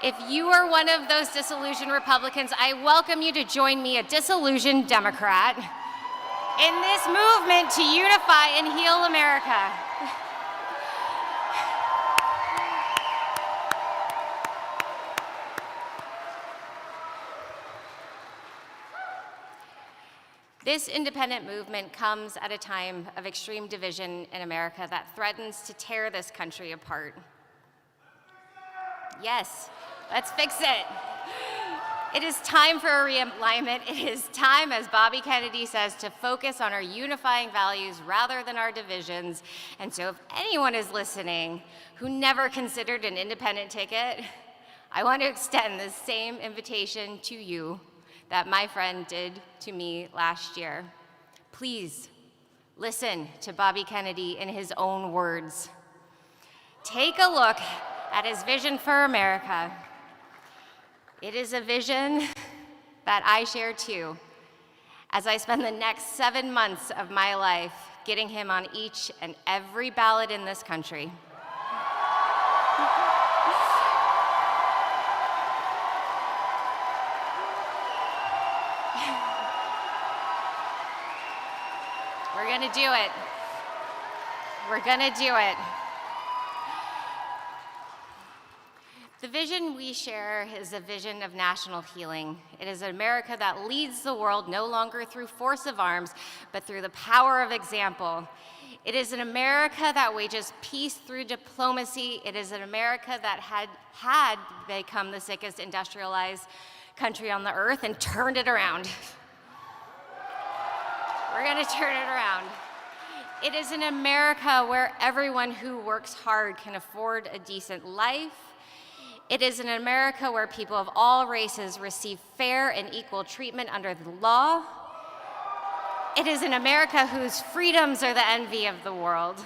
If you are one of those disillusioned Republicans, I welcome you to join me, a disillusioned Democrat, in this movement to unify and heal America. This independent movement comes at a time of extreme division in America that threatens to tear this country apart. Yes, let's fix it. It is time for a realignment. It is time, as Bobby Kennedy says, to focus on our unifying values rather than our divisions. And so if anyone is listening who never considered an independent ticket, I want to extend the same invitation to you that my friend did to me last year. Please listen to Bobby Kennedy in his own words. Take a look at his vision for America. It is a vision that I share too, as I spend the next 7 months of my life getting him on each and every ballot in this country. We're gonna do it. We're gonna do it. The vision we share is a vision of national healing. It is an America that leads the world no longer through force of arms, but through the power of example. It is an America that wages peace through diplomacy. It is an America that had become the sickest industrialized country on the earth and turned it around. We're gonna turn it around. It is an America where everyone who works hard can afford a decent life. It is an America where people of all races receive fair and equal treatment under the law. It is an America whose freedoms are the envy of the world.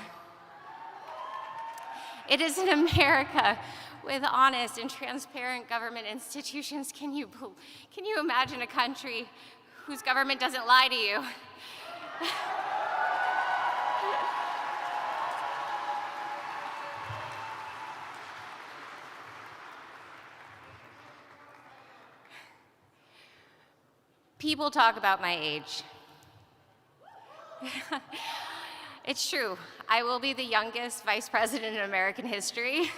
It is an America with honest and transparent government institutions. Can you imagine a country whose government doesn't lie to you? People talk about my age. It's true. I will be the youngest vice president in American history.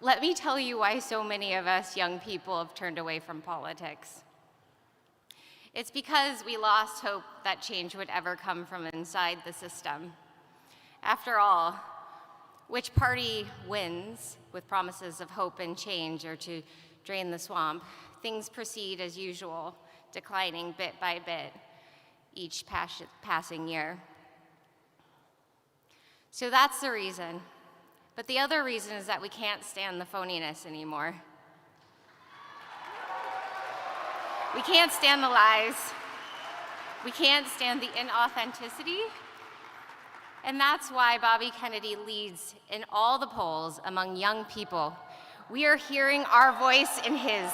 Let me tell you why so many of us young people have turned away from politics. It's because we lost hope that change would ever come from inside the system. After all, which party wins with promises of hope and change or to drain the swamp? Things proceed as usual, declining bit by bit each passing year. So that's the reason. But the other reason is that we can't stand the phoniness anymore. We can't stand the lies. We can't stand the inauthenticity. And that's why Bobby Kennedy leads in all the polls among young people. We are hearing our voice in his.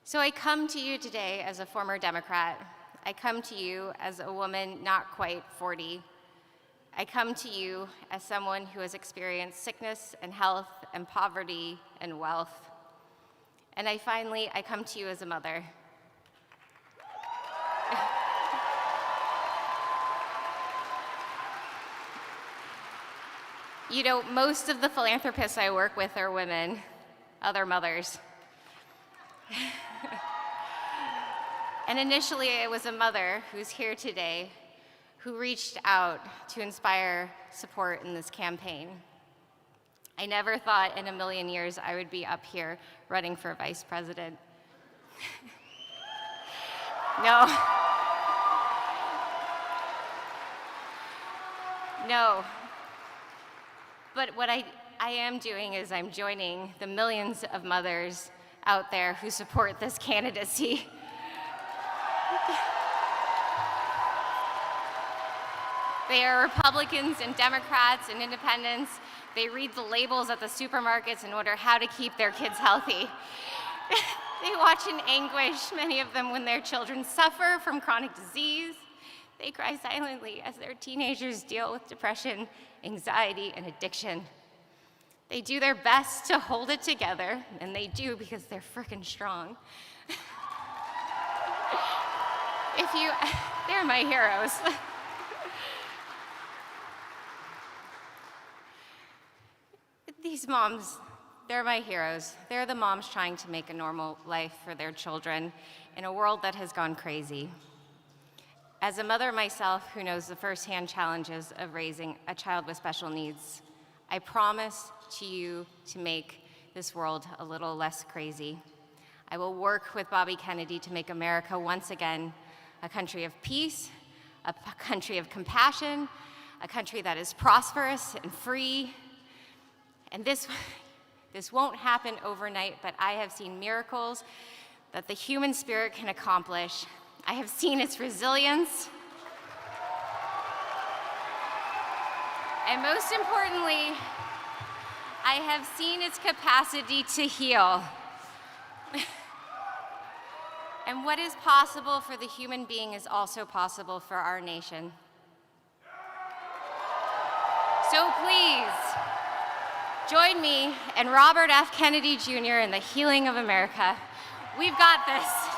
So I come to you today as a former Democrat. I come to you as a woman not quite 40. I come to you as someone who has experienced sickness and health and poverty and wealth. And I come to you as a mother. You know, most of the philanthropists I work with are women, other mothers. And initially, it was a mother who's here today who reached out to inspire support in this campaign. I never thought in a million years I would be up here running for vice president. No. No. But what I am doing is I'm joining the millions of mothers out there who support this candidacy. They are Republicans and Democrats and independents. They read the labels at the supermarkets in order how to keep their kids healthy. They watch in anguish, many of them, when their children suffer from chronic disease. They cry silently as their teenagers deal with depression, anxiety, and addiction. They do their best to hold it together, and they do because they're frickin' strong. They're my heroes. These moms, they're my heroes. They're the moms trying to make a normal life for their children in a world that has gone crazy. As a mother myself who knows the firsthand challenges of raising a child with special needs, I promise to you to make this world a little less crazy. I will work with Bobby Kennedy to make America once again a country of peace, a country of compassion, a country that is prosperous and free. And this won't happen overnight, but I have seen miracles that the human spirit can accomplish. I have seen its resilience. And most importantly, I have seen its capacity to heal. And what is possible for the human being is also possible for our nation. So please, join me and Robert F. Kennedy Jr. in the healing of America. We've got this.